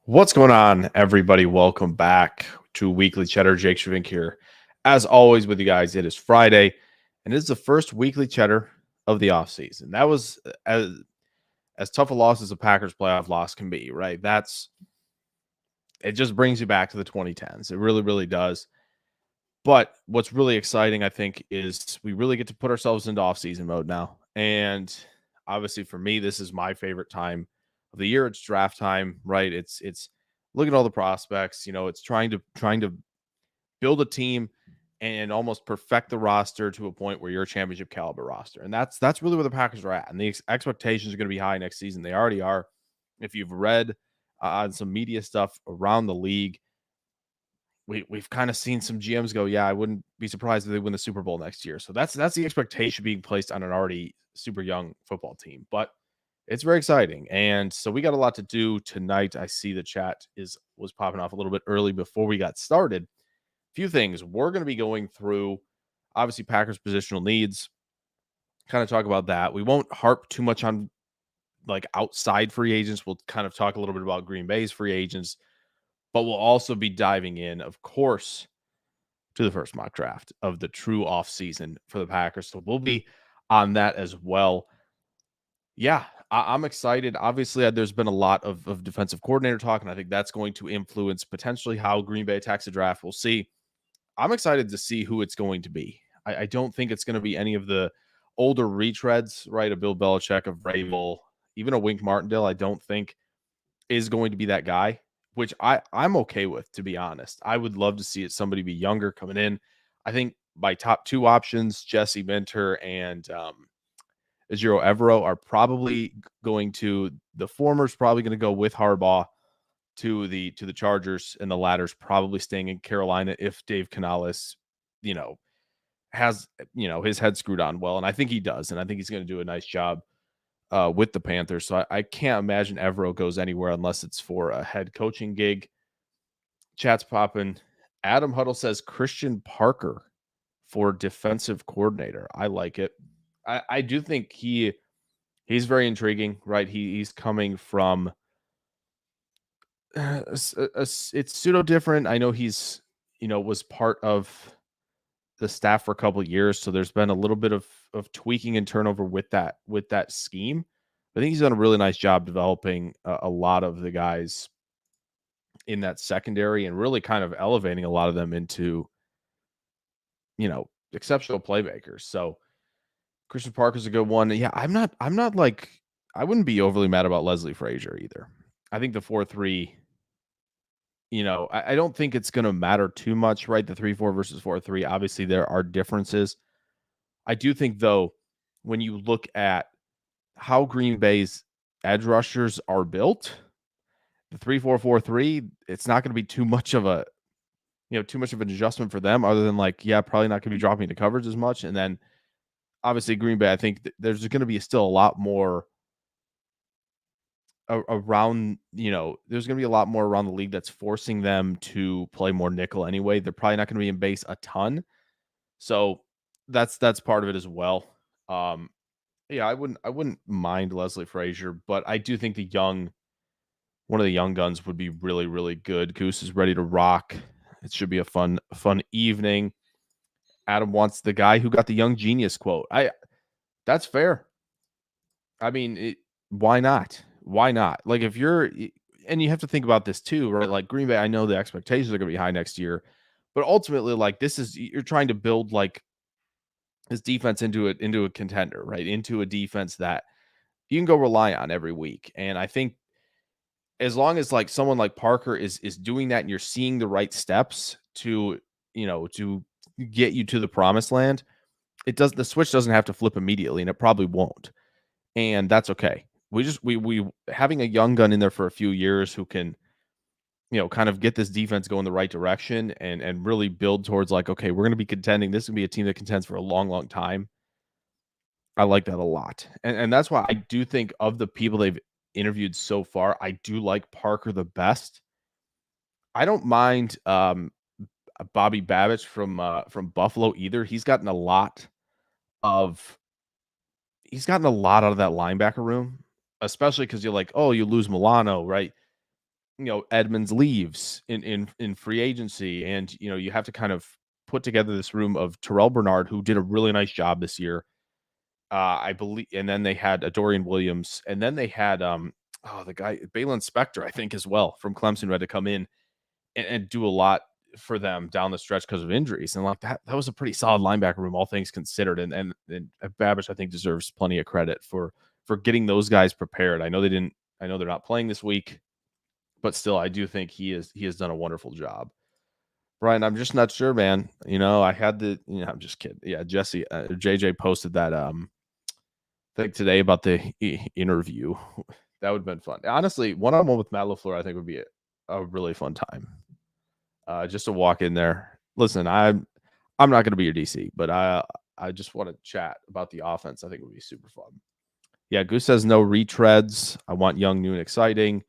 What's going on, everybody? Welcome back to Weekly Cheddar. Jake Shavink here. As always, with you guys, it is Friday, and it is the first Weekly Cheddar of the offseason. That was as tough a loss as a Packers playoff loss can be, right? It just brings you back to the 2010s. It really, really does. But what's really exciting, I think, is we really get to put ourselves into offseason mode now. And obviously, for me, this is my favorite time of the year. It's draft time, right? It's looking at all the prospects. It's trying to build a team and almost perfect the roster to a point where you're a championship caliber roster. And that's really where the Packers are at. And the expectations are going to be high next season. They already are. If you've read on some media stuff around the league, we've kind of seen some GMs go, yeah, I wouldn't be surprised if they win the Super Bowl next year. So that's the expectation being placed on an already super young football team. But it's very exciting. And so we got a lot to do tonight. I see the chat was popping off a little bit early before we got started. A few things. We're going to be going through obviously Packers positional needs, kind of talk about that. We won't harp too much on like outside free agents. We'll kind of talk a little bit about Green Bay's free agents, but we'll also be diving in, of course, to the first mock draft of the true off season for the Packers. So we'll be on that as well. Yeah, I'm excited. Obviously, there's been a lot of defensive coordinator talk, and I think that's going to influence potentially how Green Bay attacks the draft. We'll see. I'm excited to see who it's going to be. I don't think it's going to be any of the older retreads, right? A Bill Belichick, of Vrabel, even a Wink Martindale. I don't think is going to be that guy, which I'm okay with, to be honest. I would love to see it somebody be younger coming in. I think my top two options, Jesse Minter and Ejiro Evero, are probably going to the former's probably going to go with Harbaugh to the Chargers, and the latter's probably staying in Carolina if Dave Canales, you know, has his head screwed on well, and I think he does, and I think he's going to do a nice job with the Panthers. So I can't imagine Evero goes anywhere unless it's for a head coaching gig. Chat's popping. Adam Huddle says Christian Parker for defensive coordinator. I like it. I do think he's very intriguing, right? He's coming from it's pseudo different. I know he's was part of the staff for a couple of years, so there's been a little bit of tweaking and turnover with that scheme. I think he's done a really nice job developing a lot of the guys in that secondary and really kind of elevating a lot of them into exceptional playmakers. So Christian Parker's a good one. Yeah, I'm not like I wouldn't be overly mad about Leslie Frazier either. I think the 4-3, I don't think it's going to matter too much, right? The 3-4 versus 4-3. Obviously, there are differences. I do think, though, when you look at how Green Bay's edge rushers are built, the 3-4-4-3, it's not going to be too much of an adjustment for them, other than probably not going to be dropping into coverage as much. And then obviously Green Bay, I think there's going to be still a lot more around, there's going to be a lot more around the league that's forcing them to play more nickel anyway. They're probably not going to be in base a ton. So that's part of it as well. Yeah, I wouldn't mind Leslie Frazier, but I do think one of the young guns would be really, really good. Goose is ready to rock. It should be a fun evening. Adam wants the guy who got the young genius quote. That's fair. I mean, why not? Why not? Like if you're, and you have to think about this too, right? Like Green Bay, I know the expectations are going to be high next year, but ultimately, like you're trying to build like this defense into a contender, right? Into a defense that you can go rely on every week. And I think as long as like someone like Parker is doing that and you're seeing the right steps to get you to the promised land, the switch doesn't have to flip immediately, and it probably won't. And that's okay. We having a young gun in there for a few years who can kind of get this defense going the right direction and really build towards like, okay, we're going to be contending. This is going to be a team that contends for a long, long time. I like that a lot. And that's why I do think of the people they've interviewed so far, I do like Parker the best. I don't mind Bobby Babich from Buffalo either. He's gotten a lot out of that linebacker room, especially because you're like, oh, you lose Milano, right? Edmonds leaves in free agency, and you have to kind of put together this room of Terrell Bernard, who did a really nice job this year. I believe, and then they had Dorian Williams, and then they had the guy Balin Spector, I think, as well from Clemson, who had to come in and do a lot for them down the stretch because of injuries. And like that was a pretty solid linebacker room, all things considered. And Babish, I think, deserves plenty of credit for getting those guys prepared. I know they didn't. I know they're not playing this week, but still, I do think he has done a wonderful job. Brian, I'm just not sure, man. I had I'm just kidding. Yeah, Jesse, JJ posted that thing today about the interview. That would have been fun. Honestly, one-on-one with Matt LaFleur, I think would be a really fun time. Just to walk in there. Listen, I'm not going to be your DC, but I just want to chat about the offense. I think it would be super fun. Yeah, Goose says no retreads. I want young, new, and exciting.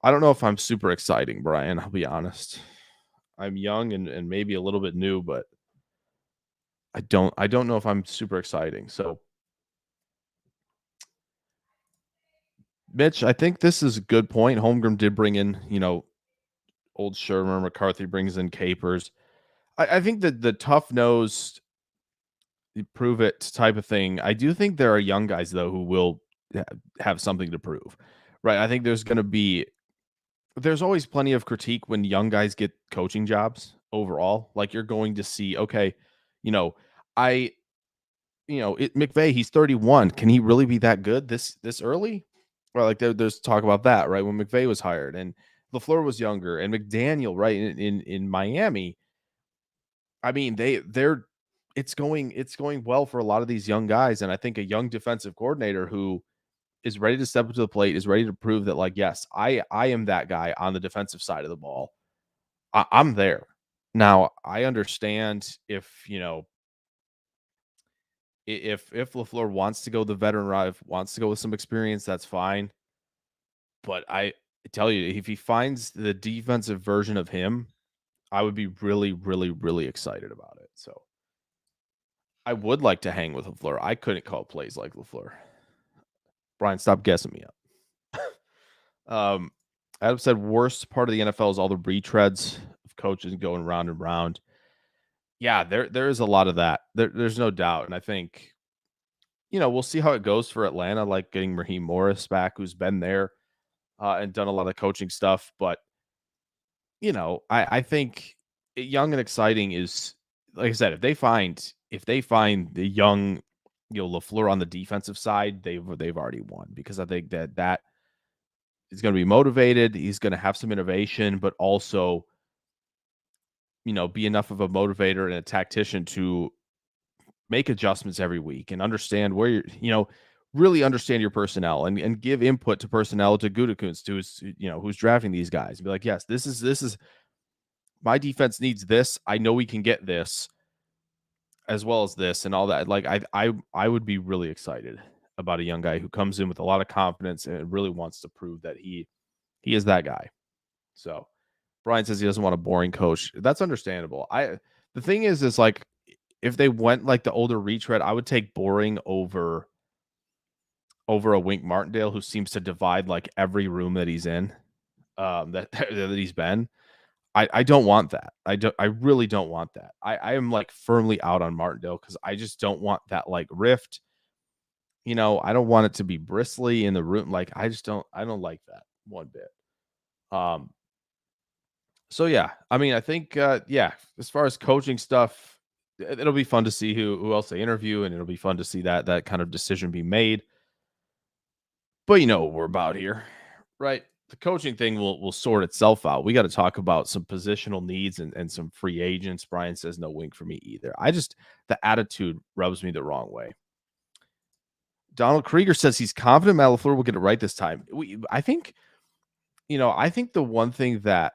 I don't know if I'm super exciting, Brian. I'll be honest. I'm young and maybe a little bit new, but I don't know if I'm super exciting. So, Mitch, I think this is a good point. Holmgren did bring in, old Shermer. McCarthy brings in Capers. I think that the tough nosed prove it type of thing. I do think there are young guys though who will have something to prove, right? I think there's always plenty of critique when young guys get coaching jobs overall. Like you're going to see, okay, you know, I, McVay, he's 31. Can he really be that good this early? Or like there's talk about that, right? When McVay was hired and LaFleur was younger and McDaniel, right? In Miami, I mean, they're it's going well for a lot of these young guys. And I think a young defensive coordinator who is ready to step up to the plate, is ready to prove that, like, yes, I am that guy on the defensive side of the ball. I'm there. Now, I understand if LaFleur wants to go the veteran route, wants to go with some experience, that's fine. But I tell you, if he finds the defensive version of him, I would be really, really, really excited about it. So I would like to hang with LaFleur. I couldn't call plays like LaFleur. Brian, stop guessing me up. Adam said worst part of the NFL is all the retreads of coaches going round and round. Yeah, there is a lot of that. There's no doubt. And I think, we'll see how it goes for Atlanta, like getting Raheem Morris back, who's been there and done a lot of coaching stuff. But, I think young and exciting is, like I said, if they find the young, LaFleur on the defensive side, they've already won, because I think that he's going to be motivated. He's going to have some innovation, but also, be enough of a motivator and a tactician to make adjustments every week and understand where really understand your personnel and give input to personnel, to Gutekunst, who's drafting these guys, and be like, yes, this is my defense needs this. I know we can get this as well as this and all that. Like I would be really excited about a young guy who comes in with a lot of confidence and really wants to prove that he is that guy. So Brian says he doesn't want a boring coach. That's understandable. The thing is like, if they went like the older retread, I would take boring over a Wink Martindale, who seems to divide like every room that he's in, that he's been. I don't want that. I really don't want that. I am like firmly out on Martindale, because I just don't want that like rift. I don't want it to be bristly in the room. Like I don't like that one bit. So yeah, I mean, I think as far as coaching stuff, it'll be fun to see who else they interview, and it'll be fun to see that kind of decision be made. But you know what we're about here, right? The coaching thing will sort itself out. We got to talk about some positional needs and some free agents. Brian says no wink for me either. The attitude rubs me the wrong way. Donald Krieger says he's confident Matt LaFleur will get it right this time. I think the one thing that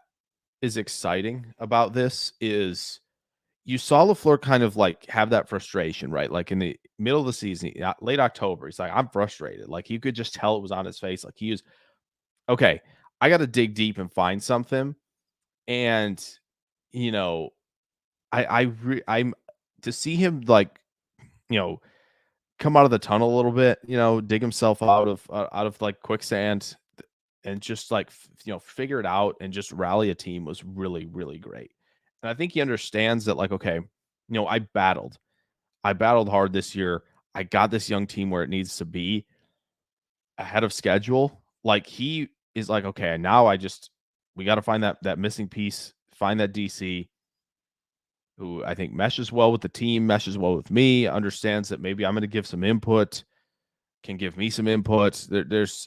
is exciting about this is you saw LaFleur kind of like have that frustration, right? Like in the middle of the season, late October, he's like, I'm frustrated. Like you could just tell it was on his face. Like he was, okay, I got to dig deep and find something. And, you know, I'm to see him like, you know, come out of the tunnel a little bit, dig himself out of like quicksand. and just like figure it out and just rally a team was really, really great. And I think he understands that, like, okay, I battled hard this year. I got this young team where it needs to be ahead of schedule. Like, he is like, okay, now we got to find that missing piece, find that DC who I think meshes well with the team, meshes well with me, understands that maybe I'm going to give some input, can give me some input.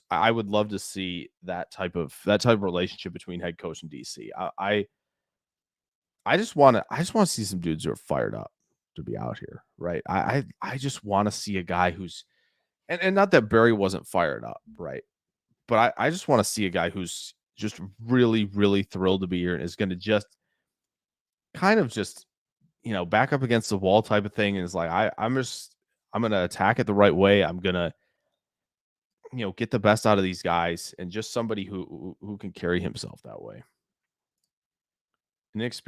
I would love to see that type of relationship between head coach and DC. I just want to see some dudes who are fired up to be out here, right? I just want to see a guy who's and not that Barry wasn't fired up, right? But I just want to see a guy who's just really, really thrilled to be here and is going to just kind of just back up against the wall type of thing. And is like, I'm gonna attack it the right way. I'm gonna, get the best out of these guys and just somebody who can carry himself that way. Mitch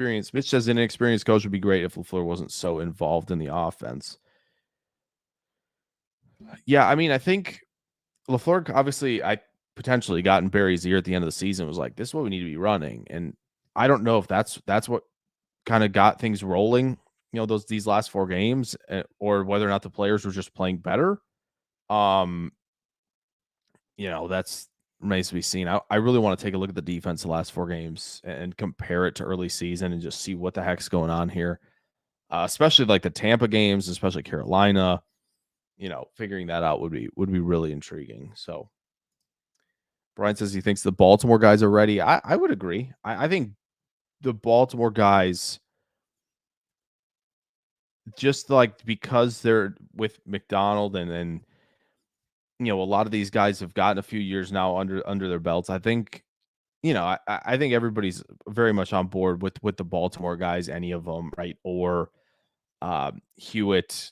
says an inexperienced coach would be great if LaFleur wasn't so involved in the offense. Yeah, I mean, I think LaFleur obviously I potentially got in Barry's ear at the end of the season, was like, this is what we need to be running. And I don't know if that's what kind of got things rolling, these last 4 games, or whether or not the players were just playing better. Um, that's remains to be seen. I really want to take a look at the defense the last 4 games and compare it to early season and just see what the heck's going on here. Especially like the Tampa games, especially Carolina, figuring that out would be really intriguing. So Brian says he thinks the Baltimore guys are ready. I would agree. I think the Baltimore guys, just like because they're with McDonald and a lot of these guys have gotten a few years now under their belts. I think, I think everybody's very much on board with the Baltimore guys, any of them, right? Or Hewitt,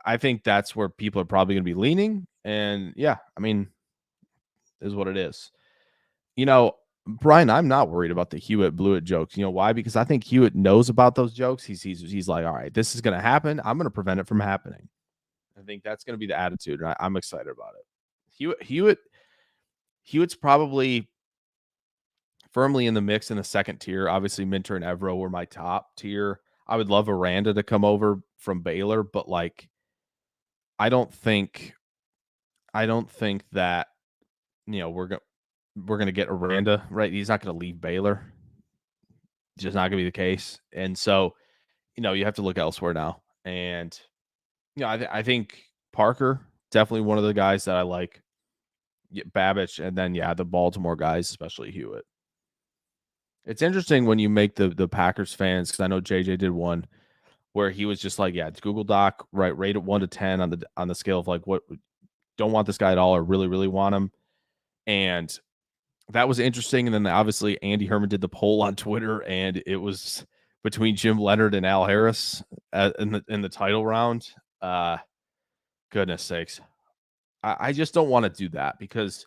I think that's where people are probably going to be leaning. And yeah, I mean, is what it is. Brian, I'm not worried about the Hewitt Blewett jokes. You know why? Because I think Hewitt knows about those jokes. He's like, all right, this is going to happen. I'm going to prevent it from happening. I think that's going to be the attitude, and I'm excited about it. Hewitt's probably firmly in the mix in the second tier. Obviously, Minter and Evero were my top tier. I would love Aranda to come over from Baylor, but like, I don't think that we're gonna get Aranda, right. He's not gonna leave Baylor. It's just not gonna be the case, and so you have to look elsewhere now. And I think Parker definitely one of the guys that I like. Babbage, and then the Baltimore guys, especially Hewitt. It's interesting when you make the Packers fans, because I know JJ did one where he was just like, yeah, it's Google Doc, right? Rate it 1 to 10 on the scale of like, what, don't want this guy at all or really, really want him. And that was interesting. And then obviously Andy Herman did the poll on Twitter, and it was between Jim Leonard and Al Harris in the title round. Goodness sakes. I just don't want to do that, because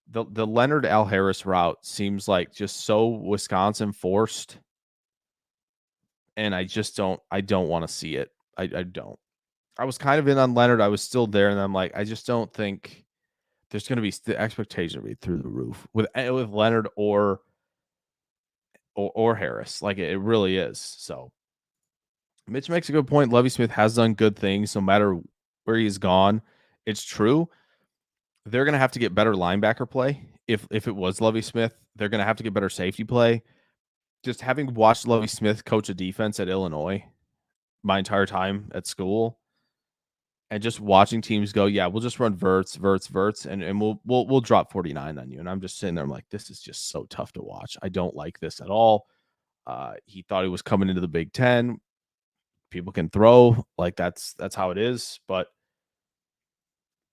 the Leonard Al Harris route seems like just so Wisconsin forced, and I don't want to see it. I don't. I was kind of in on Leonard. I was still there, and I'm like, I just don't think there's going to be the expectation to be through the roof with Leonard or Harris. Like, it really is. So Mitch makes a good point. Lovey Smith has done good things no matter where he's gone. It's true. They're going to have to get better linebacker play. If it was Lovey Smith, they're going to have to get better safety play. Just having watched Lovey Smith coach a defense at Illinois my entire time at school, and just watching teams go, yeah, we'll just run verts, and we'll drop 49 on you. And I'm just sitting there, I'm like, this is just so tough to watch. I don't like this at all. He thought he was coming into the Big Ten. People can throw, like that's how it is. But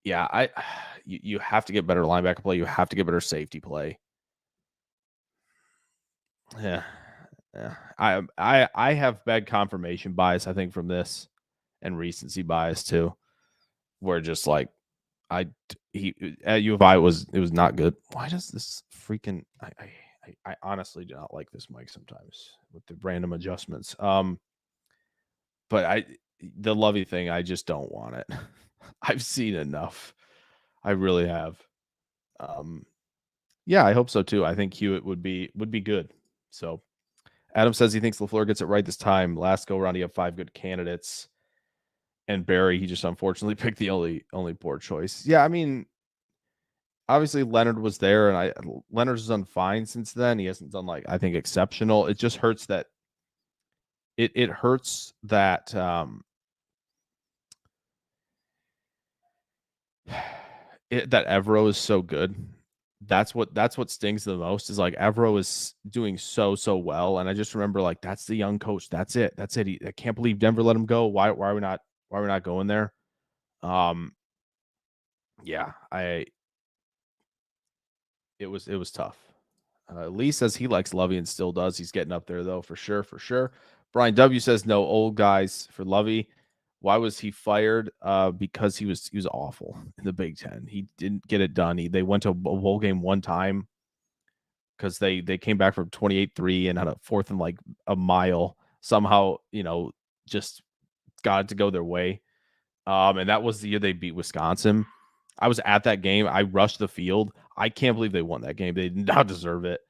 yeah, you have to get better linebacker play. You have to get better safety play. Yeah. Yeah. I have bad confirmation bias, I think, from this, and recency bias too, where just like he at U of I it was not good. Why does this freaking I honestly do not like this mic sometimes with the random adjustments. But the Lovey thing, I just don't want it. I've seen enough. I really have. Yeah, I hope so too. I think Hewitt would be good. So Adam says he thinks LaFleur gets it right this time. Last go around, he had 5 good candidates, and Barry, he just unfortunately picked the only poor choice. Yeah, I mean, obviously Leonard was there, and Leonard's done fine since then. He hasn't done like I think exceptional. It just hurts that it hurts that that Evero is so good. That's what stings the most is like Evero is doing so well, and I just remember like that's the young coach. That's it. I can't believe Denver let him go. Why are we not going there? Um, yeah, it was tough. Lee says he likes Lovey and still does. He's getting up there though, for sure, for sure. Brian W says no old guys for Lovey. Why was he fired? Because he was awful in the Big Ten. He didn't get it done. They went to a bowl game one time because they came back from 28-3 and had a fourth and like a mile. Somehow, just got it to go their way. And that was the year they beat Wisconsin. I was at that game. I rushed the field. I can't believe they won that game. They did not deserve it.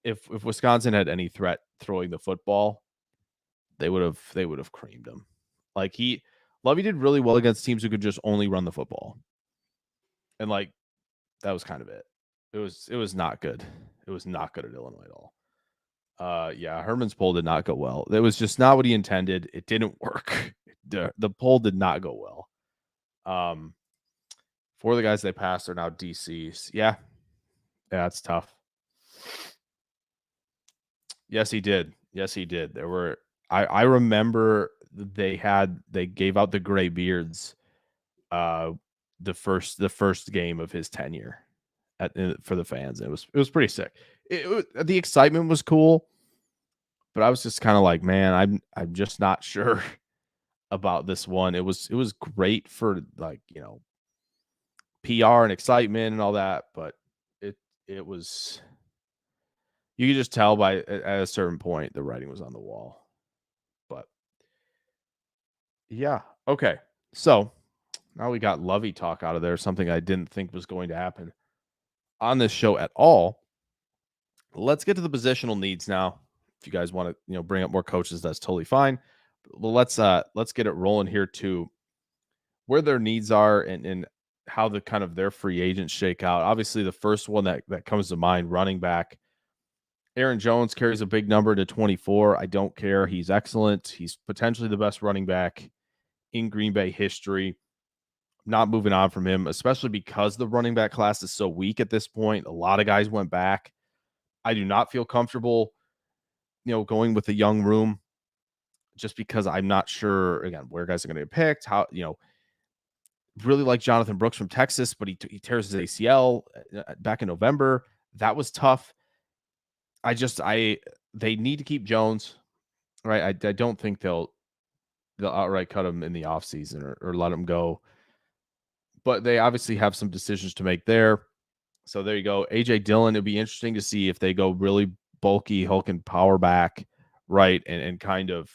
If Wisconsin had any threat throwing the football, they would have creamed them. Like Lovey did really well against teams who could just only run the football, and like that was kind of it. It was not good. It was not good at Illinois at all. Yeah, Herman's poll did not go well. It was just not what he intended. It didn't work. The poll did not go well. 4 of the guys they passed are now DCs. Yeah, it's tough. Yes, he did. There were I remember they gave out the gray beards the first game of his tenure for the fans. It was pretty sick. The excitement was cool, but I was just kind of like, man, I'm just not sure about this one. It was great for like, PR and excitement and all that, but it was you could just tell at a certain point the writing was on the wall. But yeah, okay. So now we got Lovey talk out of there, something I didn't think was going to happen on this show at all. Let's get to the positional needs now. If you guys want to, bring up more coaches, that's totally fine. Well, let's get it rolling here to where their needs are and how the kind of their free agents shake out. Obviously, the first one that comes to mind, running back. Aaron Jones carries a big number to 24. I don't care. He's excellent. He's potentially the best running back in Green Bay history. Not moving on from him, especially because the running back class is so weak at this point. A lot of guys went back. I do not feel comfortable, going with a young room just because I'm not sure, again, where guys are going to get picked. How, really like Jonathan Brooks from Texas, but he tears his ACL back in November. That was tough. They need to keep Jones, right? I don't think they'll outright cut him in the offseason or let him go. But they obviously have some decisions to make there. So there you go. AJ Dillon, it'd be interesting to see if they go really bulky Hulk and power back, right? And kind of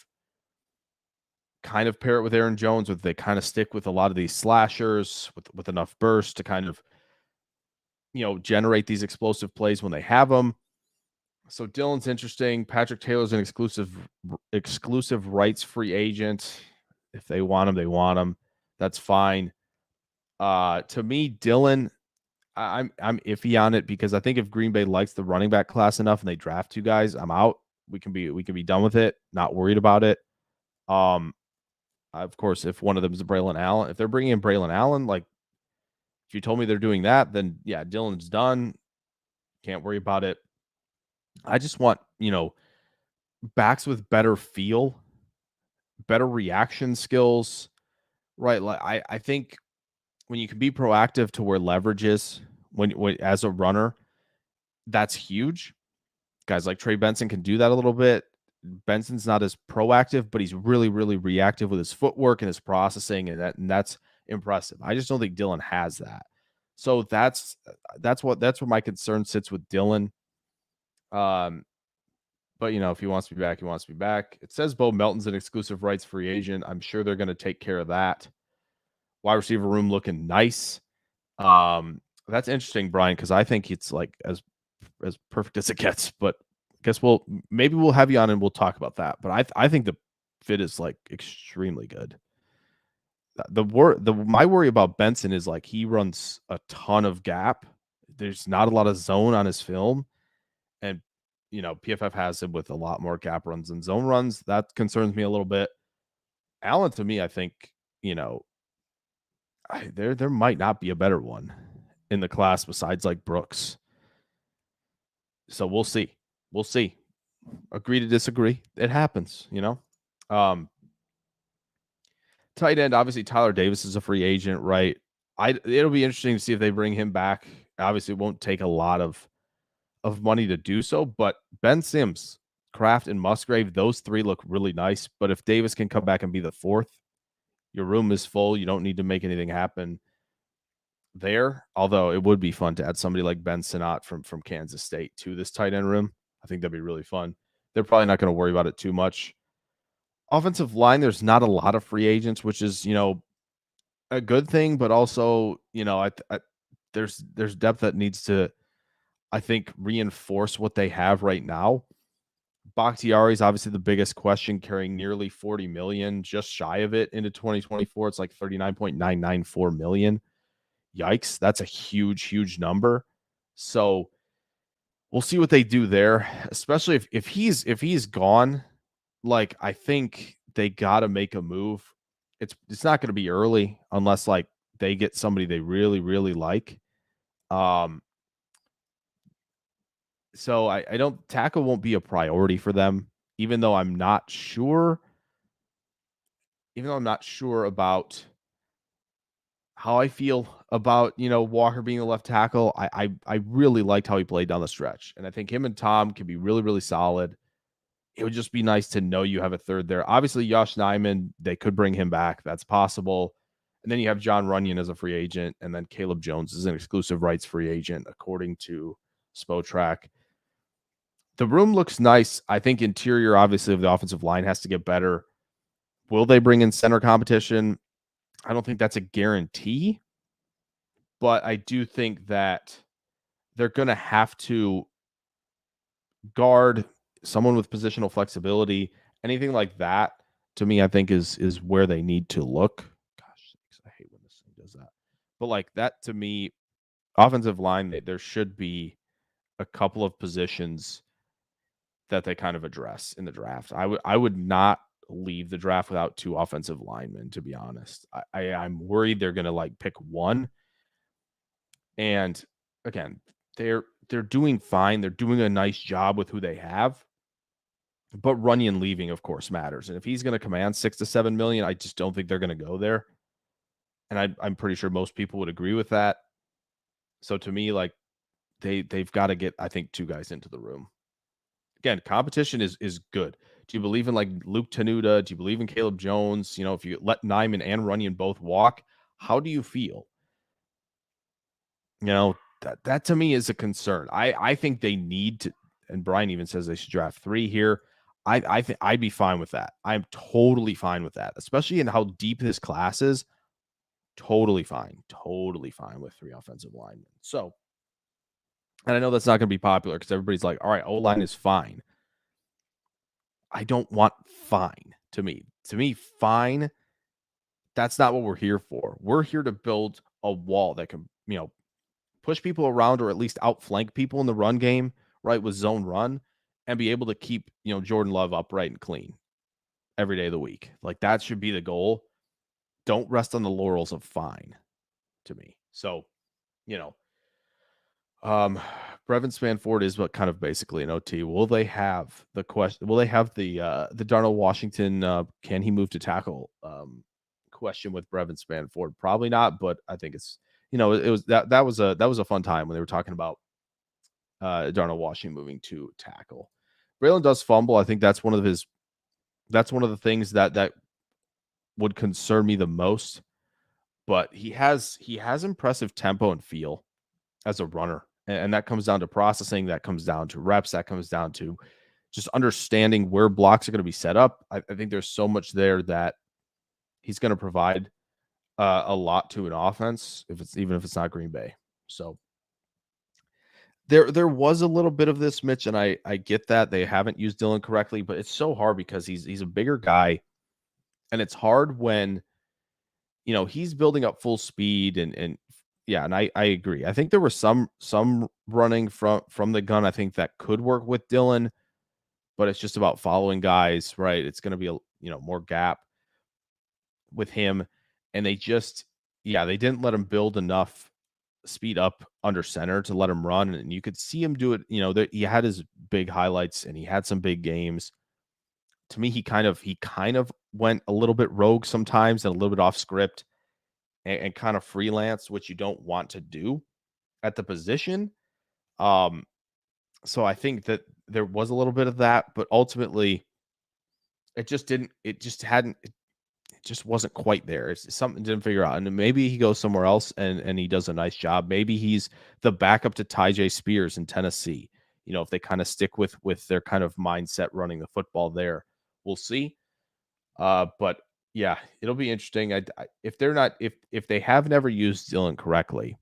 pair it with Aaron Jones, or they kind of stick with a lot of these slashers with enough burst to kind of, generate these explosive plays when they have them. So Dillon's interesting. Patrick Taylor's an exclusive rights free agent. If they want him, they want him. That's fine. To me, Dillon, I'm iffy on it because I think if Green Bay likes the running back class enough and they draft 2 guys, I'm out. We can be done with it. Not worried about it. Of course, if one of them is Braylon Allen, if they're bringing in Braylon Allen, like if you told me they're doing that, then yeah, Dillon's done. Can't worry about it. I just want, backs with better feel, better reaction skills, right? Like I think when you can be proactive to where leverage is when as a runner, that's huge. Guys like Trey Benson can do that a little bit. Benson's not as proactive, but he's really, really reactive with his footwork and his processing, and that's impressive. I just don't think Dillon has that. So that's where my concern sits with Dillon. But if he wants to be back, he wants to be back. It says Bo Melton's an exclusive rights free agent. I'm sure they're going to take care of that. Wide receiver room looking nice. That's interesting, Brian, because I think it's like as perfect as it gets. But I guess maybe we'll have you on and we'll talk about that. But I think the fit is like extremely good. My worry about Benson is like he runs a ton of gap. There's not a lot of zone on his film, and PFF has him with a lot more gap runs and zone runs. That concerns me a little bit. Allen, to me, I think there might not be a better one in the class besides like Brooks. So we'll see. We'll see. Agree to disagree. It happens, Tight end, obviously Tyler Davis is a free agent, right? It'll be interesting to see if they bring him back. Obviously, it won't take a lot of money to do so, but Ben Sims, Kraft, and Musgrave, those three look really nice. But if Davis can come back and be the fourth, your room is full. You don't need to make anything happen there. Although it would be fun to add somebody like Ben Sinnott from Kansas State to this tight end room. I think that'd be really fun. They're probably not going to worry about it too much. Offensive line, there's not a lot of free agents, which is, a good thing, but also, there's depth that needs to, I think, reinforce what they have right now. Bakhtiari is obviously the biggest question, carrying nearly 40 million, just shy of it into 2024. It's like 39.994 million. Yikes. That's a huge number. So we'll see what they do there, especially if he's gone. Like, I think they got to make a move. It's not going to be early unless like they get somebody they really like. So I don't tackle won't be a priority for them, even though I'm not sure. Even though I'm not sure about how I feel about Walker being the left tackle, I really liked how he played down the stretch, and I think him and Tom can be really solid. It would just be nice to know you have a third there. Obviously, Josh Nyman, they could bring him back. That's possible. And then you have John Runyon as a free agent, and then Caleb Jones is an exclusive rights free agent, according to Spotrac. The room looks nice. I think interior, obviously, of the offensive line has to get better. Will they bring in center competition? I don't think that's a guarantee, but I do think that they're going to have to guard someone with positional flexibility. Anything like that, to me, I think is where they need to look. Gosh, I hate when this thing does that. But like that, to me, offensive line, there should be a couple of positions that they kind of address in the draft. I would not leave the draft without two offensive linemen, to be honest. I'm worried they're going to like pick one. And again, they're doing fine. They're doing a nice job with who they have. But Runyon leaving, of course, matters. And if he's going to command $6 to $7 million, I just don't think they're going to go there. And I'm pretty sure most people would agree with that. So to me, like they've got to get, I think, two guys into the room. Again, competition is good. Do you believe in like Luke Tenuta? Do you believe in Caleb Jones? If you let Nyman and Runyon both walk, how do you feel? That to me is a concern. I think they need to, and Brian even says they should draft 3 here. I think I'd be fine with that. I'm totally fine with that, especially in how deep this class is. Totally fine with 3 offensive linemen. So, and I know that's not going to be popular because everybody's like, all right, O-line is fine. I don't want fine to me. To me, fine, that's not what we're here for. We're here to build a wall that can, push people around or at least outflank people in the run game, right, with zone run, and be able to keep, Jordan Love upright and clean every day of the week. Like that should be the goal. Don't rest on the laurels of fine to me. So, Brevin Spanford is what kind of basically an OT. Will they have the question? Will they have the Darnell Washington? Can he move to tackle? Question with Brevin Spanford? Probably not, but I think it's it was that was a fun time when they were talking about Darnell Washington moving to tackle. Braylon does fumble. I think that's one of the things that would concern me the most. But he has impressive tempo and feel as a runner. And that comes down to processing. That comes down to reps. That comes down to just understanding where blocks are going to be set up. I think there's so much there that he's going to provide a lot to an offense, even if it's not Green Bay. So there was a little bit of this, Mitch, and I get that they haven't used Dillon correctly, but it's so hard because he's a bigger guy, and it's hard when he's building up full speed and yeah, and I agree. I think there was some running from the gun. I think that could work with Dillon, but it's just about following guys, right? It's going to be a more gap with him, and they didn't let him build enough speed up under center to let him run, and you could see him do it. That he had his big highlights and he had some big games. To me, he kind of went a little bit rogue sometimes and a little bit off script and kind of freelance, which you don't want to do at the position. Um, so I think that there was a little bit of that, but ultimately it just didn't, it just hadn't, it just wasn't quite there. It's something didn't figure out. And maybe he goes somewhere else and he does a nice job. Maybe he's the backup to Tyjae Spears in Tennessee. If they kind of stick with their kind of mindset running the football there, we'll see. But yeah, it'll be interesting. If they're not, if they have never used Dillon correctly,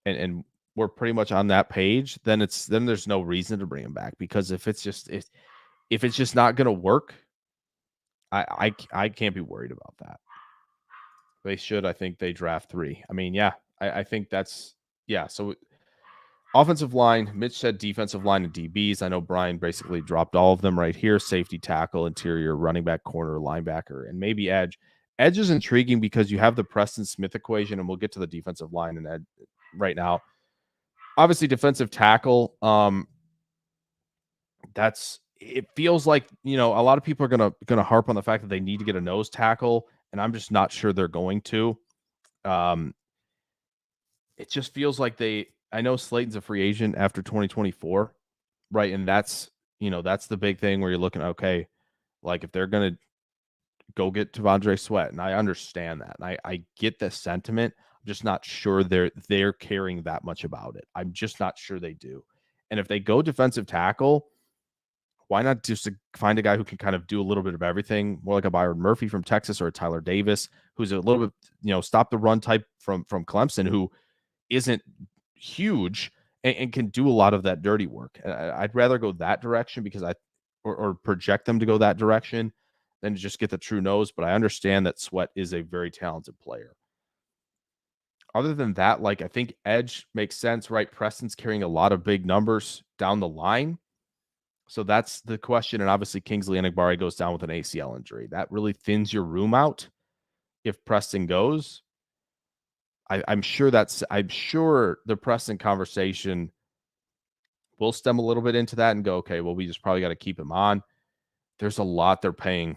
and we're pretty much on that page, then there's no reason to bring him back, because if it's just not going to work, I can't be worried about that. They should. I think they draft 3. I mean, yeah, I think that's yeah. So offensive line, Mitch said defensive line and DBs. I know Brian basically dropped all of them right here: safety, tackle, interior, running back, corner, linebacker, and maybe edge. Edge is intriguing because you have the Preston Smith equation, and we'll get to the defensive line and edge right now. Obviously, defensive tackle. It feels like a lot of people are gonna harp on the fact that they need to get a nose tackle, and I'm just not sure they're going to. It just feels like I know Slayton's a free agent after 2024, right? And that's the big thing where you're looking, okay, like if they're gonna go get T'Vondre Sweat, and I understand that, and I get the sentiment. I'm just not sure they're caring that much about it. I'm just not sure they do. And if they go defensive tackle, why not just find a guy who can kind of do a little bit of everything, more like a Byron Murphy from Texas or a Tyler Davis, who's a little bit, stop the run type from Clemson, who isn't huge and can do a lot of that dirty work. I'd rather go that direction because or project them to go that direction than to just get the true nose. But I understand that Sweat is a very talented player. Other than that, like I think edge makes sense, right? Preston's carrying a lot of big numbers down the line. So that's the question. And obviously Kingsley Enagbare goes down with an ACL injury. That really thins your room out if Preston goes. I'm sure the Preston conversation will stem a little bit into that and go, okay, well, we just probably got to keep him on. There's a lot they're paying.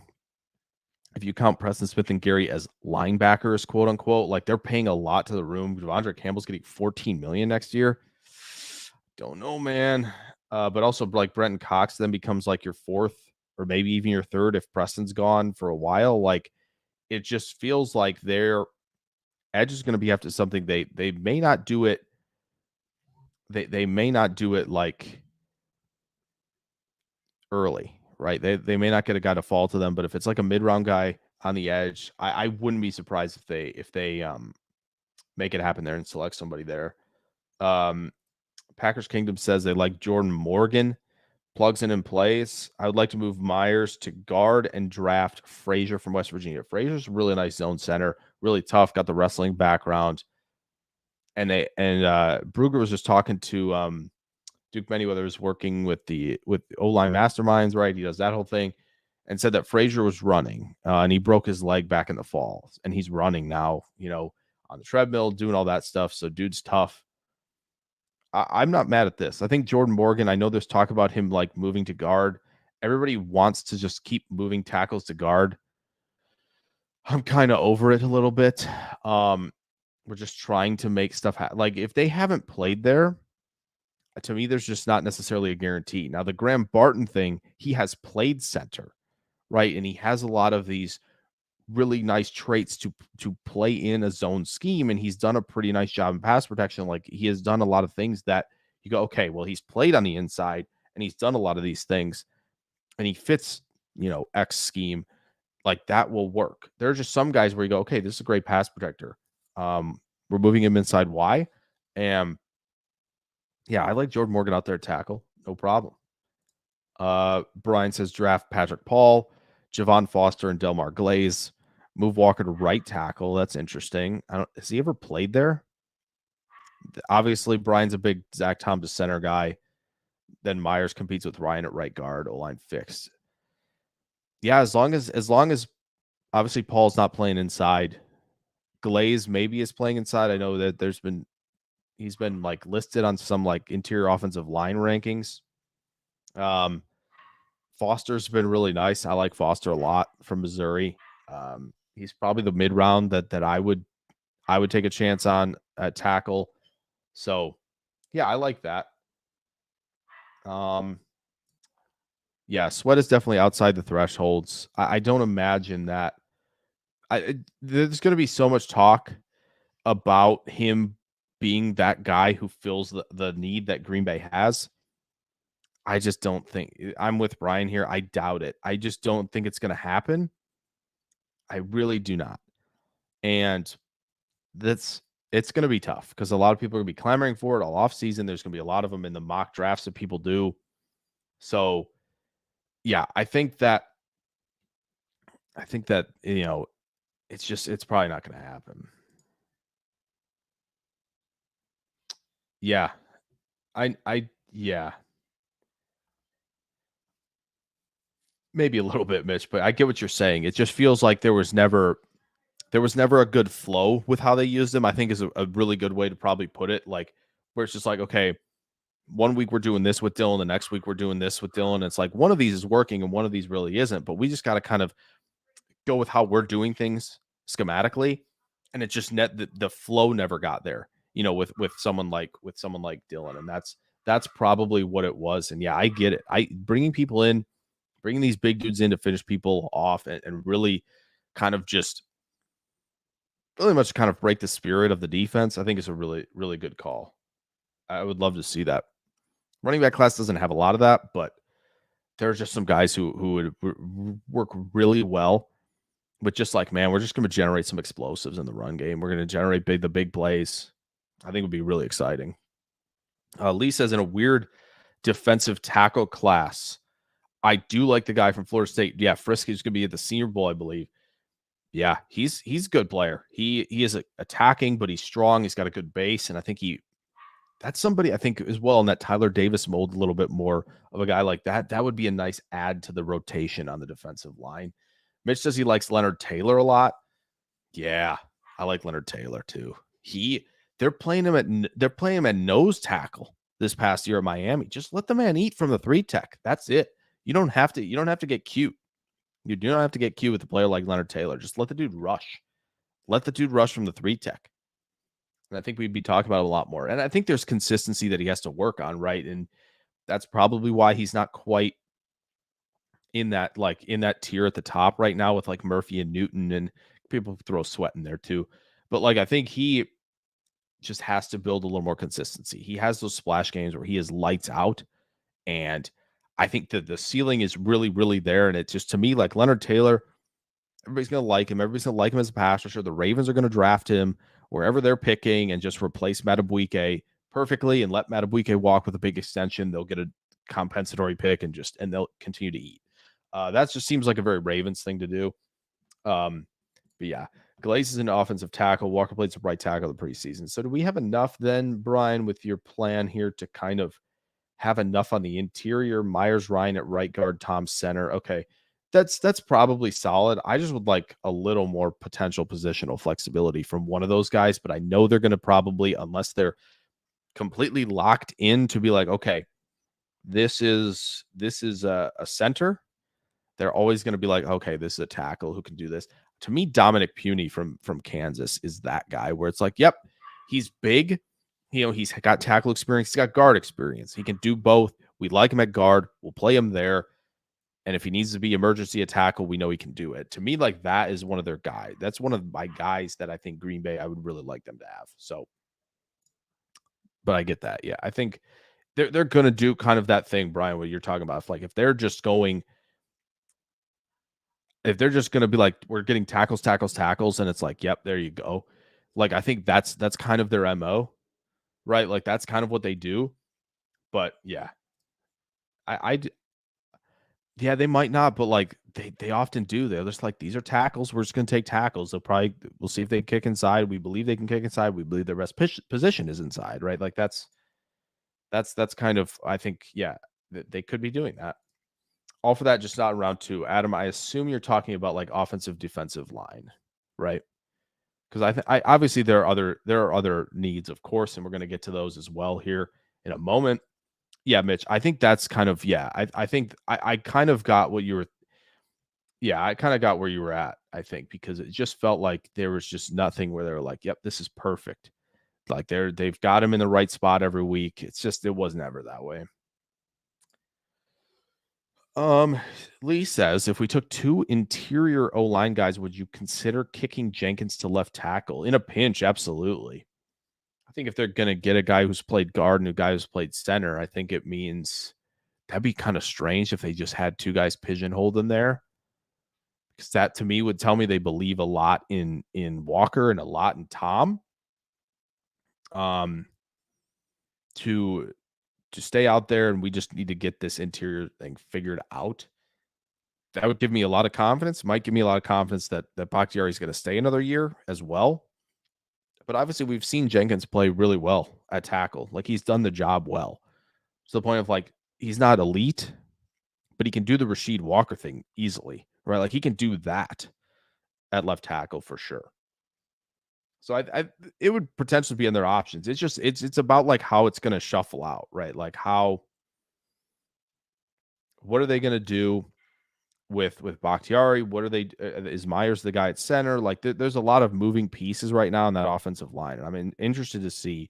If you count Preston Smith and Gary as linebackers, quote unquote, like they're paying a lot to the room. Devondre Campbell's getting $14 million next year. Don't know, man. But also like Brenton Cox then becomes like your 4th or maybe even your 3rd if Preston's gone for a while. Like it just feels like their edge is going to be after something they may not do it. They may not do it like early, right? They may not get a guy to fall to them, but if it's like a mid-round guy on the edge, I wouldn't be surprised if they make it happen there and select somebody there. Packers Kingdom says they like Jordan Morgan, plugs in and plays. I would like to move Myers to guard and draft Frazier from West Virginia. Frazier's a really nice zone center, really tough, got the wrestling background. And Brugger was just talking to Duke Manyweather, is working with the O-line masterminds, right? He does that whole thing, and said that Frazier was running and he broke his leg back in the fall, and he's running now, on the treadmill, doing all that stuff. So dude's tough. I'm not mad at this. I think Jordan Morgan, I know there's talk about him like moving to guard. Everybody wants to just keep moving tackles to guard. I'm kind of over it a little bit. We're just trying to make stuff like if they haven't played there, to me, there's just not necessarily a guarantee. Now, the Graham Barton thing, he has played center, right? And he has a lot of these really nice traits to play in a zone scheme, and he's done a pretty nice job in pass protection. Like he has done a lot of things that you go, okay, well, he's played on the inside and he's done a lot of these things, and he fits, X scheme. Like that will work. There are just some guys where you go, okay, this is a great pass protector. We're moving him inside. Why? And yeah, I like Jordan Morgan out there at tackle. No problem. Brian says draft Patrick Paul, Javon Foster, and Delmar Glaze. Move Walker to right tackle. That's interesting. Has he ever played there? Obviously, Brian's a big Zach Thomas center guy. Then Myers competes with Ryan at right guard. O-line fixed. Yeah, as long as obviously Paul's not playing inside. Glaze maybe is playing inside. I know that he's been like listed on some like interior offensive line rankings. Foster's been really nice. I like Foster a lot from Missouri. He's probably the mid round that I would take a chance on at tackle. So yeah, I like that. Yeah, Sweat is definitely outside the thresholds. I don't imagine that. There's going to be so much talk about him being that guy who fills the need that Green Bay has. I just don't think I'm with Brian here. I doubt it. I just don't think it's going to happen. I really do not. And it's going to be tough because a lot of people are going to be clamoring for it all off season. There's going to be a lot of them in the mock drafts that people do. So, yeah, I think that it's probably not going to happen. Yeah. Yeah. Maybe a little bit, Mitch, but I get what you're saying. It just feels like there was never a good flow with how they used them. I think is a really good way to probably put it. Like where it's just like, okay, 1 week we're doing this with Dylan, the next week we're doing this with Dylan. It's like one of these is working and one of these really isn't, but we just got to kind of go with how we're doing things schematically. And it just the flow never got there, with someone like Dylan. And that's probably what it was. And yeah, I get it. Bringing people in, bringing these big dudes in to finish people off and really kind of just really much kind of break the spirit of the defense, I think is a really, really good call. I would love to see that. Running back class doesn't have a lot of that, but there's just some guys who would work really well with just like, man, we're just going to generate some explosives in the run game. We're going to generate the big plays. I think it would be really exciting. Lee says in a weird defensive tackle class, I do like the guy from Florida State. Yeah, Frisky's going to be at the Senior Bowl, I believe. Yeah, he's a good player. He is attacking, but he's strong. He's got a good base, and I think that's somebody I think as well in that Tyler Davis mold a little bit more of a guy like that. That would be a nice add to the rotation on the defensive line. Mitch says he likes Leonard Taylor a lot. Yeah, I like Leonard Taylor too. They're playing him at nose tackle this past year at Miami. Just let the man eat from the 3-tech. That's it. You don't have to get cute. You do not have to get cute with a player like Leonard Taylor. Just let the dude rush. Let the dude rush from the 3-tech. And I think we'd be talking about it a lot more. And I think there's consistency that he has to work on, right? And that's probably why he's not quite in that tier at the top right now with like Murphy and Newton, and people throw Sweat in there too. But like I think he just has to build a little more consistency. He has those splash games where he is lights out, and I think that the ceiling is really, really there. And it's just, to me, like Leonard Taylor, everybody's going to like him. Everybody's going to like him as a pass rusher. The Ravens are going to draft him wherever they're picking and just replace Madubuike perfectly and let Madubuike walk with a big extension. They'll get a compensatory pick and they'll continue to eat. That just seems like a very Ravens thing to do. But yeah, Glaze is an offensive tackle. Walker plays a right tackle the preseason. So do we have enough then, Brian, with your plan here to kind of have enough on the interior? Myers, Ryan at right guard, Tom center. Okay, that's probably solid. I just would like a little more potential positional flexibility from one of those guys, but I know they're going to probably, unless they're completely locked in to be like, okay, this is a center. They're always going to be like, okay, this is a tackle who can do this. To me, Dominic Puny from Kansas is that guy where it's like, yep, he's big. He's got tackle experience. He's got guard experience. He can do both. We like him at guard. We'll play him there. And if he needs to be emergency a tackle, we know he can do it. To me, like that is one of their guys. That's one of my guys that I think Green Bay, I would really like them to have. So, but I get that. Yeah, I think they're going to do kind of that thing, Brian, what you're talking about. If they're just going to be like, we're getting tackles, and it's like, yep, there you go. Like, I think that's kind of their MO. right? Like that's kind of what they do. But yeah, I yeah, they might not, but like they often do. They're just like, these are tackles. We're just gonna take tackles. We'll see if they kick inside. We believe they can kick inside. We believe their best position is inside, right? Like that's kind of, I think, yeah, they could be doing that. All for that, just not in round two. Adam, I assume you're talking about like offensive defensive line, right? Because I obviously there are other needs, of course, and we're gonna get to those as well here in a moment. Yeah, Mitch, I think that's kind of, yeah, I think I kind of got what you were, yeah, I kind of got where you were at, I think, because it just felt like there was just nothing where they were like, yep, this is perfect. Like they've got him in the right spot every week. It's just, it was never that way. Um, Lee says, if we took two interior O line guys, would you consider kicking Jenkins to left tackle in a pinch? Absolutely. I think if they're gonna get a guy who's played guard and a guy who's played center, I think it means that'd be kind of strange if they just had two guys pigeonholed in there. Because that to me would tell me they believe a lot in Walker and a lot in Tom. Um, to stay out there, and we just need to get this interior thing figured out. That would give me a lot of confidence. Might give me a lot of confidence that Bakhtiari is going to stay another year as well. But obviously, we've seen Jenkins play really well at tackle. Like he's done the job well, to the point of like he's not elite, but he can do the Rasheed Walker thing easily, right? Like he can do that at left tackle for sure. So I it would potentially be in their options. It's just it's about like how it's going to shuffle out, right? Like what are they going to do with Bakhtiari? What are they? Is Myers the guy at center? Like there's a lot of moving pieces right now in that offensive line, and I'm interested to see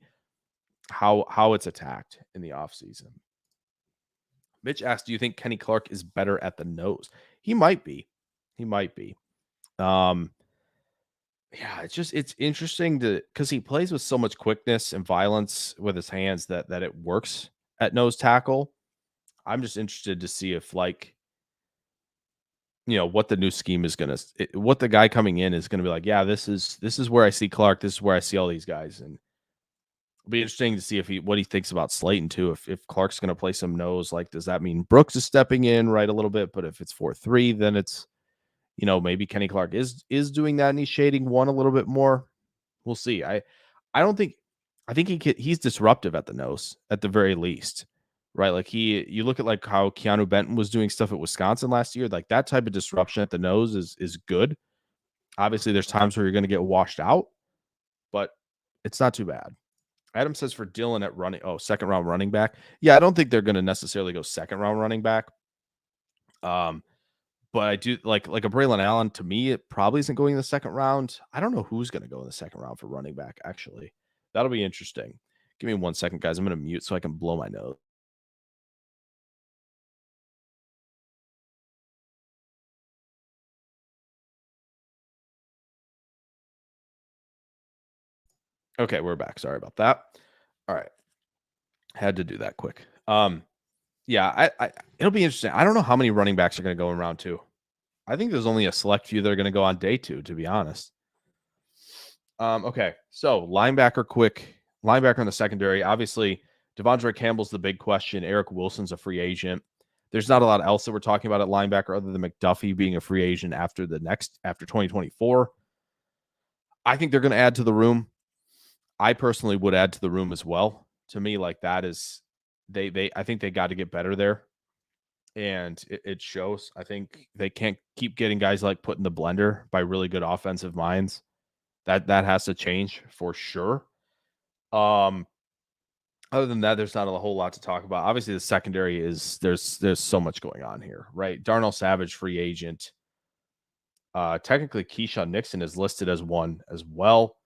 how it's attacked in the offseason. Mitch asked, "Do you think Kenny Clark is better at the nose?" He might be. He might be. Um, yeah, it's interesting to because he plays with so much quickness and violence with his hands that it works at nose tackle. I'm just interested to see if like what the new scheme is gonna what the guy coming in is gonna be like. Yeah, this is where I see Clark. This is where I see all these guys, and it'll be interesting to see if what he thinks about Slayton too. If Clark's gonna play some nose, like does that mean Brooks is stepping in right a little bit? But if it's 4-3, then it's maybe Kenny Clark is doing that and he's shading one a little bit more. We'll see. I don't think I think he's disruptive at the nose at the very least. Right? Like you look at like how Keanu Benton was doing stuff at Wisconsin last year, like that type of disruption at the nose is good. Obviously, there's times where you're going to get washed out, but it's not too bad. Adam says for Dylan at running, second round running back. Yeah, I don't think they're going to necessarily go second round running back. Um, but I do like a Braylon Allen. To me, it probably isn't going in the second round. I don't know who's going to go in the second round for running back. Actually, that'll be interesting. Give me 1 second, guys. I'm going to mute so I can blow my nose. Okay, we're back. Sorry about that. All right, had to do that quick. Yeah, it'll be interesting. I don't know how many running backs are going to go in round two. I think there's only a select few that are going to go on day two, to be honest. Okay, so linebacker in the secondary. Obviously, Devondre Campbell's the big question. Eric Wilson's a free agent. There's not a lot else that we're talking about at linebacker other than McDuffie being a free agent after 2024. I think they're going to add to the room. I personally would add to the room as well. To me, like that is I think they got to get better there. And it shows. I think they can't keep getting guys like put in the blender by really good offensive minds. That has to change for sure. Um, Other than that, there's not a whole lot to talk about. Obviously, the secondary is there's so much going on here, right? Darnell Savage, free agent. Technically, Keyshawn Nixon is listed as one as well.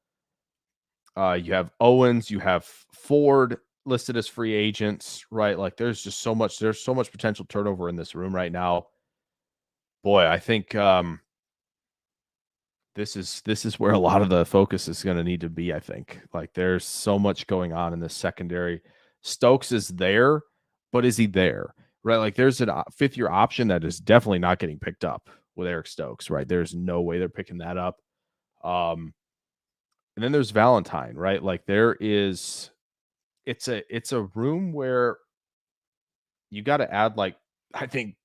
You have Owens, you have Ford listed as free agents, right? Like there's so much potential turnover in this room right now. Boy, I think this is where a lot of the focus is going to need to be. I think like there's so much going on in the secondary. Stokes is there, but is he there? Right? Like there's a fifth year option that is definitely not getting picked up with Eric Stokes. Right? There's no way they're picking that up. And then there's Valentine. Right? Like there is it's a room where you got to add like I think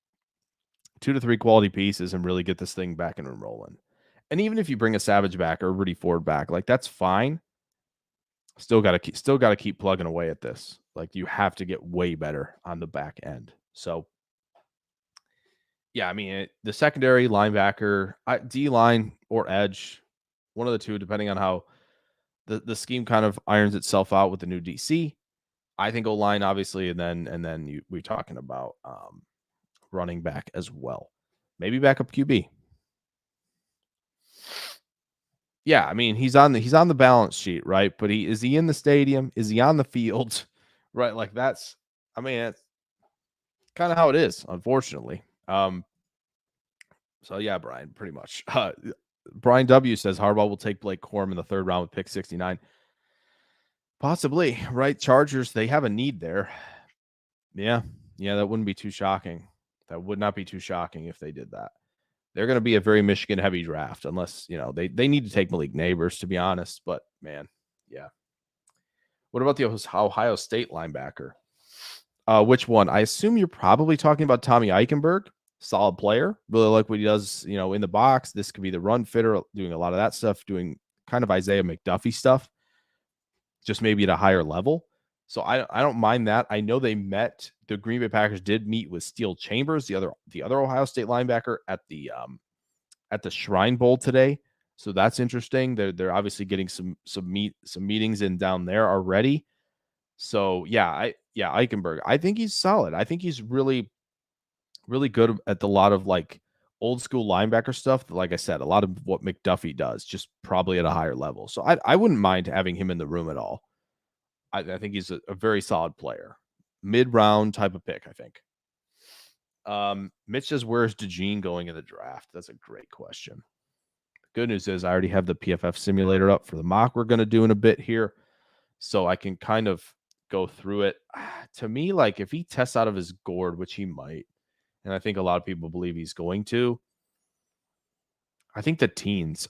2 to 3 quality pieces and really get this thing back and rolling. And even if you bring a Savage back or a Rudy Ford back, like that's fine. Still got to keep plugging away at this. Like you have to get way better on the back end. So yeah, I mean the secondary linebacker, D line or edge, one of the two, depending on how the scheme kind of irons itself out with the new DC. I think O line obviously, and then we're talking about running back as well, maybe backup QB. Yeah, I mean he's on the balance sheet, right? But is he in the stadium? Is he on the field? Right, like that's I mean it's kind of how it is, unfortunately. So yeah, Brian, pretty much. Brian W says Harbaugh will take Blake Corum in the 3rd round with pick 69. Possibly, right? Chargers, they have a need there. Yeah, that wouldn't be too shocking. That would not be too shocking if they did that. They're going to be a very Michigan heavy draft, unless they need to take Malik Neighbors, to be honest. But man, yeah. What about the Ohio State linebacker? Which one? I assume you're probably talking about Tommy Eichenberg. Solid player. Really like what he does, in the box. This could be the run fitter, doing a lot of that stuff, doing kind of Isaiah McDuffie stuff, just maybe at a higher level. So I don't mind that. I know the Green Bay Packers did meet with Steel Chambers, the other Ohio State linebacker at the Shrine Bowl today. So that's interesting. They're obviously getting some meetings in down there already. So Eichenberg. I think he's solid. I think he's really, really good at a lot of like old school linebacker stuff. Like I said, a lot of what McDuffie does, just probably at a higher level. So I wouldn't mind having him in the room at all. I think he's a very solid player. Mid-round type of pick, I think. Mitch says, where's DeJean going in the draft? That's a great question. The good news is I already have the PFF simulator up for the mock we're going to do in a bit here. So I can kind of go through it. To me, like if he tests out of his gourd, which he might, and I think a lot of people believe he's going to, I think the teens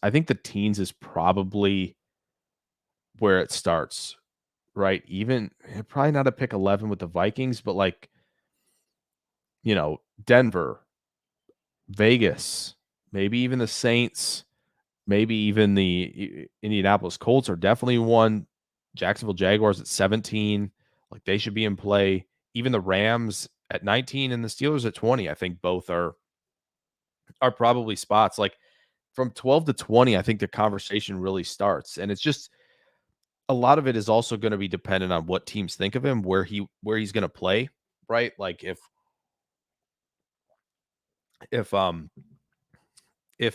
is probably where it starts, right? Even probably not a pick 11 with the Vikings, but like, Denver, Vegas, maybe even the Saints, maybe even the Indianapolis Colts are definitely one. Jacksonville Jaguars at 17, like they should be in play. Even the Rams at 19 and the Steelers at 20, I think both are probably spots. Like from 12 to 20, I think the conversation really starts. And it's just a lot of it is also going to be dependent on what teams think of him, where he's going to play, right? Like if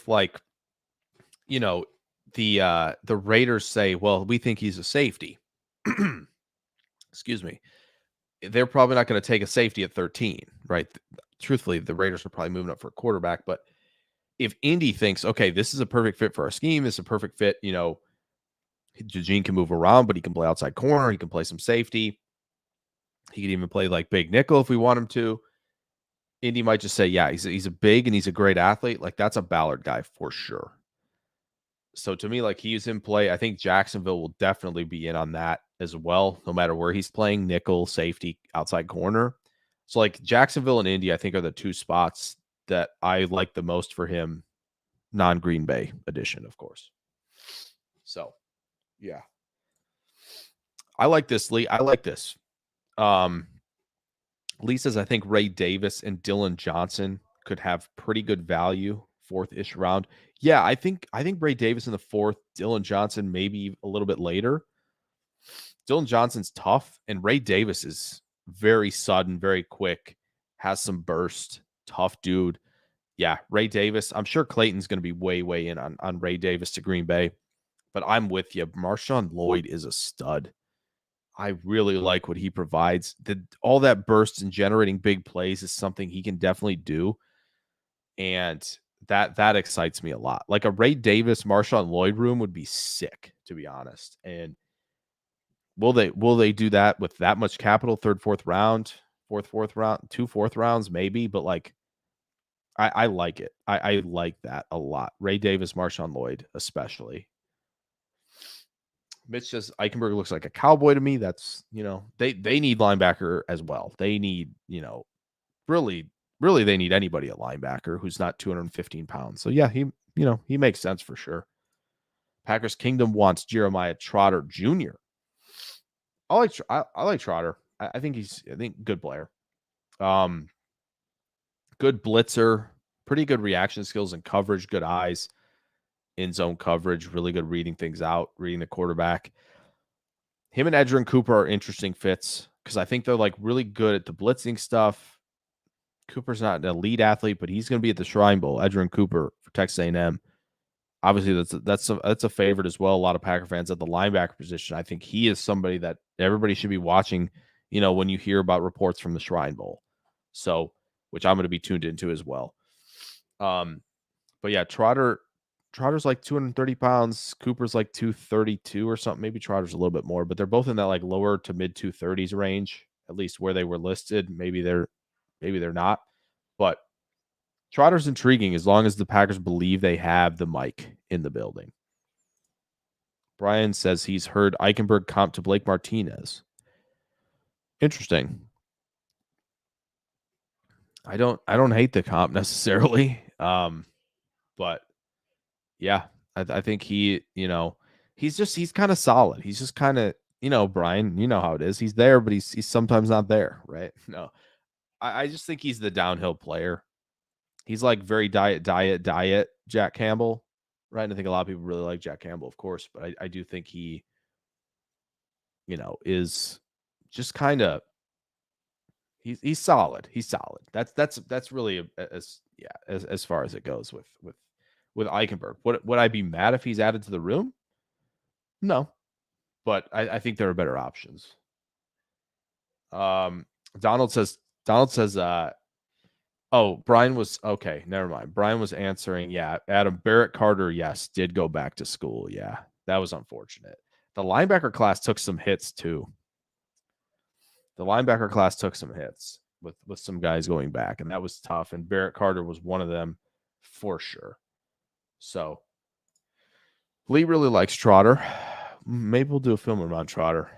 like the Raiders say, well, we think he's a safety. Excuse me. They're probably not going to take a safety at 13, right? Truthfully, the Raiders are probably moving up for a quarterback. But if Indy thinks, okay, this is a perfect fit for our scheme, this is a perfect fit, DeJean can move around, but he can play outside corner, he can play some safety. He could even play like big nickel if we want him to. Indy might just say, yeah, he's a big and he's a great athlete. Like that's a Ballard guy for sure. So to me, like he's in play. I think Jacksonville will definitely be in on that as well, no matter where he's playing, nickel, safety, outside corner. So like Jacksonville and Indy, I think are the two spots that I like the most for him, non-Green Bay edition, of course. So yeah. I like this, Lee. I like this. Lee says, I think Ray Davis and Dylan Johnson could have pretty good value 4th-ish round. Yeah, I think Ray Davis in the 4th, Dylan Johnson maybe a little bit later. Dylan Johnson's tough, and Ray Davis is very sudden, very quick, has some burst, tough dude. Yeah, Ray Davis. I'm sure Clayton's going to be way in on Ray Davis to Green Bay, but I'm with you. Marshawn Lloyd is a stud. I really like what he provides. All that bursts and generating big plays is something he can definitely do. And that excites me a lot. Like a Ray Davis, Marshawn Lloyd room would be sick, to be honest. And will they do that with that much capital? 3rd, 4th round, 4th round, 2 4th rounds, maybe, but like I like it. I like that a lot. Ray Davis, Marshawn Lloyd, especially. Mitch says Eichenberg looks like a cowboy to me. That's, they need linebacker as well. They need, really, really they need anybody at linebacker who's not 215 pounds. So yeah, he makes sense for sure. Packers Kingdom wants Jeremiah Trotter Jr. I like Trotter. I think good player. Good blitzer, pretty good reaction skills and coverage, good eyes, in zone coverage, really good reading things out, reading the quarterback. Him and Edgerrin Cooper are interesting fits because I think they're like really good at the blitzing stuff. Cooper's not an elite athlete, but he's going to be at the Shrine Bowl. Edgerrin Cooper for Texas A&M. Obviously, that's a favorite as well. A lot of Packer fans at the linebacker position. I think he is somebody that everybody should be watching, when you hear about reports from the Shrine Bowl. So, which I'm going to be tuned into as well. But yeah, Trotter's like 230 pounds. Cooper's like 232 or something. Maybe Trotter's a little bit more, but they're both in that like lower to mid 230s range, at least where they were listed. Maybe they're not, but Trotter's intriguing as long as the Packers believe they have the mic in the building. Brian says he's heard Eichenberg comp to Blake Martinez. Interesting. I don't hate the comp necessarily. But yeah, I think he, he's kind of solid. He's just kind of, Brian, you know how it is. He's there, but he's sometimes not there, right? No, I just think he's the downhill player. He's like very diet Jack Campbell, right? And I think a lot of people really like Jack Campbell, of course, but I do think he, is just kind of he's solid. He's solid. That's really as far as it goes with Eichenberg. Would I be mad if he's added to the room? No, but I think there are better options. Donald says, oh, Brian was okay. Never mind. Brian was answering. Yeah, Adam Barrett Carter. Yes, did go back to school. Yeah, that was unfortunate. The linebacker class took some hits too. The linebacker class took some hits with some guys going back, and that was tough. And Barrett Carter was one of them for sure. So Lee really likes Trotter. Maybe we'll do a film around Trotter.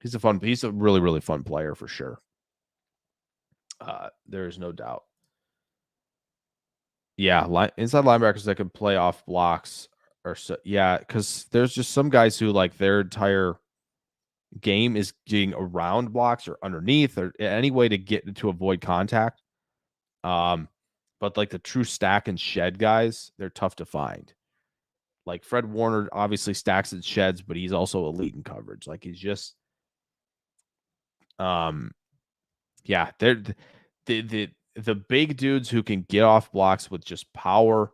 He's a really, really fun player for sure. There is no doubt. Yeah, inside linebackers that can play off blocks or so. Yeah, because there's just some guys who like their entire game is getting around blocks or underneath or any way to avoid contact. But like the true stack and shed guys, they're tough to find. Like Fred Warner obviously stacks and sheds, but he's also elite in coverage. Like he's just, yeah, they're the big dudes who can get off blocks with just power,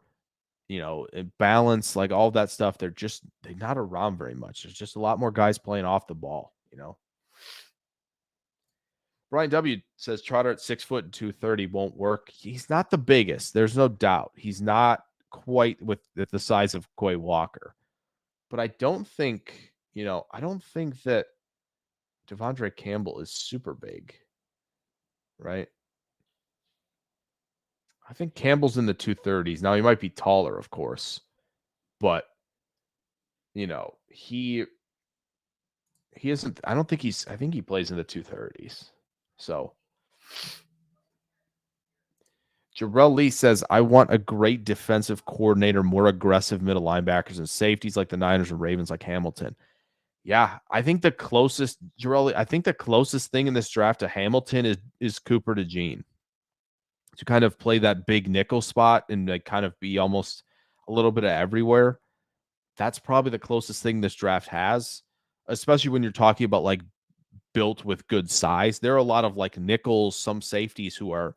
and balance, like all of that stuff. They're not around very much. There's just a lot more guys playing off the ball, Brian W says Trotter at 6 foot and 230 won't work. He's not the biggest. There's no doubt. He's not quite at the size of Quay Walker. But I don't think that Devondre Campbell is super big, right? I think Campbell's in the 230s. Now he might be taller, of course, but he isn't. I think he plays in the 230s. So Jarrell Lee says, I want a great defensive coordinator, more aggressive middle linebackers and safeties like the Niners and Ravens, like Hamilton. Yeah, I think the closest, Jarrell Lee, I think the closest thing in this draft to Hamilton is Cooper DeJean, to kind of play that big nickel spot and like kind of be almost a little bit of everywhere. That's probably the closest thing this draft has, especially when you're talking about like built with good size. There are a lot of like nickels, some safeties who are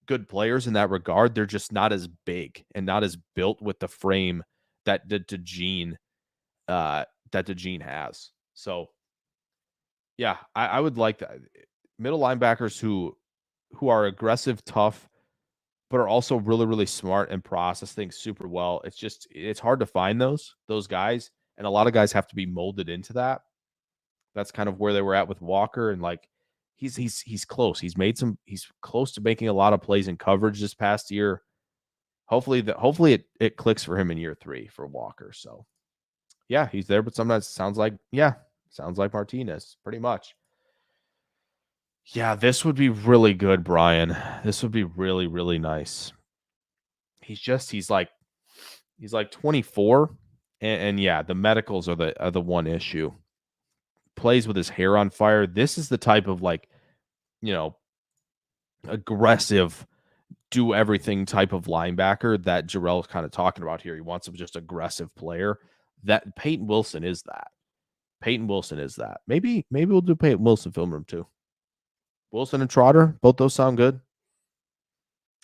good players in that regard. They're just not as big and not as built with the frame that DeJean has. So yeah, I would like that. Middle linebackers who are aggressive, tough, but are also really, really smart and process things super well. It's hard to find those guys. And a lot of guys have to be molded into that. That's kind of where they were at with Walker. And like, he's close. He's close to making a lot of plays in coverage this past year. Hopefully it clicks for him in year 3 for Walker. So Yeah, he's there, but sometimes sounds like Martinez, pretty much. Yeah, this would be really good, Brian. This would be really, really nice. He's like 24, and yeah, the medicals are the one issue. Plays with his hair on fire. This is the type of you know aggressive, do everything type of linebacker that Jarrell's kind of talking about here. He wants a just aggressive player. That Peyton Wilson is that. Peyton Wilson is that. Maybe we'll do Peyton Wilson film room too. Wilson and Trotter, both those sound good.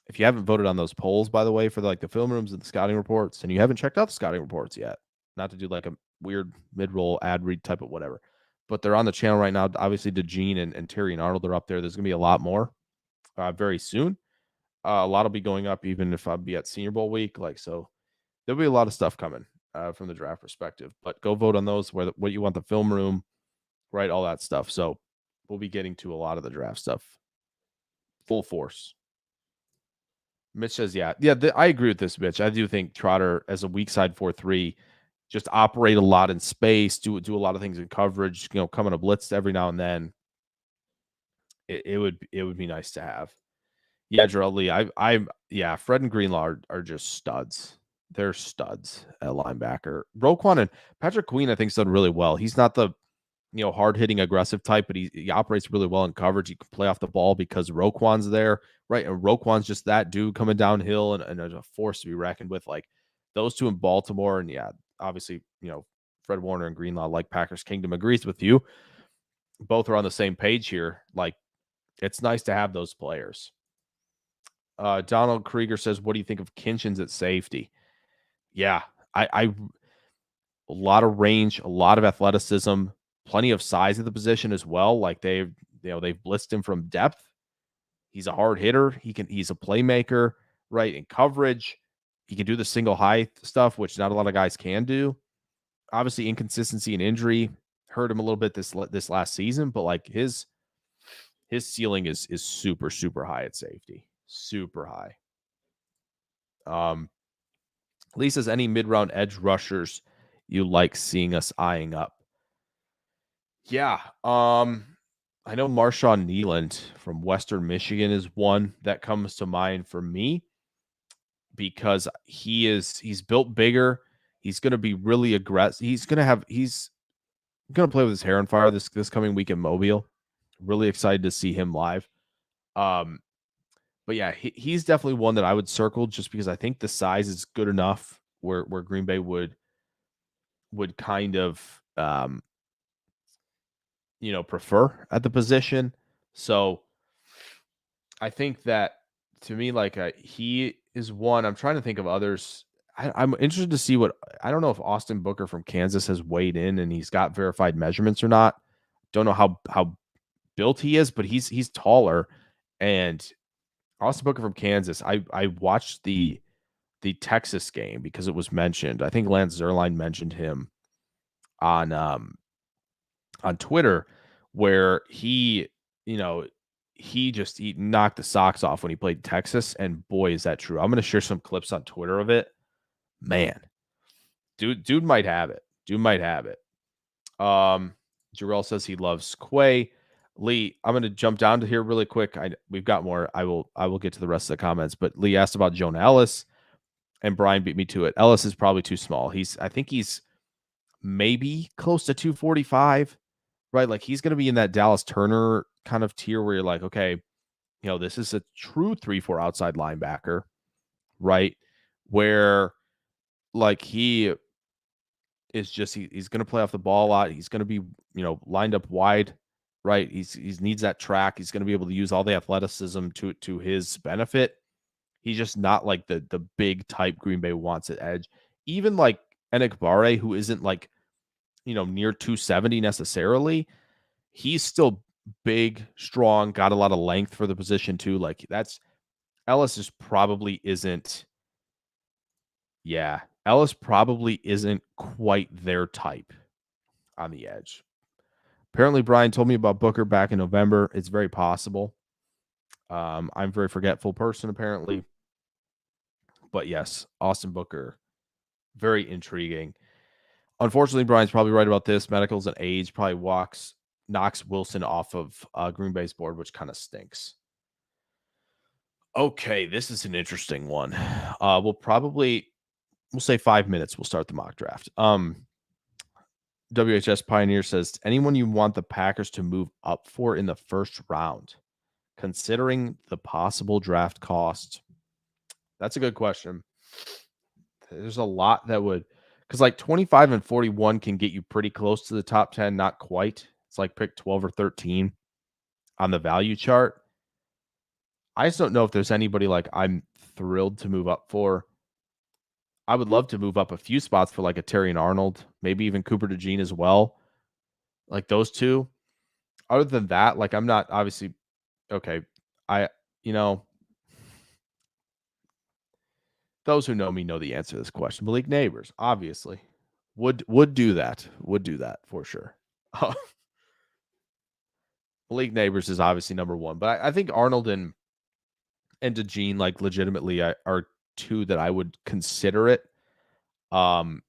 If you haven't voted on those polls, by the way, for the film rooms and the scouting reports, and you haven't checked out the scouting reports yet, not to do like a weird mid-roll ad read type of whatever, but they're on the channel right now. Obviously, DeGene and Terry and Arnold are up there. There's going to be a lot more very soon. A lot will be going up even if I'll be at Senior Bowl week. So there'll be a lot of stuff coming from the draft perspective. But go vote on those, what you want the film room, right? All that stuff. So we'll be getting to a lot of the draft stuff full force. Mitch says, yeah. I agree with this, Mitch. I do think Trotter as a weak side 4-3, just operate a lot in space, do a lot of things in coverage, coming a blitz every now and then. It would be nice to have. Yeah, Jarrell Lee. Fred and Greenlaw are just studs. They're studs at linebacker. Roquan and Patrick Queen, I think, done really well. He's not the hard hitting aggressive type, but he operates really well in coverage. He can play off the ball because Roquan's there, right? And Roquan's just that dude coming downhill and a force to be reckoned with. Like those two in Baltimore, and yeah, obviously, Fred Warner and Greenlaw, like Packers Kingdom, agrees with you. Both are on the same page here. Like it's nice to have those players. Donald Krieger says, "What do you think of Kinchins at safety?" Yeah, I a lot of range, a lot of athleticism, plenty of size at the position as well. Like they've blitzed him from depth. He's a hard hitter. He's a playmaker, right? In coverage, he can do the single high stuff, which not a lot of guys can do. Obviously, inconsistency and injury hurt him a little bit this last season, but like his ceiling is super super high at safety, super high. Lee says, any mid-round edge rushers you like seeing us eyeing up? Yeah. I know Marshawn Nealand from Western Michigan is one that comes to mind for me because he's built bigger. He's going to be really aggressive. He's going to play with his hair on fire this coming week in Mobile. Really excited to see him live. But yeah, he's definitely one that I would circle just because I think the size is good enough where Green Bay would kind of prefer at the position. So I think that to me, he is one. I'm trying to think of others. I'm interested to see I don't know if Austin Booker from Kansas has weighed in and he's got verified measurements or not. Don't know how built he is, but he's taller. And Austin Booker from Kansas, I watched the Texas game because it was mentioned. I think Lance Zierlein mentioned him on Twitter, where he knocked the socks off when he played Texas, and boy, is that true. I'm going to share some clips on Twitter of it. Man, dude might have it. Jarrell says he loves Quay. Lee, I'm going to jump down to here really quick. We've got more. I will get to the rest of the comments, but Lee asked about Jonah Ellis, and Brian beat me to it. Ellis is probably too small. I think he's maybe close to 245, right? Like he's going to be in that Dallas Turner kind of tier where you're like, okay, this is a true 3-4 outside linebacker, right? Where like he is just he's going to play off the ball a lot. He's going to be lined up wide, right? He needs that track. He's going to be able to use all the athleticism to his benefit. He's just not like the big type Green Bay wants at edge. Even like Enekbare, who isn't like near 270 necessarily, he's still big, strong, got a lot of length for the position too. Like Ellis probably isn't. Yeah, Ellis probably isn't quite their type on the edge. Apparently, Brian told me about Booker back in November. It's very possible. I'm a very forgetful person, apparently. But yes, Austin Booker, very intriguing. Unfortunately, Brian's probably right about this. Medicals and age probably knocks Wilson off of Green Bay's board, which kind of stinks. Okay, this is an interesting one. We'll say 5 minutes. We'll start the mock draft. WHS Pioneer says, anyone you want the Packers to move up for in the first round, considering the possible draft cost? That's a good question. There's a lot that would, because like 25 and 41 can get you pretty close to the top 10, not quite. It's like pick 12 or 13 on the value chart. I just don't know if there's anybody like I'm thrilled to move up for. I would love to move up a few spots for like a Terry and Arnold, maybe even Cooper DeJean as well. Like those two. Other than that, like I'm not obviously okay. You know, those who know me know the answer to this question. Malik Neighbors, obviously, would do that. Would do that for sure. Malik Neighbors is obviously number one, but I think Arnold and DeJean like legitimately are two that I would consider it. But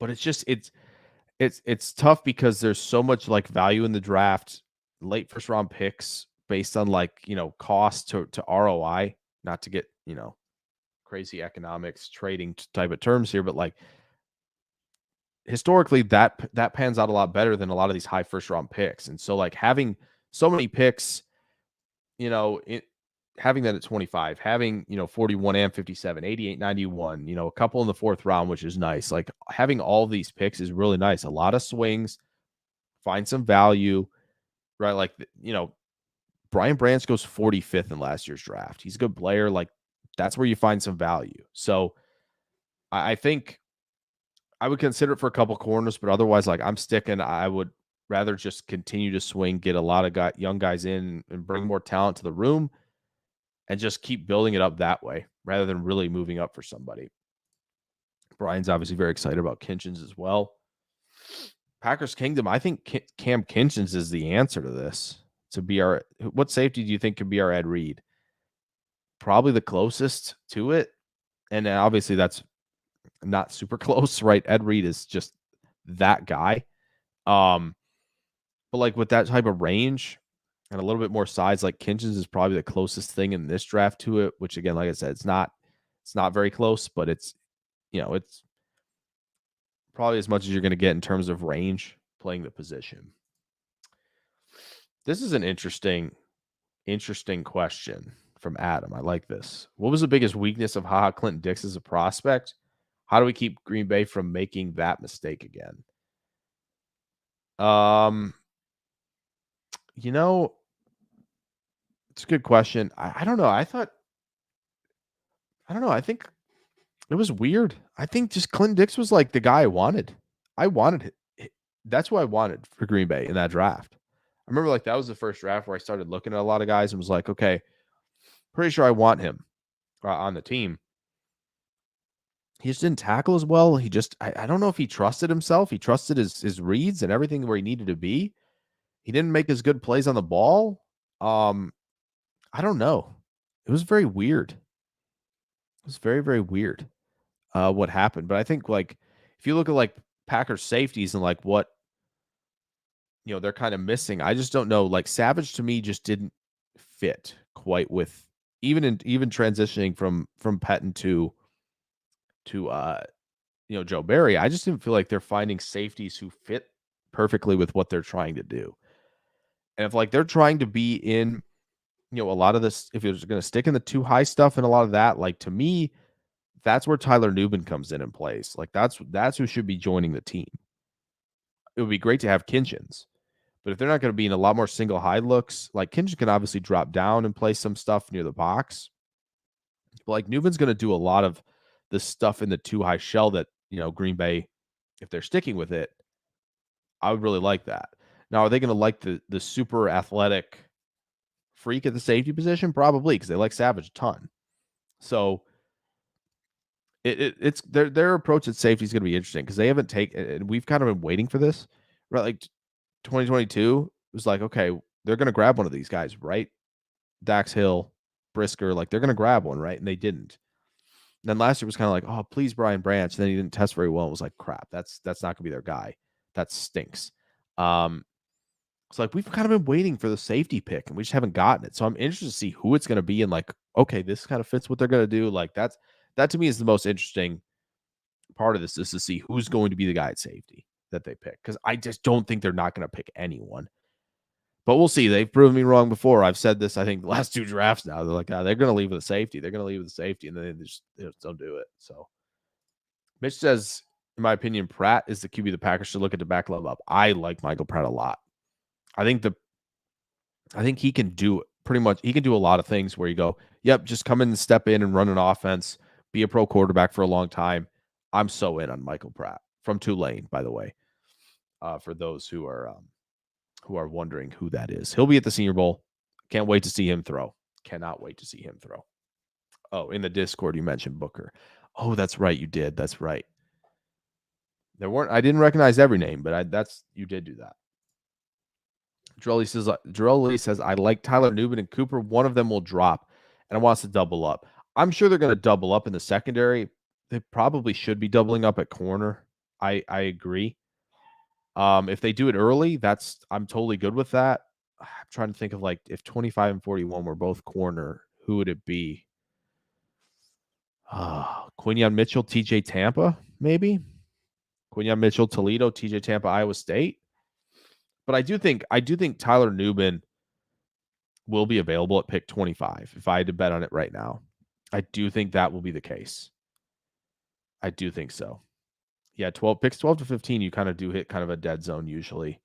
it's tough because there's so much like value in the draft, late first round picks based on like, cost to ROI, not to get, crazy economics trading type of terms here, but like historically that pans out a lot better than a lot of these high first round picks. And so like having so many picks, having that at 25, having, 41 and 57, 88, 91, a couple in the fourth round, which is nice. Like having all these picks is really nice. A lot of swings, find some value, right? Like, Brian Branch goes 45th in last year's draft. He's a good player. Like that's where you find some value. So I think I would consider it for a couple corners, but otherwise, like I'm sticking, I would rather just continue to swing, get a lot of young guys in and bring more talent to the room and just keep building it up that way rather than really moving up for somebody. Brian's obviously very excited about Kinchins as well. Packers Kingdom, I think Cam Kinchins is the answer to this. To be what safety do you think could be our Ed Reed? Probably the closest to it. And obviously that's not super close, right? Ed Reed is just that guy. But like with that type of range and a little bit more size, like Kinchins is probably the closest thing in this draft to it, which again, like I said, it's not very close, but it's probably as much as you're going to get in terms of range playing the position. This is an interesting question from Adam. I like this. What was the biggest weakness of HaHa Clinton Dix as a prospect? How do we keep Green Bay from making that mistake again? It's a good question. I don't know. I don't know. I think it was weird. I think just Clinton Dix was like the guy I wanted. That's what I wanted for Green Bay in that draft. I remember like that was the first draft where I started looking at a lot of guys and was like, okay, pretty sure I want him on the team. He just didn't tackle as well. I don't know if he trusted himself. He trusted his reads and everything where he needed to be. He didn't make as good plays on the ball. I don't know. It was very weird. It was very, very weird what happened. But I think like if you look at like Packers safeties and like what they're kind of missing, I just don't know. Like Savage to me just didn't fit quite with even transitioning from Pettin to Joe Barry. I just didn't feel like they're finding safeties who fit perfectly with what they're trying to do. And if like they're trying to be in a lot of this, if you're going to stick in the too high stuff and a lot of that, like to me, that's where Tyler Nubin comes in and plays. Like that's who should be joining the team. It would be great to have Kinchins, but if they're not going to be in a lot more single high looks, like Kinchins can obviously drop down and play some stuff near the box. But like Nubin's going to do a lot of the stuff in the too high shell that, Green Bay, if they're sticking with it, I would really like that. Now, are they going to like the super athletic freak at the safety position? Probably, because they like Savage a ton. So it's their approach at safety is going to be interesting because they haven't taken, and we've kind of been waiting for this, right? Like 2022 was like, okay, they're going to grab one of these guys, right? Dax Hill, Brisker, like they're going to grab one, right? And they didn't. Then last year was kind of like, oh, please, Brian Branch. And then he didn't test very well. It was like, crap, that's not going to be their guy. That stinks. It's like we've kind of been waiting for the safety pick and we just haven't gotten it. So I'm interested to see who it's going to be and like, okay, this kind of fits what they're going to do. Like that to me is the most interesting part of this, is to see who's going to be the guy at safety that they pick. Because I just don't think they're not going to pick anyone. But we'll see. They've proven me wrong before. I've said this, I think, the last 2 drafts now. They're like, they're going to leave with a safety. They're going to leave with a safety, and then they just don't do it. So Mitch says, in my opinion, Pratt is the QB the Packers should look at to back Love up. I like Michael Pratt a lot. I think he can do pretty much. He can do a lot of things where you go, yep, just come in and step in and run an offense, be a pro quarterback for a long time. I'm so in on Michael Pratt from Tulane, by the way. For those who are wondering who that is, he'll be at the Senior Bowl. Can't wait to see him throw. Cannot wait to see him throw. Oh, in the Discord you mentioned Booker. Oh, that's right, you did. That's right. I didn't recognize every name, but you did do that. Jarrell Lee says, I like Tyler Newman and Cooper. One of them will drop, and I want to double up. I'm sure they're going to double up in the secondary. They probably should be doubling up at corner. I agree. If they do it early, I'm totally good with that. I'm trying to think of like if 25 and 41 were both corner, who would it be? Quinyon Mitchell, TJ Tampa, maybe. Quinyon Mitchell, Toledo, TJ Tampa, Iowa State. But I do think Tyler Newman will be available at pick 25. If I had to bet on it right now, I do think that will be the case. I do think so. Yeah, 12 to 15, you kind of do hit kind of a dead zone usually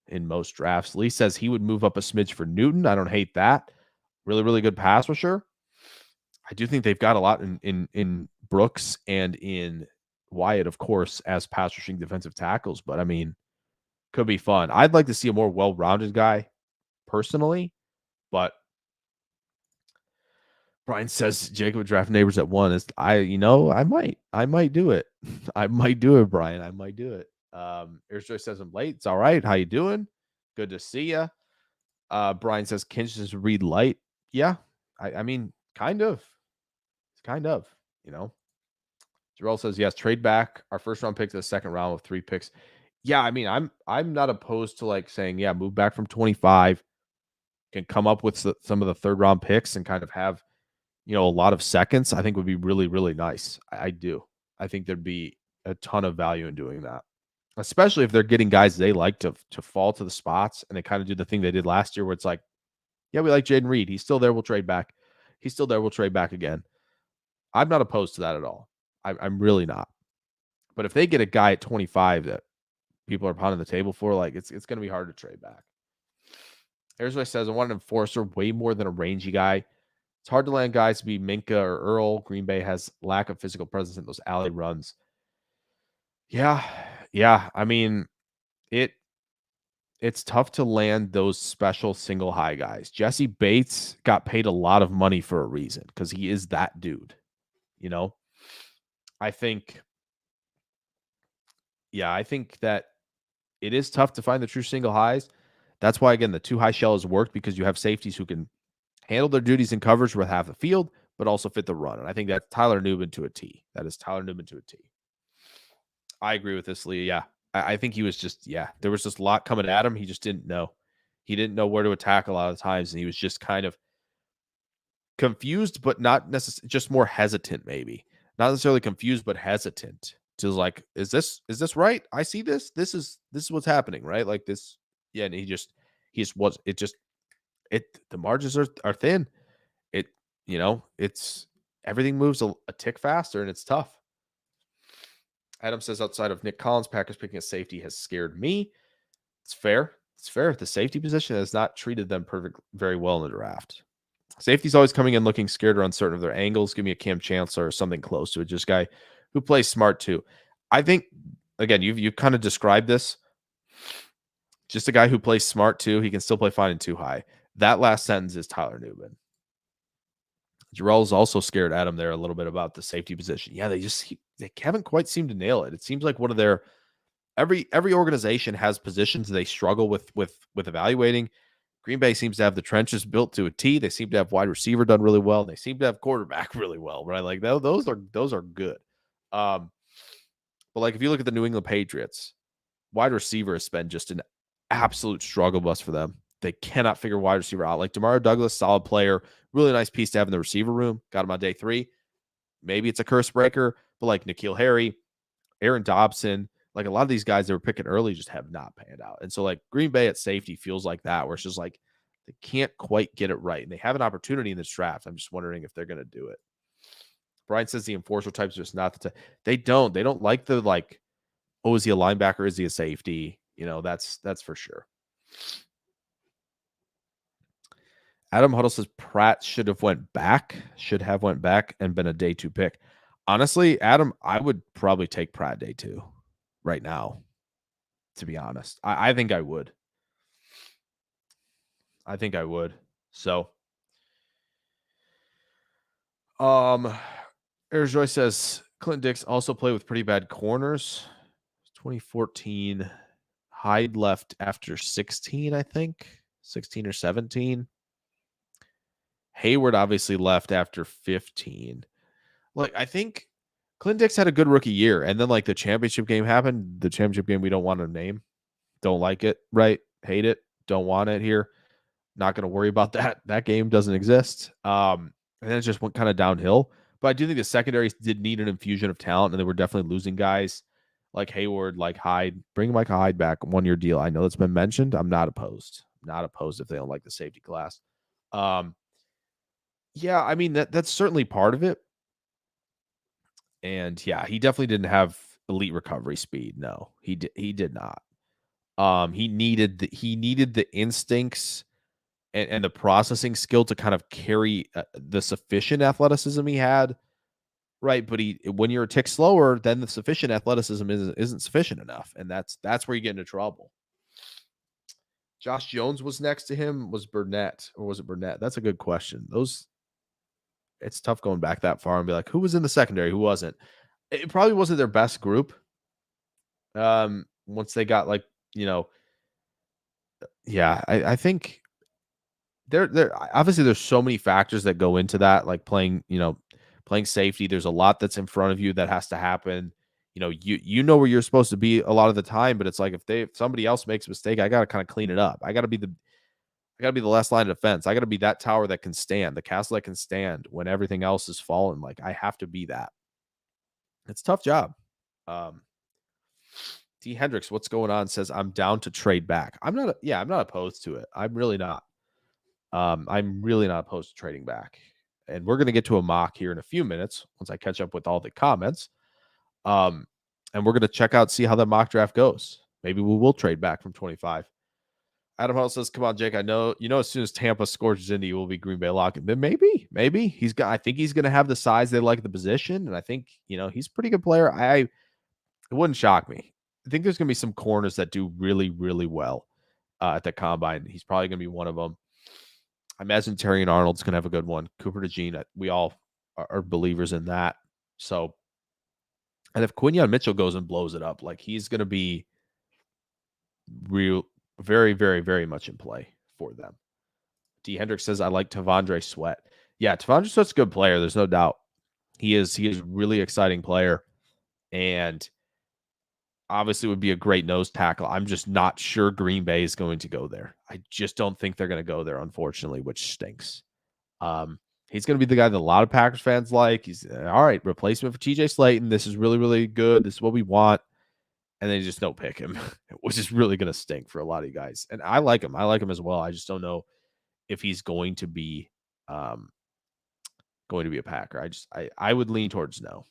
in most drafts. Lee says he would move up a smidge for Newton. I don't hate that. Really, really good pass rusher. I do think they've got a lot in Brooks and in Wyatt, of course, as pass rushing defensive tackles. But I mean, could be fun. I'd like to see a more well-rounded guy personally, but Brian says Jacob would draft Neighbors at 1. I might do it. I might do it, Brian. I might do it. Airjoy says I'm late. It's all right. How you doing? Good to see you. Brian says Kinch is read light. Yeah. I mean, kind of. Jarrell says, yes, trade back our first round pick to the second round with 3 picks. Yeah, I mean, I'm not opposed to like saying, yeah, move back from 25, can come up with some of the third round picks and kind of have, a lot of seconds. I think would be really, really nice. I do. I think there'd be a ton of value in doing that, especially if they're getting guys they like to fall to the spots and they kind of do the thing they did last year where it's like, yeah, we like Jaden Reed. He's still there. We'll trade back. He's still there. We'll trade back again. I'm not opposed to that at all. I'm really not. But if they get a guy at 25 that people are pounding the table for, like it's going to be hard to trade back. Here's what it says. I want an enforcer way more than a rangy guy. It's hard to land guys to be Minka or Earl. Green Bay has lack of physical presence in those alley runs. Yeah. I mean, it's tough to land those special single high guys. Jesse Bates got paid a lot of money for a reason because he is that dude. I think that it is tough to find the true single highs. That's why, again, the 2 high shell has worked because you have safeties who can handle their duties in coverage with half the field, but also fit the run. And I think that's Tyler Newman to a T. That is Tyler Newman to a T. I agree with this, Lee. Yeah. I think he was just, there was just a lot coming at him. He just didn't know. He didn't know where to attack a lot of times. And he was just kind of confused, but not necessarily, just more hesitant, maybe. Not necessarily confused, but hesitant. To like, is this right? I see this. This is what's happening, right? Like this. Yeah. And the margins are thin. It's everything moves a tick faster and it's tough. Adam says outside of Nick Collins, Packers picking a safety has scared me. It's fair. The safety position has not treated them very well in the draft. Safety's always coming in looking scared or uncertain of their angles. Give me a Cam Chancellor or something close to it. Just a guy who plays smart too. I think, again, you've kind of described this. Just a guy who plays smart too. He can still play fine in 2 high. That last sentence is Tyler Newman. Jarrell's also scared Adam there a little bit about the safety position. Yeah, they haven't quite seemed to nail it. It seems like one of their every organization has positions they struggle with evaluating. Green Bay seems to have the trenches built to a T. They seem to have wide receiver done really well. And they seem to have quarterback really well, right? Like those are good. But like if you look at the New England Patriots, wide receiver has been just an absolute struggle bus for them. They cannot figure wide receiver out. Like DeMario Douglas, solid player, really nice piece to have in the receiver room. Got him on day 3. Maybe it's a curse breaker, but like N'Keal Harry, Aaron Dobson, like a lot of these guys that were picking early just have not panned out. And so like Green Bay at safety feels like that, where it's just like they can't quite get it right. And they have an opportunity in this draft. I'm just wondering if they're going to do it. Brian says the enforcer types are just not the They don't like the like, oh, is he a linebacker? Is he a safety? You know, that's for sure. Adam Huddle says Pratt should have went back and been a day 2 pick. Honestly, Adam, I would probably take Pratt day 2 right now, to be honest. I think I would. So, Air Joy says Clinton Dix also played with pretty bad corners. 2014, Hyde left after 16, I think. 16 or 17. Hayward obviously left after 15. Like, I think Clinton Dix had a good rookie year, and then like the championship game happened. The championship game we don't want to name. Don't like it, right? Hate it. Don't want it here. Not going to worry about that. That game doesn't exist. And then it just went kind of downhill. But I do think the secondaries did need an infusion of talent, and they were definitely losing guys like Hayward, like Hyde. Bring Micah Hyde back, 1-year deal. I know that's been mentioned. I'm not opposed. Not opposed if they don't like the safety class. Yeah, I mean that's certainly part of it. And yeah, he definitely didn't have elite recovery speed. No, he did not. He needed the instincts and the processing skill to kind of carry the sufficient athleticism he had, right? But when you're a tick slower, then the sufficient athleticism isn't sufficient enough, and that's where you get into trouble. Josh Jones was next to him. Was Burnett, or was it Burnett? That's a good question. It's tough going back that far and be like, who was in the secondary, who wasn't. It probably wasn't their best group. Once they got like, yeah, I think there obviously there's so many factors that go into that, like playing safety. There's a lot that's in front of you that has to happen. You know where you're supposed to be a lot of the time, but it's like if somebody else makes a mistake, I got to kind of clean it up. I got to be the last line of defense. I got to be that tower that can stand, the castle that can stand when everything else is falling. Like I have to be that. It's a tough job. D Hendricks, what's going on? Says I'm down to trade back. I'm not opposed to it. I'm really not. I'm really not opposed to trading back. And we're going to get to a mock here in a few minutes once I catch up with all the comments. And we're going to check out, see how the mock draft goes. Maybe we will trade back from 25. Adam Hall says, come on, Jake. I know, as soon as Tampa scorches Indy, will be Green Bay locking. Then maybe I think he's going to have the size they like at the position. And I think, he's a pretty good player. It wouldn't shock me. I think there's going to be some corners that do really, really well at the combine. He's probably going to be one of them. I imagine Terrion Arnold's going to have a good one. Cooper DeJean, we all are believers in that. So, and if Quinyon Mitchell goes and blows it up, like he's going to be very, very, very much in play for them. D. Hendricks says, I like Tavondre Sweat. Yeah, Tavondre Sweat's a good player. There's no doubt. He is a really exciting player. And obviously would be a great nose tackle. I'm just not sure Green Bay is going to go there. I just don't think they're going to go there, unfortunately, which stinks. He's going to be the guy that a lot of Packers fans like. He's all right, replacement for TJ Slayton. This is really, really good. This is what we want. And they just don't pick him, which is really going to stink for a lot of you guys. And I like him. I like him as well. I just don't know if he's going to be a Packer. I would lean towards no.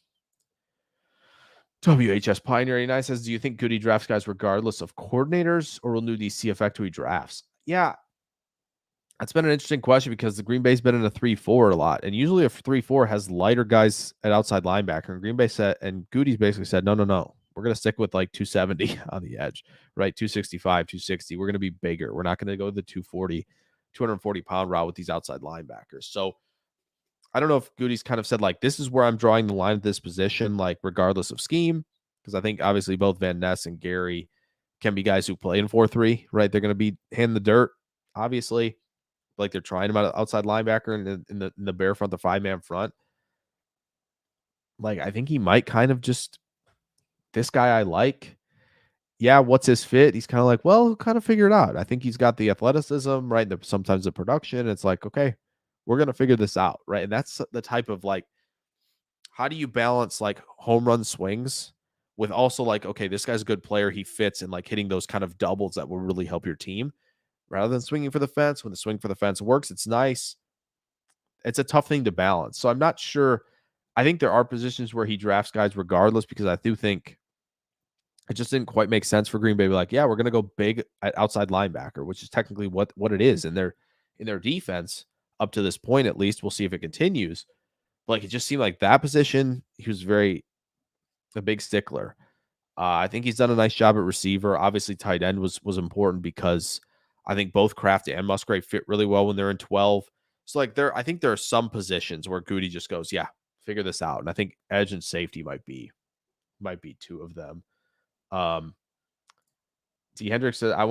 WHS Pioneer 89 says, do you think Goody drafts guys regardless of coordinators, or will Nudie see effect who he drafts? Yeah, that's been an interesting question because the Green Bay's been in a 3-4 a lot. And usually a 3-4 has lighter guys at outside linebacker. And Green Bay said, and Goody's basically said, no. We're going to stick with like 270 on the edge, right? 265, 260. We're going to be bigger. We're not going to go the 240-pound route with these outside linebackers. So I don't know if Goody's kind of said, like, this is where I'm drawing the line at this position, like, regardless of scheme, because I think obviously both Van Ness and Gary can be guys who play in 4-3, right? They're going to be in the dirt. obviously. Like they're trying him out outside linebacker in the bear front, the 5-man front. Like I think he might kind of just this guy I like. Yeah, what's his fit? He's kind of like, well, kind of figure it out. I think he's got the athleticism, right? Sometimes the production. It's like, okay, we're gonna figure this out, right? And that's the type of like, how do you balance like home run swings with also like, okay, this guy's a good player, he fits, and like hitting those kind of doubles that will really help your team rather than swinging for the fence. When the swing for the fence works, it's nice. It's a tough thing to balance. So I'm not sure. I think there are positions where he drafts guys regardless because I do think it just didn't quite make sense for Green Bay to be like, yeah, we're going to go big at outside linebacker, which is technically what it is in their defense up to this point. At least we'll see if it continues. But like it just seemed like that position, he was very a big stickler. I think he's done a nice job at receiver. Obviously, tight end was important because I think both Kraft and Musgrave fit really well when they're in 12. So like I think there are some positions where Goody just goes, yeah, figure this out. And I think edge and safety might be two of them. D Hendricks said, I just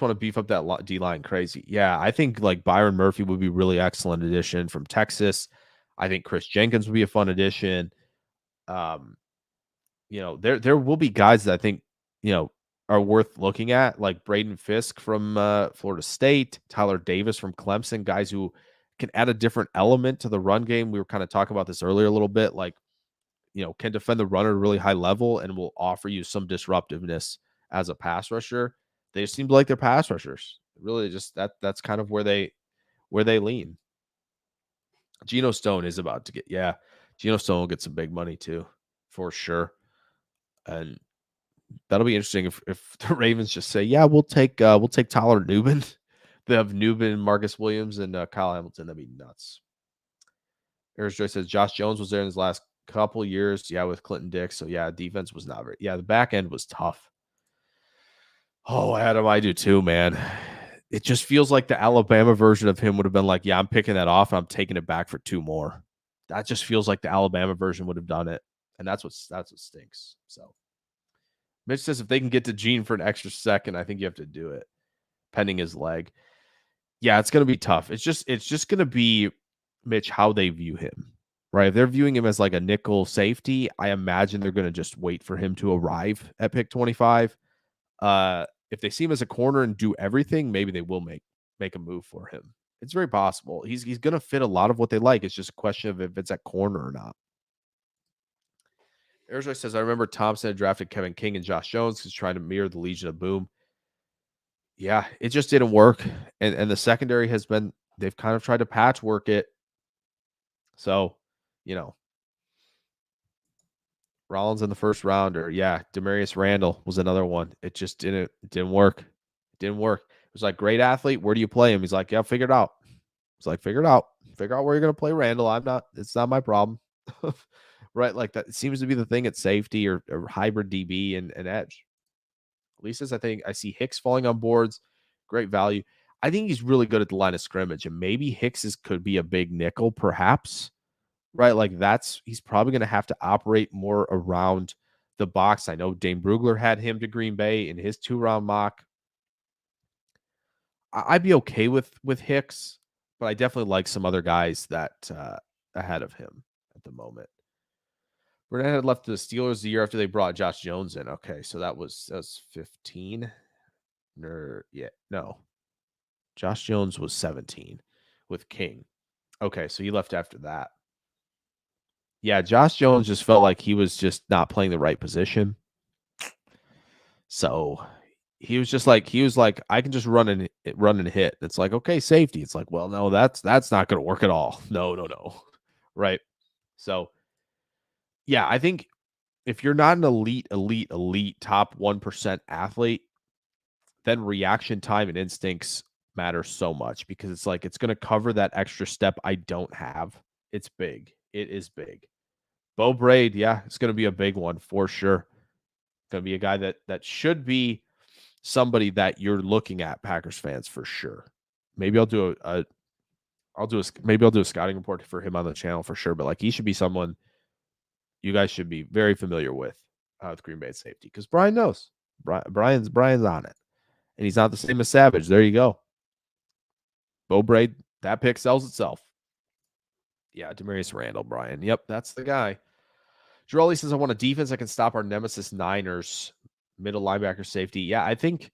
want to beef up that D line crazy. Yeah, I think like Byron Murphy would be really excellent addition from Texas. I think Chris Jenkins would be a fun addition. Um, there will be guys that I think, are worth looking at, like Braden Fisk from Florida State, Tyler Davis from Clemson, guys who can add a different element to the run game. We were kind of talking about this earlier a little bit, like, can defend the run at a really high level and will offer you some disruptiveness as a pass rusher. They seem like they're pass rushers. Really just that's kind of where they lean. Geno Stone is about to Geno Stone will get some big money too, for sure. And that'll be interesting if the Ravens just say, yeah, we'll take Tyler Newman. They have Newman, Marcus Williams, and Kyle Hamilton. That'd be nuts. Harris Joy says Josh Jones was there in his last couple years. Yeah, with Clinton Dix. So yeah, defense was not very. Yeah, the back end was tough. Oh, Adam, I do too, man. It just feels like the Alabama version of him would have been like, yeah, I'm picking that off and I'm taking it back for 2 more. That just feels like the Alabama version would have done it. And that's what stinks. So Mitch says if they can get to Gene for an extra second, I think you have to do it, pending his leg. Yeah, it's going to be tough. It's just going to be, Mitch, how they view him, right? If they're viewing him as like a nickel safety, I imagine they're going to just wait for him to arrive at pick 25. If they see him as a corner and do everything, maybe they will make a move for him. It's very possible. He's going to fit a lot of what they like. It's just a question of if it's at corner or not. Arizona says, I remember Thompson had drafted Kevin King and Josh Jones who's trying to mirror the Legion of Boom. Yeah, it just didn't work. And the secondary they've kind of tried to patchwork it. So, Rollins in the first round, or Demarius Randall was another one. It just didn't work. It didn't work. It was like, great athlete. Where do you play him? He's like, yeah, figure it out. It's like, figure it out. Figure out where you're going to play Randall. It's not my problem. Right? Like that seems to be the thing at safety or hybrid DB and edge. At least as I think I see Hicks falling on boards, great value. I think he's really good at the line of scrimmage, and maybe Hicks could be a big nickel, perhaps. Right? Like he's probably going to have to operate more around the box. I know Dane Brugler had him to Green Bay in his 2-round mock. I'd be okay with Hicks, but I definitely like some other guys that ahead of him at the moment. Burnett had left the Steelers the year after they brought Josh Jones in. Okay, so that was 15. No. Josh Jones was 17 with King. Okay, so he left after that. Yeah, Josh Jones just felt like he was just not playing the right position. So he was like, I can just run and hit. It's like, okay, safety. It's like, well, no, that's not going to work at all. No. Right. So yeah, I think if you're not an elite top 1% athlete, then reaction time and instincts matter so much because it's like, it's going to cover that extra step I don't have. It's big. It is big. Bo Braid, yeah, it's going to be a big one for sure. Going to be a guy that should be somebody that you're looking at, Packers fans, for sure. Maybe I'll do a scouting report for him on the channel for sure. But like, he should be someone you guys should be very familiar with Green Bay safety because Brian knows. Brian's on it, and he's not the same as Savage. There you go. Bo Braid, that pick sells itself. Yeah, Demarius Randall, Brian. Yep, that's the guy. Drawley says, I want a defense that can stop our nemesis Niners, middle linebacker safety. Yeah, I think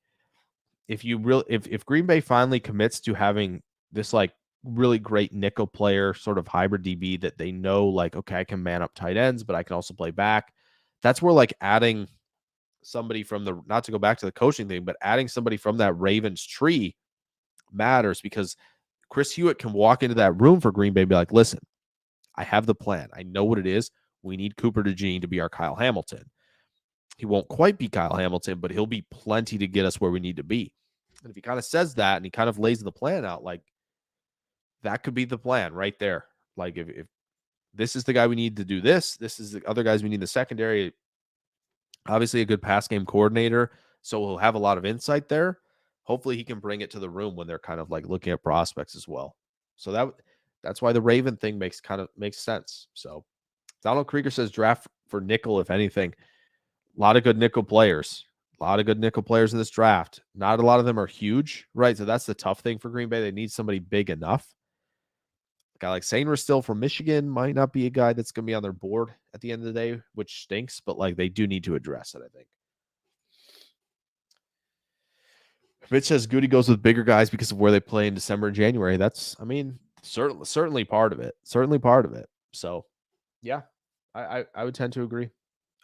if Green Bay finally commits to having this like really great nickel player, sort of hybrid DB that they know, like, okay, I can man up tight ends, but I can also play back. That's where like adding somebody from the, not to go back to the coaching thing, but adding somebody from that Ravens tree matters, because Chris Hewitt can walk into that room for Green Bay and be like, listen, I have the plan. I know what it is. We need Cooper DeJean to be our Kyle Hamilton. He won't quite be Kyle Hamilton, but he'll be plenty to get us where we need to be. And if he kind of says that and he kind of lays the plan out, like, that could be the plan right there. Like, if this is the guy we need to do this is the other guys we need in the secondary. Obviously a good pass game coordinator, so he'll have a lot of insight there. Hopefully he can bring it to the room when they're kind of like looking at prospects as well. So that's why the Raven thing makes sense. So Donald Krieger says draft for nickel, if anything. A lot of good nickel players. A lot of good nickel players in this draft. Not a lot of them are huge, right? So that's the tough thing for Green Bay. They need somebody big enough. A guy like Sainer still from Michigan might not be a guy that's going to be on their board at the end of the day, which stinks, but like they do need to address it, I think. Mitch says Goody goes with bigger guys because of where they play in December and January. That's, I mean, certainly part of it. Certainly part of it. So, yeah, I would tend to agree.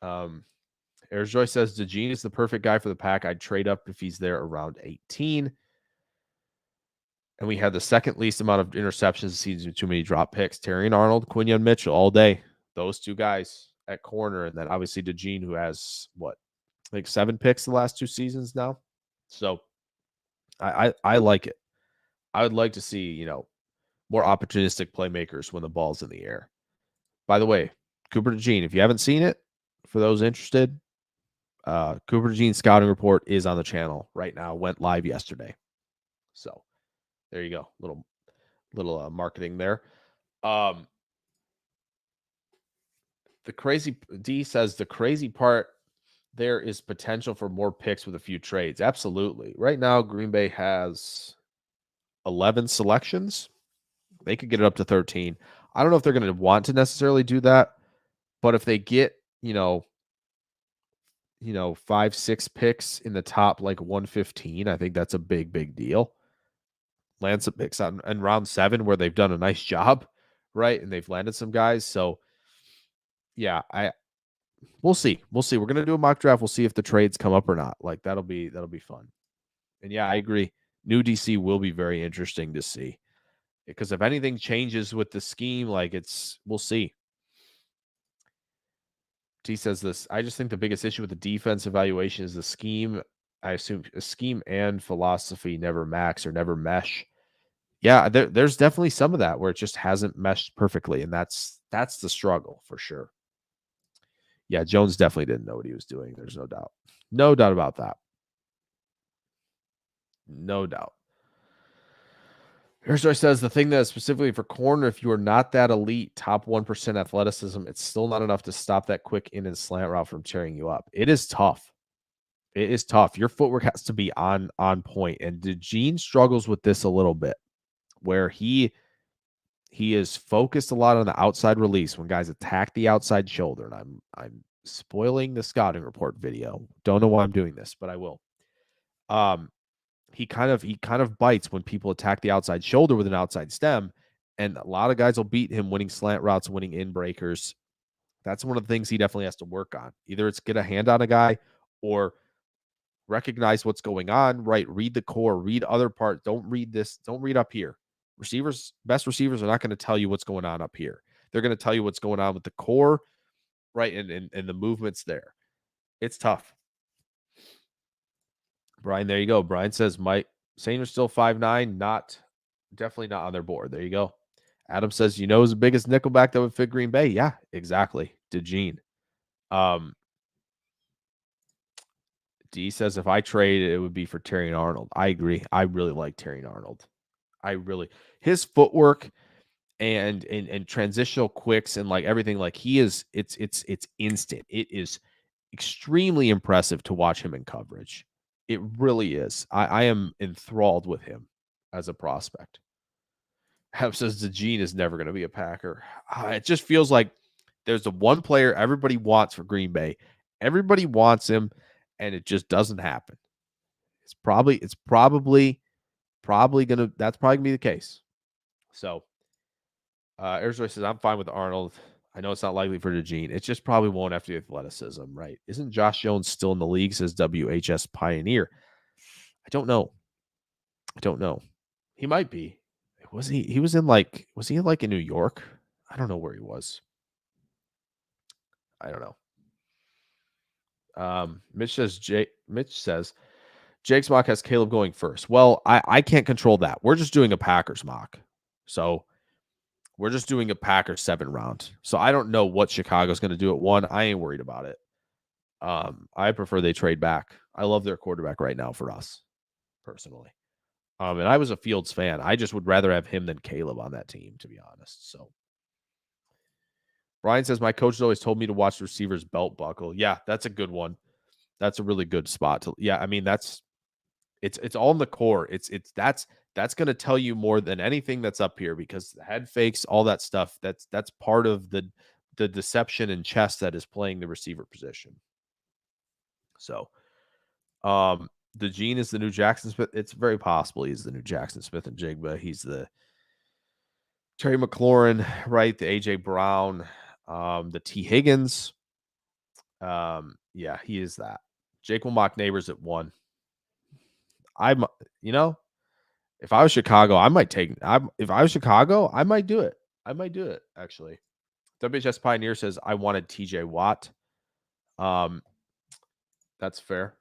Air Joy says DeJean is the perfect guy for the pack. I'd trade up if he's there around 18. And we had the second least amount of interceptions this season, too many drop picks. Terrion Arnold, Quinion Mitchell all day. Those two guys at corner. And then obviously DeJean, who has what, like 7 picks the last 2 seasons now. So I like it. I would like to see, more opportunistic playmakers when the ball's in the air. By the way, Cooper DeJean, if you haven't seen it, for those interested, Cooper DeJean's scouting report is on the channel right now. Went live yesterday. So there you go. Little marketing there. The crazy D says the crazy part there is potential for more picks with a few trades. Absolutely. Right now, Green Bay has 11 selections. They could get it up to 13. I don't know if they're going to want to necessarily do that, but if they get, 5, 6 picks in the top like 115, I think that's a big deal. Land some picks on in round 7 where they've done a nice job, right? And they've landed some guys. So yeah, we'll see. We'll see. We're gonna do a mock draft. We'll see if the trades come up or not. Like that'll be fun. And yeah, I agree. New DC will be very interesting to see. Because if anything changes with the scheme, like we'll see. T says this. I just think the biggest issue with the defense evaluation is the scheme. I assume a scheme and philosophy never max or never mesh. Yeah, there's definitely some of that where it just hasn't meshed perfectly, and that's the struggle for sure. Yeah, Jones definitely didn't know what he was doing. There's no doubt. No doubt about that. No doubt. Here's what says the thing that is specifically for corner, if you are not that elite, top 1% athleticism, it's still not enough to stop that quick in and slant route from tearing you up. It is tough. It is tough. Your footwork has to be on point. And DeJean struggles with this a little bit, where he is focused a lot on the outside release when guys attack the outside shoulder. And I'm spoiling the scouting report video. Don't know why I'm doing this, but I will. He kind of bites when people attack the outside shoulder with an outside stem, and a lot of guys will beat him winning slant routes, winning in breakers. That's one of the things he definitely has to work on. Either it's get a hand on a guy or recognize what's going on, right? Read the core, read other parts. Don't read this. Don't read up here. Best receivers are not going to tell you what's going on up here. They're going to tell you what's going on with the core, right? And the movements there. It's tough. Brian, there you go. Brian says Mike Saner's still 5'9", definitely not on their board. There you go. Adam says, who's the biggest nickelback that would fit Green Bay? Yeah, exactly. DeJean. D says if I trade, it would be for Terrion Arnold. I agree. I really like Terrion Arnold. His footwork and transitional quicks and like everything, like it's instant. It is extremely impressive to watch him in coverage. It really is. I am enthralled with him as a prospect. Adam says DeJean is never going to be a Packer. It just feels like there's the one player everybody wants for Green Bay. Everybody wants him, and it just doesn't happen. It's probably that's probably gonna be the case. So Arizona says, I'm fine with Arnold. I know it's not likely for DeJean. It just probably won't after the athleticism, right? Isn't Josh Jones still in the league, says WHS Pioneer? I don't know. He might be. Was he? He was in in New York? I don't know where he was. I don't know. Mitch says Jake's mock has Caleb going first. Well, I can't control that. We're just doing a Packers mock. So we're just doing a Packers 7 round. So I don't know what Chicago's going to do at 1. I ain't worried about it. I prefer they trade back. I love their quarterback right now for us, personally. And I was a Fields fan. I just would rather have him than Caleb on that team, to be honest. So Brian says, my coach has always told me to watch the receiver's belt buckle. Yeah, that's a good one. That's a really good spot to. Yeah, I mean it's all in the core. That's going to tell you more than anything that's up here, because the head fakes, all that stuff. That's part of the deception and chess that is playing the receiver position. So, DeJean is the new Jackson Smith. It's very possible he's the new Jackson Smith and Jigba. He's the Terry McLaurin, right? The AJ Brown, the T Higgins. Yeah, he is that. Jake will mock Neighbors at 1. I'm, if I was Chicago, I might take. If I was Chicago, I might do it. Actually. WHS Pioneer says I wanted TJ Watt. That's fair.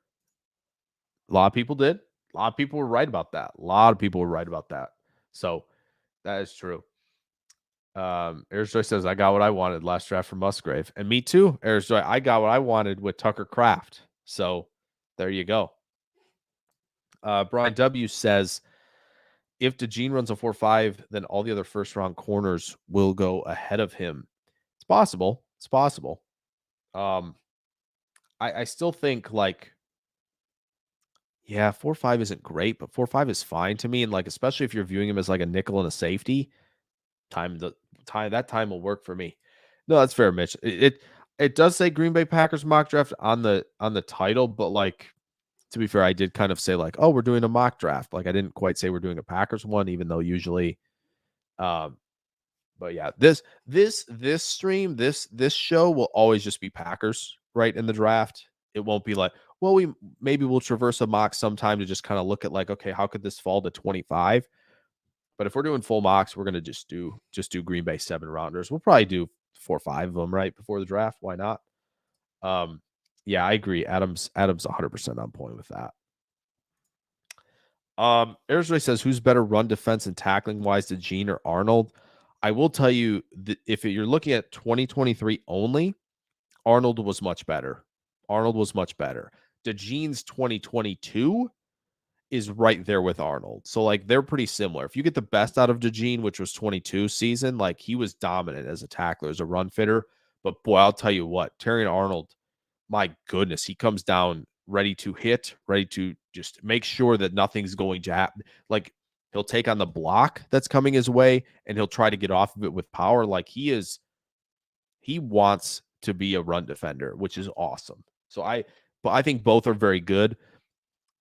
A lot of people did. A lot of people were right about that. So that is true. Arizjoy says I got what I wanted last draft from Musgrave, and me too. Arizjoy, I got what I wanted with Tucker Kraft. So there you go. Brian W says, if DeJean runs a 4.5, then all the other first round corners will go ahead of him. It's possible. I still think, like, yeah, 4.5 isn't great, but 4.5 is fine to me. And, like, especially if you're viewing him as like a nickel and a safety, that time will work for me. No, that's fair, Mitch. It does say Green Bay Packers mock draft on the title, but, like, to be fair, I did kind of say, like, oh, we're doing a mock draft. Like, I didn't quite say we're doing a Packers one, even though usually, but yeah, this stream, this show will always just be Packers, right, in the draft. It won't be like, well, we'll traverse a mock sometime to just kind of look at, like, okay, how could this fall to 25? But if we're doing full mocks, we're gonna just do Green Bay 7 rounders. We'll probably do 4 or 5 of them right before the draft. Why not? Yeah, I agree. Adam's 100% on point with that. Arizona says, who's better run defense and tackling wise, DeJean or Arnold? I will tell you that if you're looking at 2023 only, Arnold was much better. DeJean's 2022 is right there with Arnold. So, like, they're pretty similar. If you get the best out of DeJean, which was 22 season, like, he was dominant as a tackler, as a run fitter. But boy, I'll tell you what, Terry Arnold, my goodness, he comes down ready to hit, ready to just make sure that nothing's going to happen. Like, he'll take on the block that's coming his way, and he'll try to get off of it with power. Like, he wants to be a run defender, which is awesome. So I think both are very good.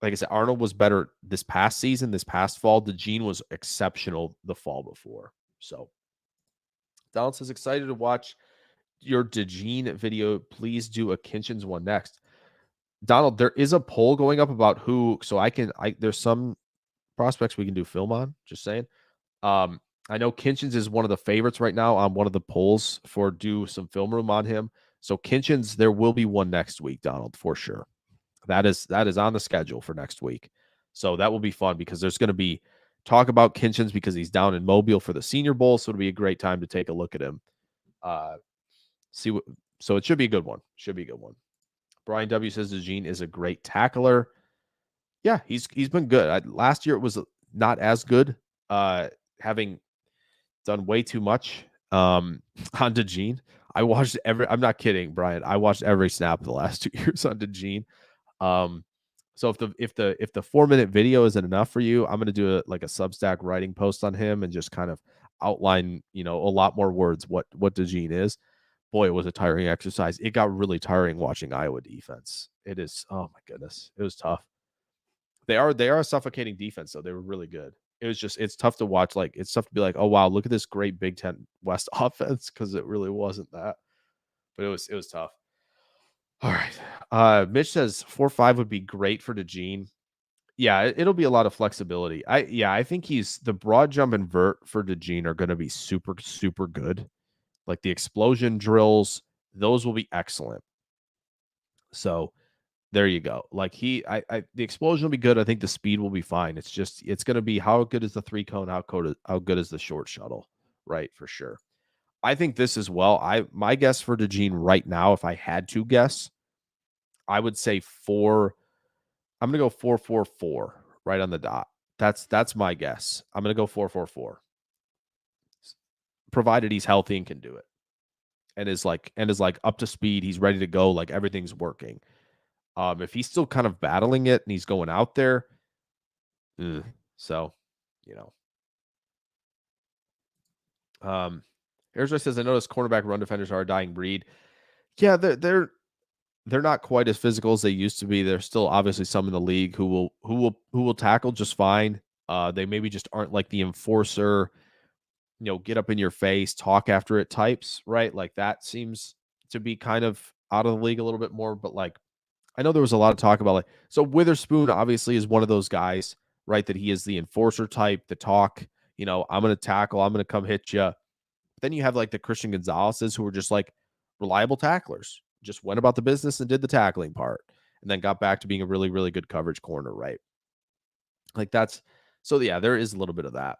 Like I said, Arnold was better this past season, this past fall. DeJean was exceptional the fall before. So Donald says, excited to watch your DeJean video. Please do a Kinchins one next. Donald, there is a poll going up about who, so there's some prospects we can do film on, just saying. I know Kinchins is one of the favorites right now on one of the polls for do some film room on him. So Kinchins, there will be one next week, Donald, for sure. That is on the schedule for next week. So that will be fun, because there's going to be talk about Kinchins because he's down in Mobile for the Senior Bowl. So it'll be a great time to take a look at him. So it should be a good one. Brian W says DeJean is a great tackler. Yeah, he's been good. Last year it was not as good, having done way too much on DeJean. I'm not kidding, Brian. I watched every snap of the last 2 years on DeJean. So if the 4-minute video isn't enough for you, I'm going to do like a Substack writing post on him, and just kind of, outline, a lot more words what DeJean is. Boy, it was a tiring exercise. It got really tiring watching Iowa defense. It is, oh my goodness, it was tough. They are a suffocating defense, though. They were really good. It was just, it's tough to watch. Like, it's tough to be like, oh wow, look at this great Big Ten West offense, because it really wasn't that. But it was tough. All right. Mitch says 4-5 would be great for DeJean. Yeah, it'll be a lot of flexibility. I think the broad jump and vert for DeJean are going to be super, super good. Like the explosion drills, those will be excellent. So there you go. Like the explosion will be good. I think the speed will be fine. It's going to be how good is the 3-cone, how good is the short shuttle, right? For sure. I think this as well. My guess for DeJean right now, if I had to guess, I would say 4. I'm going to go 4-4-4 right on the dot. That's my guess. I'm going to go 4-4-4. Provided he's healthy and can do it. And is like up to speed, he's ready to go, like everything's working. If he's still kind of battling it and he's going out there, so, here's what says, I noticed cornerback run defenders are a dying breed. Yeah, they're not quite as physical as they used to be. There's still obviously some in the league who will tackle just fine. They maybe just aren't like the enforcer, get up in your face, talk after it types, right? Like that seems to be kind of out of the league a little bit more. But like, I know there was a lot of talk about so Witherspoon obviously is one of those guys, right? That he is the enforcer type, the talk, I'm going to tackle, I'm going to come hit you. Then you have like the Christian Gonzalez's who were just like reliable tacklers, just went about the business and did the tackling part and then got back to being a really, really good coverage corner, right? Like so yeah, there is a little bit of that.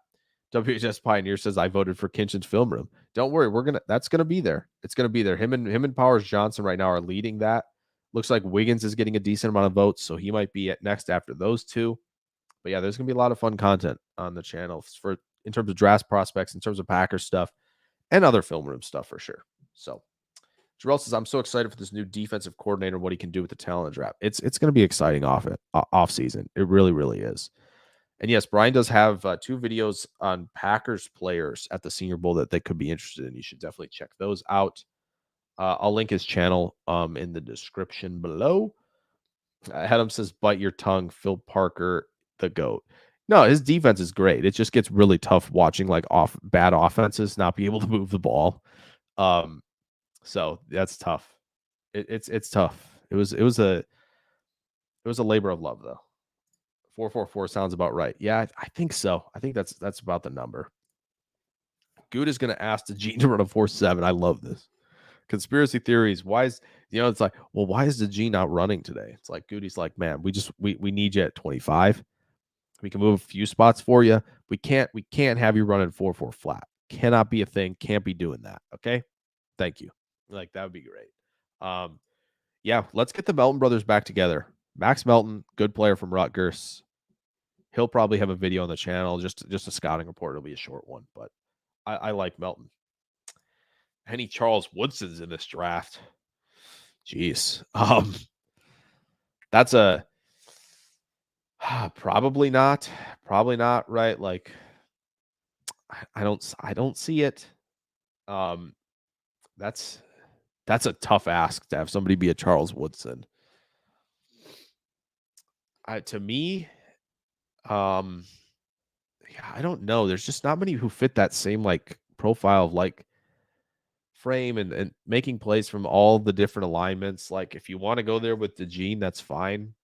WHS Pioneer says, I voted for Kinchin's film room. Don't worry, that's gonna be there. It's gonna be there. Him and Powers Johnson right now are leading that. Looks like Wiggins is getting a decent amount of votes, so he might be at next after those two. But yeah, there's gonna be a lot of fun content on the channel in terms of draft prospects, in terms of Packers stuff, and other film room stuff for sure. So Jarrell says, I'm so excited for this new defensive coordinator, what he can do with the talent draft. It's going to be exciting off season. It really, really is. And yes, Brian does have 2 videos on Packers players at the Senior Bowl that they could be interested in. You should definitely check those out. I'll link his channel in the description below. Adam says, bite your tongue, Phil Parker, the GOAT. No, his defense is great. It just gets really tough watching like bad offenses not be able to move the ball. So that's tough. It's tough. It was a labor of love though. 4-4-4 sounds about right. Yeah, I think so. I think that's about the number. Good is going to ask DeJean to run a 4-7. I love this. Conspiracy theories. Why is it's like, well, why is DeJean not running today? It's like Goody's like, man, we need you at 25. We can move a few spots for you. We can't have you running 4-4 flat. Cannot be a thing. Can't be doing that. Okay. Thank you. Like that would be great. Yeah, let's get the Melton brothers back together. Max Melton, good player from Rutgers. He'll probably have a video on the channel, just a scouting report. It'll be a short one, but I like Melton. Any Charles Woodson's in this draft. Jeez. That's a probably not, right? Like I don't see it. That's a tough ask to have somebody be a Charles Woodson. To me, yeah, I don't know. There's just not many who fit that same like profile of like frame and making plays from all the different alignments. Like if you want to go there with DeJean, that's fine.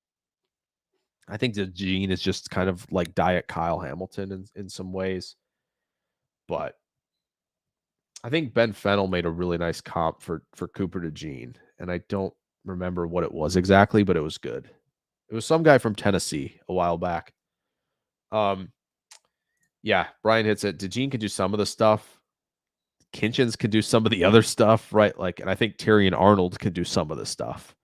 I think DeJean is just kind of like diet Kyle Hamilton in some ways. But I think Ben Fennell made a really nice comp for Cooper DeJean. And I don't remember what it was exactly, but it was good. It was some guy from Tennessee a while back. Yeah, Brian hits it. DeJean can do some of the stuff. Kinchins can do some of the other stuff, right? Like, and I think Terry and Arnold can do some of the stuff,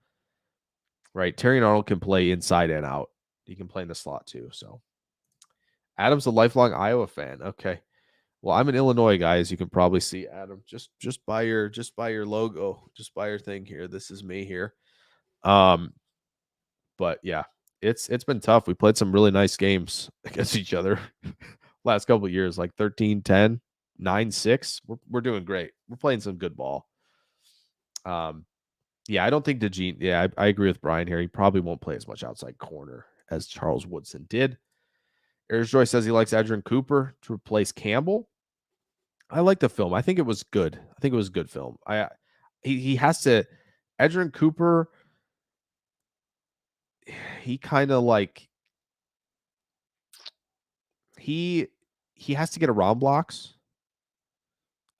right? Terry and Arnold can play inside and out. He can play in the slot too. So, Adam's a lifelong Iowa fan. Okay, well, I'm an Illinois guy, as you can probably see. Adam, just by your logo, just by your thing here. This is me here. But yeah, it's been tough. We played some really nice games against each other last couple of years, like 13-10. 9.6, we're doing great. We're playing some good ball. Yeah, I don't think DeGene. Yeah, I agree with Brian here. He probably won't play as much outside corner as Charles Woodson did. Ayers Joy says he likes Edgerrin Cooper to replace Campbell. I like the film. I think it was good. I think it was good film. He has to. Edgerrin Cooper. He kind of like he has to get around blocks.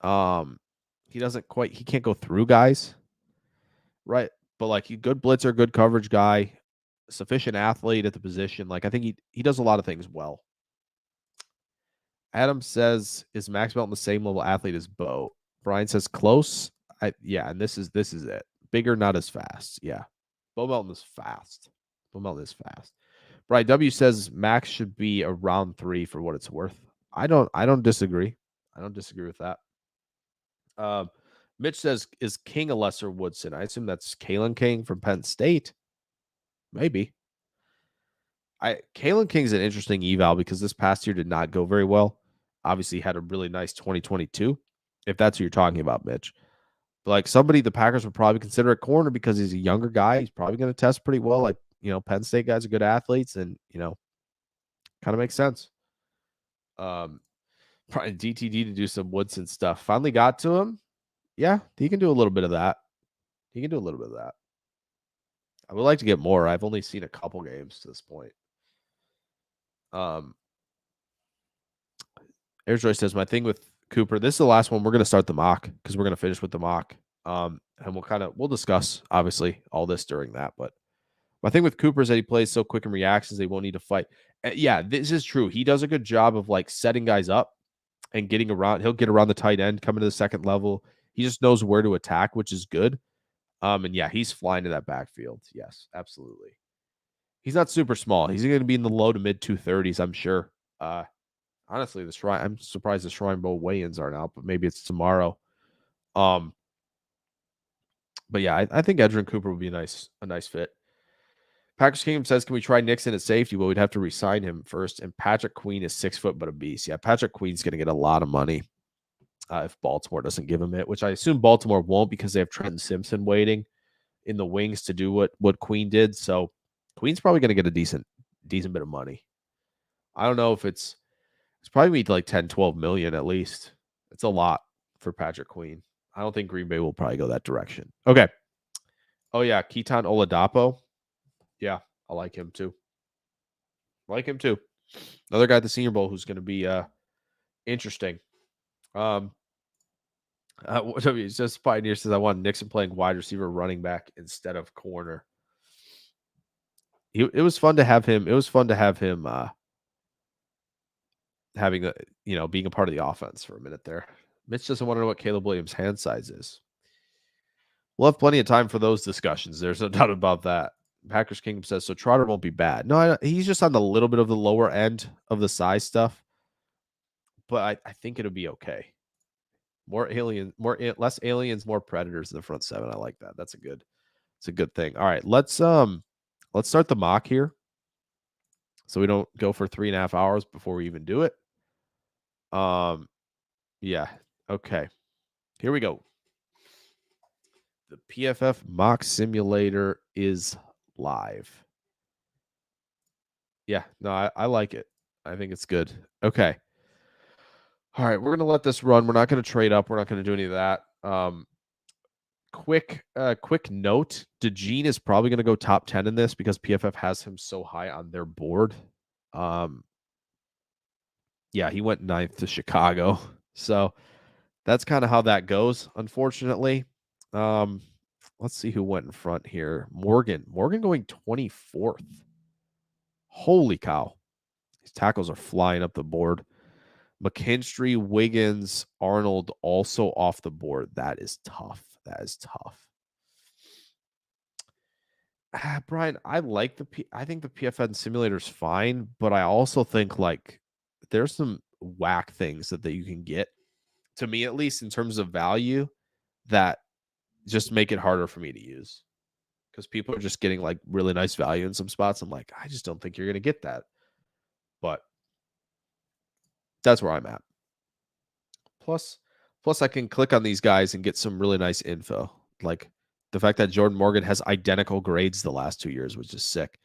He doesn't quite. He can't go through guys, right? But like, he good blitzer, good coverage guy, sufficient athlete at the position. Like, I think he does a lot of things well. Adam says, is Max Melton the same level athlete as Bo? Brian says close. Yeah, and this is it. Bigger, not as fast. Yeah. Bo Melton is fast. Bo Melton is fast. Brian W says Max should be around 3 for what it's worth. I don't disagree. I don't disagree with that. Mitch says, is King a lesser Woodson? I assume that's Kalen King from Penn State. Maybe. Kalen King's an interesting eval because this past year did not go very well. Obviously had a really nice 2022, if that's what you're talking about, Mitch. But like, somebody the Packers would probably consider a corner because he's a younger guy. He's probably going to test pretty well. Like, Penn State guys are good athletes, and kind of makes sense. Probably DTD to do some Woodson stuff. Finally got to him. Yeah, he can do a little bit of that. I would like to get more. I've only seen a couple games to this point. Airjoy says, my thing with Cooper, this is the last one. We're going to start the mock because we're going to finish with the mock. And we'll discuss, obviously, all this during that. But my thing with Cooper is that he plays so quick in reactions, they won't need to fight. Yeah, this is true. He does a good job of like setting guys up and getting around. He'll get around the tight end, coming to the second level. He just knows where to attack, which is good. And yeah, he's flying to that backfield. Yes, absolutely. He's not super small. He's going to be in the low to mid 230s, I'm sure. Honestly, I'm surprised the Shrine Bowl weigh-ins aren't out, but maybe it's tomorrow. But yeah, I think Edgerrin Cooper would be a nice fit. Packers Kingdom says, can we try Nixon at safety? Well, we'd have to re-sign him first. And Patrick Queen is 6 foot, but a beast. Yeah, Patrick Queen's going to get a lot of money if Baltimore doesn't give him it, which I assume Baltimore won't because they have Trenton Simpson waiting in the wings to do what Queen did. So Queen's probably going to get a decent bit of money. I don't know if it's probably like 10, 12 million at least. It's a lot for Patrick Queen. I don't think Green Bay will probably go that direction. Okay. Oh, yeah. Keaton Oladapo. Yeah, I like him too. Another guy at the Senior Bowl who's going to be interesting. It's just Pioneer says, I want Nixon playing wide receiver, running back instead of corner. It was fun to have him. It was fun to have him having being a part of the offense for a minute there. Mitch doesn't want to know what Caleb Williams' hand size is. We'll have plenty of time for those discussions. There's no doubt about that. Packers Kingdom says, so Trotter won't be bad. No, he's just on a little bit of the lower end of the size stuff. But I think it'll be okay. Less aliens, more predators in the front seven. I like that. It's a good thing. All right, let's start the mock here, so we don't go for 3.5 hours before we even do it. Yeah. Okay. Here we go. The PFF mock simulator is live. Yeah. No, I like it. I think it's good. Okay. All right, we're going to let this run. We're not going to trade up. We're not going to do any of that. Quick note. DeGene is probably going to go top 10 in this because PFF has him so high on their board. Yeah, he went 9th to Chicago. So that's kind of how that goes, unfortunately. Let's see who went in front here. Morgan going 24th. Holy cow. These tackles are flying up the board. McKinstry, Wiggins, Arnold also off the board. That is tough. Brian, I think the PFN simulator is fine, but I also think like there's some whack things that you can get, to me at least, in terms of value, that just make it harder for me to use because people are just getting like really nice value in some spots. I'm like, I just don't think you're going to get that. But that's where I'm at. Plus, I can click on these guys and get some really nice info. Like the fact that Jordan Morgan has identical grades the last 2 years, which is sick.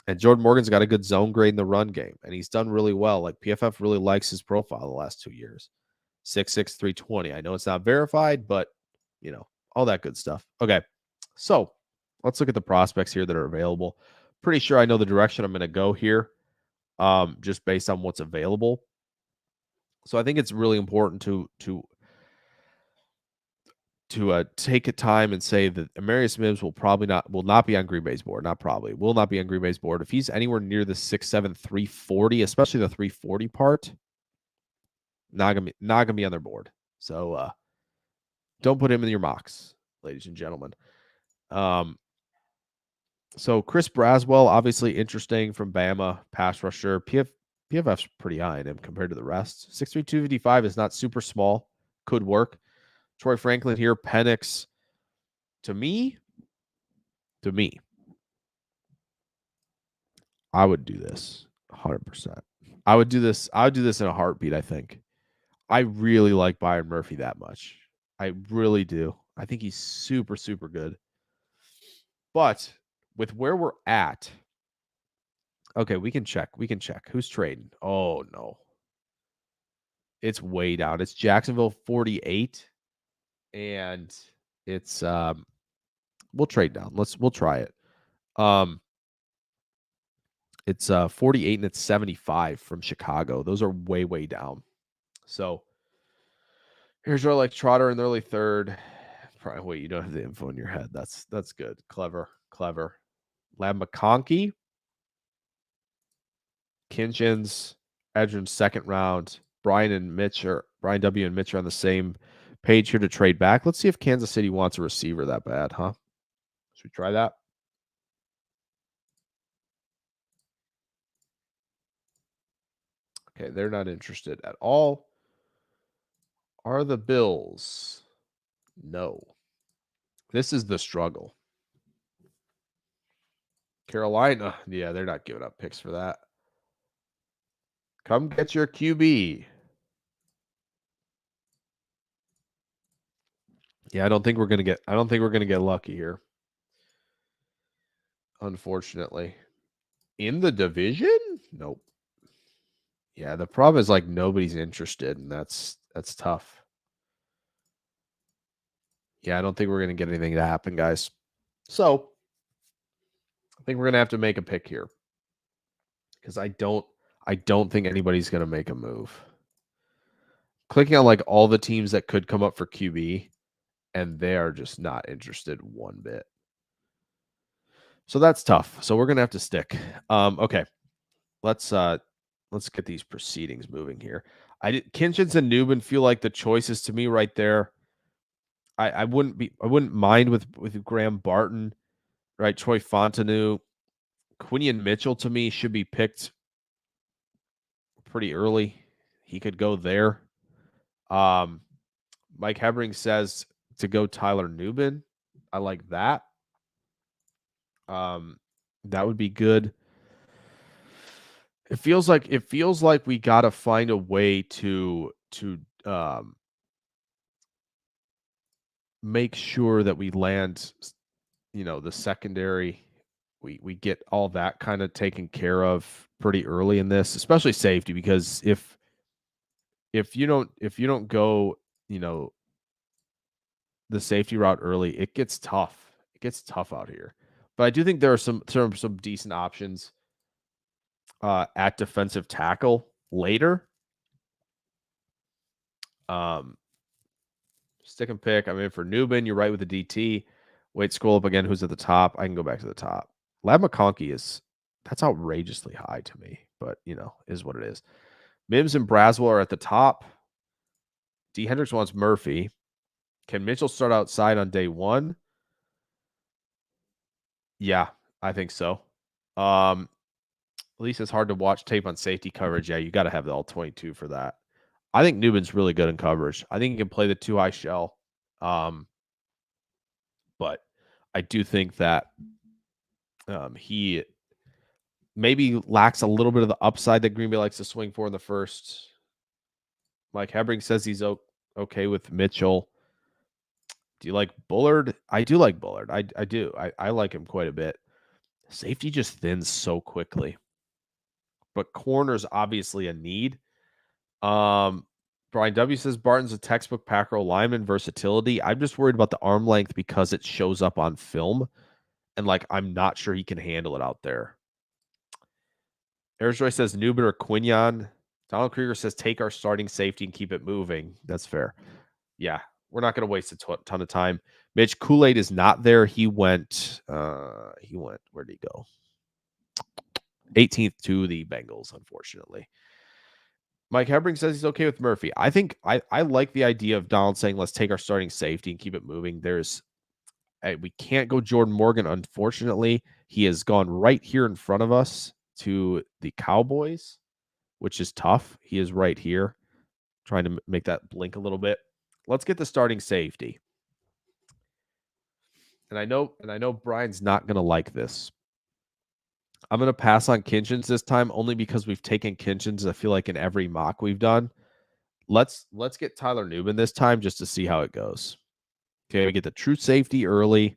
And Jordan Morgan's got a good zone grade in the run game, and he's done really well. Like PFF really likes his profile the last 2 years. 6'6", 320. I know it's not verified, but all that good stuff. Okay. So let's look at the prospects here that are available. Pretty sure I know the direction I'm going to go here, just based on what's available. So I think it's really important to take a time and say that Amarius Mims will not be on Green Bay's board. Not probably, will not be on Green Bay's board. If he's anywhere near the 6'7", 340, especially the 340 part, not gonna be on their board. So don't put him in your mocks, ladies and gentlemen. So Chris Braswell, obviously interesting from Bama, pass rusher. PFF's pretty high in him compared to the rest. 6'3", 255 is not super small. Could work. Troy Franklin here, Penix. To me, I would do this 100%. I would do this in a heartbeat, I think. I really like Byron Murphy that much. I really do. I think he's super, super good. But with where we're at, okay, we can check. Who's trading? Oh, no. It's way down. It's Jacksonville 48. And it's we'll trade down. We'll try it. It's 48 and it's 75 from Chicago. Those are way, way down. So here's our Trotter in the early third. Probably, wait, you don't have the info in your head. That's good. Clever. Lab McConkey. Kinchins, Edger's second round. Brian W. and Mitch are on the same page here to trade back. Let's see if Kansas City wants a receiver that bad, huh? Should we try that? Okay, they're not interested at all. Are the Bills? No. This is the struggle. Carolina, yeah, they're not giving up picks for that. Come get your QB. Yeah, I don't think we're gonna get lucky here. Unfortunately. In the division? Nope. Yeah, the problem is nobody's interested, and that's tough. Yeah, I don't think we're gonna get anything to happen, guys. So I think we're gonna have to make a pick here. Because I don't think anybody's gonna make a move. Clicking on all the teams that could come up for QB, and they are just not interested one bit. So that's tough. So we're gonna have to stick. Okay. Let's get these proceedings moving here. Kinchins and Newman feel like the choices to me right there. I wouldn't mind with Graham Barton, right? Troy Fontenot, Quinion Mitchell to me should be picked pretty early. He could go there. Mike Hebring says to go Tyler Newman. I like that. That would be good. It feels like we got to find a way to make sure that we land, the secondary. We get all that kind of taken care of pretty early in this, especially safety, because if you don't go, the safety route early, it gets tough. It gets tough out here. But I do think there are some decent options at defensive tackle later. Stick and pick. I'm in for Newman. You're right with the DT. Wait, scroll up again. Who's at the top? I can go back to the top. Lab McConkey that's outrageously high to me, but is what it is. Mims and Braswell are at the top. D. Hendricks wants Murphy. Can Mitchell start outside on day one? Yeah, I think so. At least it's hard to watch tape on safety coverage. Yeah, you got to have the all 22 for that. I think Newman's really good in coverage. I think he can play the 2-high shell. But I do think that he maybe lacks a little bit of the upside that Green Bay likes to swing for in the first Mike Hebring says he's okay with Mitchell. Do you like Bullard? I do like Bullard. I do. I like him quite a bit. Safety just thins so quickly. But corner's obviously a need. Brian W says Barton's a textbook Packer lineman versatility. I'm just worried about the arm length because it shows up on film. And I'm not sure he can handle it out there. Airjoy says Newman or Quinion. Donald Krieger says take our starting safety and keep it moving. That's fair. Yeah, we're not going to waste a ton of time. Mitch Kool-Aid is not there. He went, where did he go? 18th to the Bengals, unfortunately. Mike Hebring says he's okay with Murphy. I think I like the idea of Donald saying, let's take our starting safety and keep it moving. We can't go Jordan Morgan, unfortunately. He has gone right here in front of us to the Cowboys, which is tough. He is right here, trying to make that blink a little bit. Let's get the starting safety. And I know Brian's not going to like this. I'm going to pass on Kinchins this time only because we've taken Kinchins, I feel like, in every mock we've done. Let's get Tyler Newman this time just to see how it goes. Okay, we get the true safety early.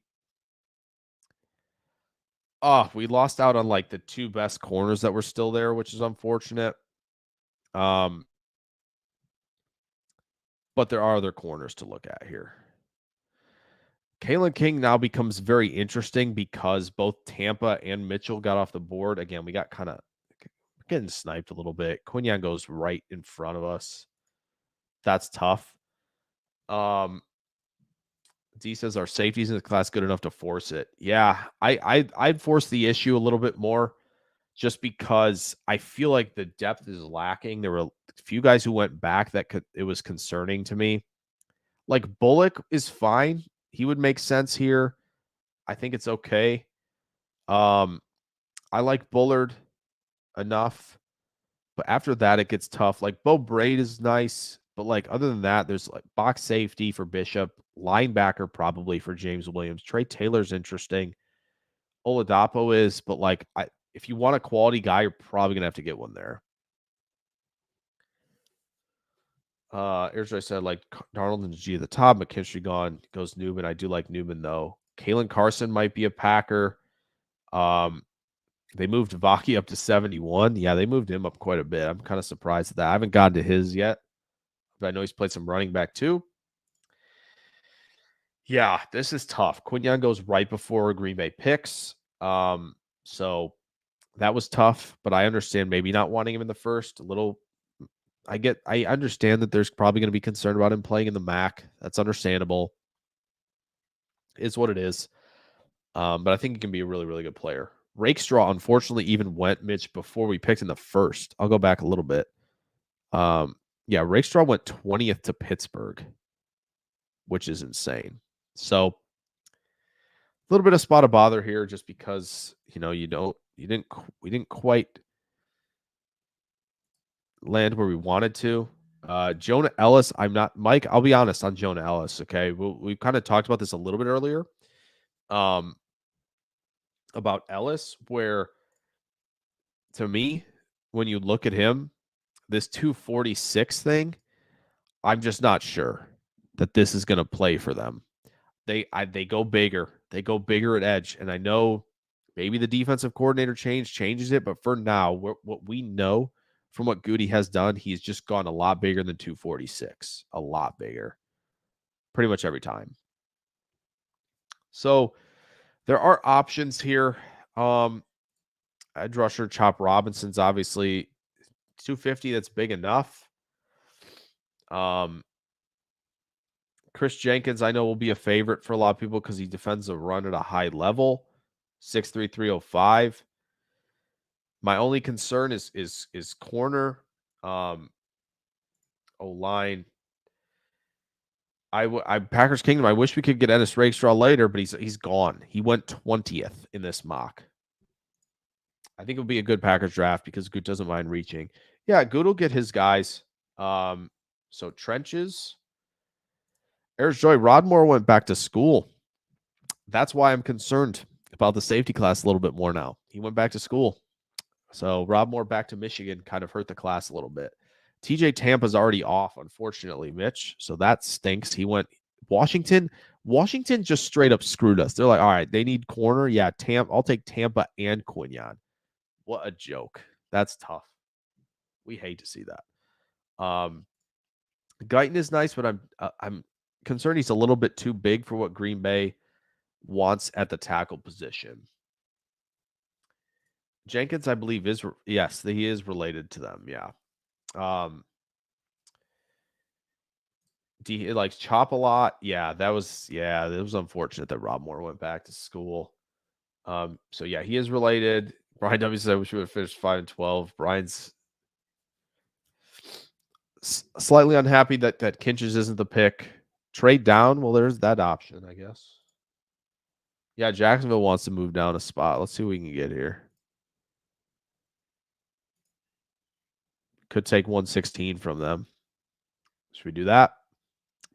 Oh, we lost out on the two best corners that were still there, which is unfortunate. But there are other corners to look at here. Kalen King now becomes very interesting because both Tampa and Mitchell got off the board. Again, we got kind of getting sniped a little bit. Quinion goes right in front of us. That's tough. D says our safeties in the class good enough to force it. Yeah, I'd force the issue a little bit more just because I feel like the depth is lacking. There were a few guys who went back it was concerning to me. Bullock is fine. He would make sense here. I think it's okay. I like Bullard enough. But after that, it gets tough. Bo Braid is nice. But other than that, there's box safety for Bishop, linebacker probably for James Williams. Trey Taylor's interesting. Oladapo is, but if you want a quality guy, you're probably gonna have to get one there. Here's what I said, Darnold and G at the top, McKinstry gone, goes Newman. I do like Newman though. Kalen Carson might be a Packer. They moved Vaki up to 71. Yeah, they moved him up quite a bit. I'm kind of surprised at that. I haven't gotten to his yet, but I know he's played some running back too. Yeah, this is tough. Quinion goes right before Green Bay picks. So that was tough, but I understand maybe not wanting him in the first. I understand that there's probably going to be concern about him playing in the MAC. That's understandable. It's what it is. But I think he can be a really, really good player. Rakestraw, unfortunately, even went, Mitch, before we picked in the first. I'll go back a little bit. Yeah, Rakestraw went 20th to Pittsburgh, which is insane. So a little bit of spot of bother here just because, we didn't quite land where we wanted to. Jonah Ellis, Mike, I'll be honest on Jonah Ellis, okay? We kind of talked about this a little bit earlier. About Ellis, where to me, when you look at him, this 246 thing, I'm just not sure that this is going to play for them. They go bigger. They go bigger at edge. And I know maybe the defensive coordinator changes it, but for now, what we know from what Goody has done, he's just gone a lot bigger than 246. A lot bigger. Pretty much every time. So there are options here. Edge rusher Chop Robinson's obviously 250. That's big enough. Chris Jenkins, I know, will be a favorite for a lot of people because he defends the run at a high level. 6'3", 305. My only concern is corner. O-line. Packers Kingdom. I wish we could get Ennis Rakestraw later, but he's gone. He went 20th in this mock. I think it would be a good Packers draft because Goot doesn't mind reaching. Yeah, Goot will get his guys. So trenches. There's Joy. Rodmore went back to school. That's why I'm concerned about the safety class a little bit more now. He went back to school. So Rodmore back to Michigan kind of hurt the class a little bit. TJ Tampa's already off, unfortunately, Mitch. So that stinks. He went Washington. Washington just straight up screwed us. They're like, all right, they need corner. Yeah, I'll take Tampa and Quinyon. What a joke. That's tough. We hate to see that. Guyton is nice, but I'm concerned he's a little bit too big for what Green Bay wants at the tackle position. Jenkins, I believe, yes, he is related to them. Yeah. He likes Chop a lot. Yeah, it was unfortunate that Rob Moore went back to school. So yeah, he is related. Brian W said we should have finished 5-12. Brian's slightly unhappy that Kinches isn't the pick. Trade down. Well, there's that option, I guess. Yeah, Jacksonville wants to move down a spot. Let's see what we can get here. Could take 116 from them. Should we do that?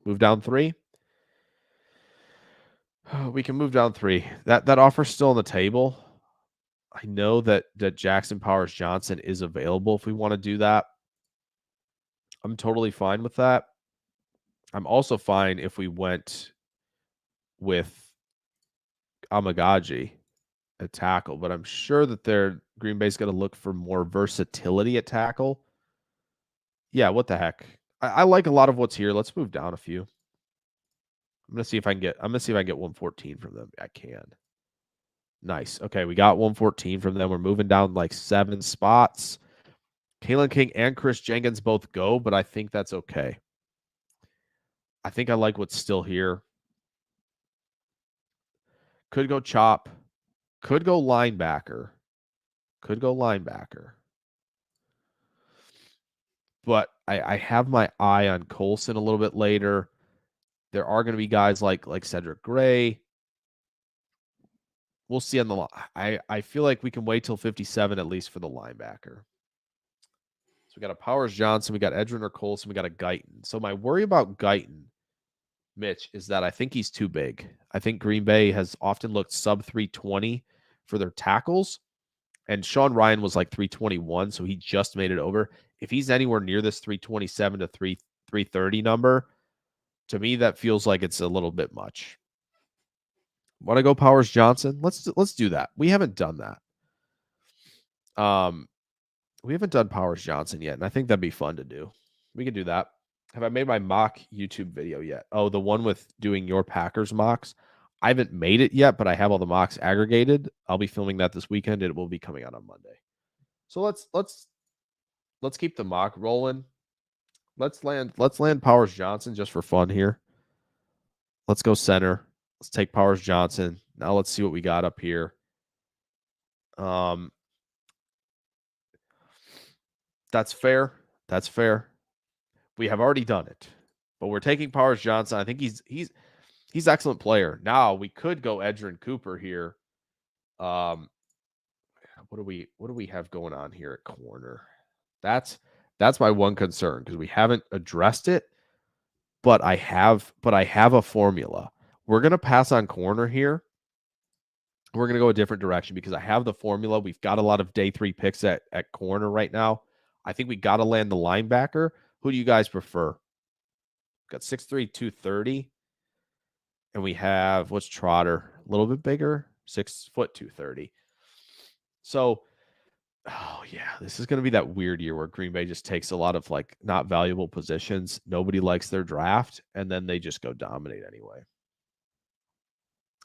Move down 3? We can move down 3. That offer's still on the table. I know that Jackson Powers Johnson is available if we want to do that. I'm totally fine with that. I'm also fine if we went with Amagaji at tackle, but I'm sure that Green Bay's going to look for more versatility at tackle. Yeah, what the heck? I like a lot of what's here. Let's move down a few. I'm gonna see if I can get 114 from them. I can. Nice. Okay, we got 114 from them. We're moving down like 7 spots. Kalen King and Chris Jenkins both go, but I think that's okay. I think I like what's still here. Could go Chop. Could go linebacker. But I have my eye on Colson a little bit later. There are going to be guys like Cedric Gray. We'll see on the line. I feel like we can wait till 57 at least for the linebacker. So we got a Powers Johnson, we got Edgerrin or Colson, we got a Guyton. So my worry about Guyton, Mitch, is that I think he's too big. I think Green Bay has often looked sub 320 for their tackles. And Sean Ryan was like 321, so he just made it over. If he's anywhere near this 327 to 330 number, to me that feels like it's a little bit much. Want to go Powers Johnson? Let's do that. We haven't done that. We haven't done Powers Johnson yet, and I think that'd be fun to do. We can do that. Have I made my mock YouTube video yet? Oh, the one with doing your Packers mocks. I haven't made it yet, but I have all the mocks aggregated. I'll be filming that this weekend. It will be coming out on Monday. So let's keep the mock rolling. Let's land Powers Johnson just for fun here. Let's go center. Let's take Powers Johnson. Now let's see what we got up here. That's fair. That's fair. We have already done it, but we're taking Powers Johnson. I think he's excellent player. Now we could go Edgerrin Cooper here. What do we have going on here at corner? That's my one concern because we haven't addressed it. But I have a formula. We're gonna pass on corner here. We're gonna go a different direction because I have the formula. We've got a lot of day 3 picks at corner right now. I think we got to land the linebacker. Who do you guys prefer? Got 6'3", 230. And we have, what's Trotter? A little bit bigger, 6 foot, 230. So, oh yeah, this is going to be that weird year where Green Bay just takes a lot of like not valuable positions. Nobody likes their draft, and then they just go dominate anyway.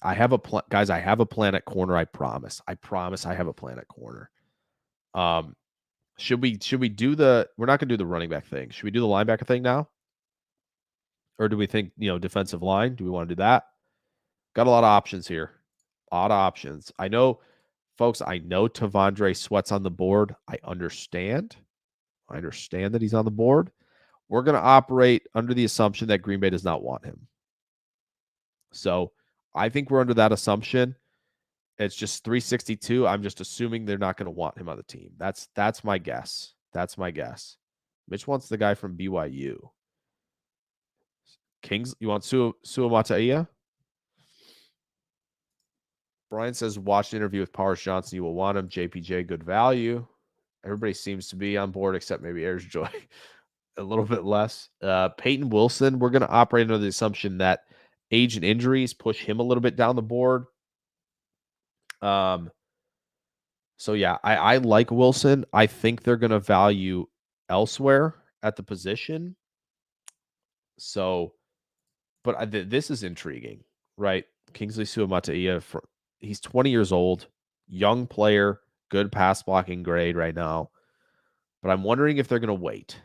I have a plan, guys. I have a plan at corner. I promise. I have a plan at corner. Should we do the? We're not going to do the running back thing. Should we do the linebacker thing now? Or do we think, defensive line? Do we want to do that? Got a lot of options here. A lot of options. I know, folks, Tavondre Sweat's on the board. I understand that he's on the board. We're going to operate under the assumption that Green Bay does not want him. So I think we're under that assumption. It's just 362. I'm just assuming they're not going to want him on the team. That's my guess. That's my guess. Mitch wants the guy from BYU. Kings, you want Suamataia? Brian says, watch the interview with Powers Johnson. You will want him. JPJ, good value. Everybody seems to be on board except maybe Ayers Joy. a little bit less. Peyton Wilson, we're going to operate under the assumption that age and injuries push him a little bit down the board. So yeah, I like Wilson. I think they're going to value elsewhere at the position. So, but this is intriguing, right? Kingsley Suamataia, he's 20 years old, young player, good pass blocking grade right now. But I'm wondering if they're going to wait.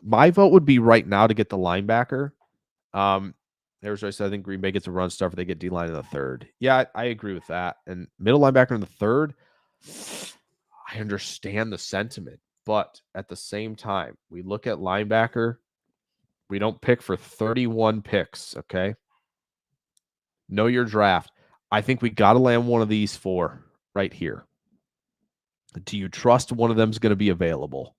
My vote would be right now to get the linebacker. There's I think Green Bay gets a run stuff. They get D-line in the third. Yeah, I agree with that. And middle linebacker in the third, I understand the sentiment. But at the same time, we look at linebacker. We don't pick for 31 picks, okay? Know your draft. I think we got to land one of these four right here. Do you trust one of them is going to be available?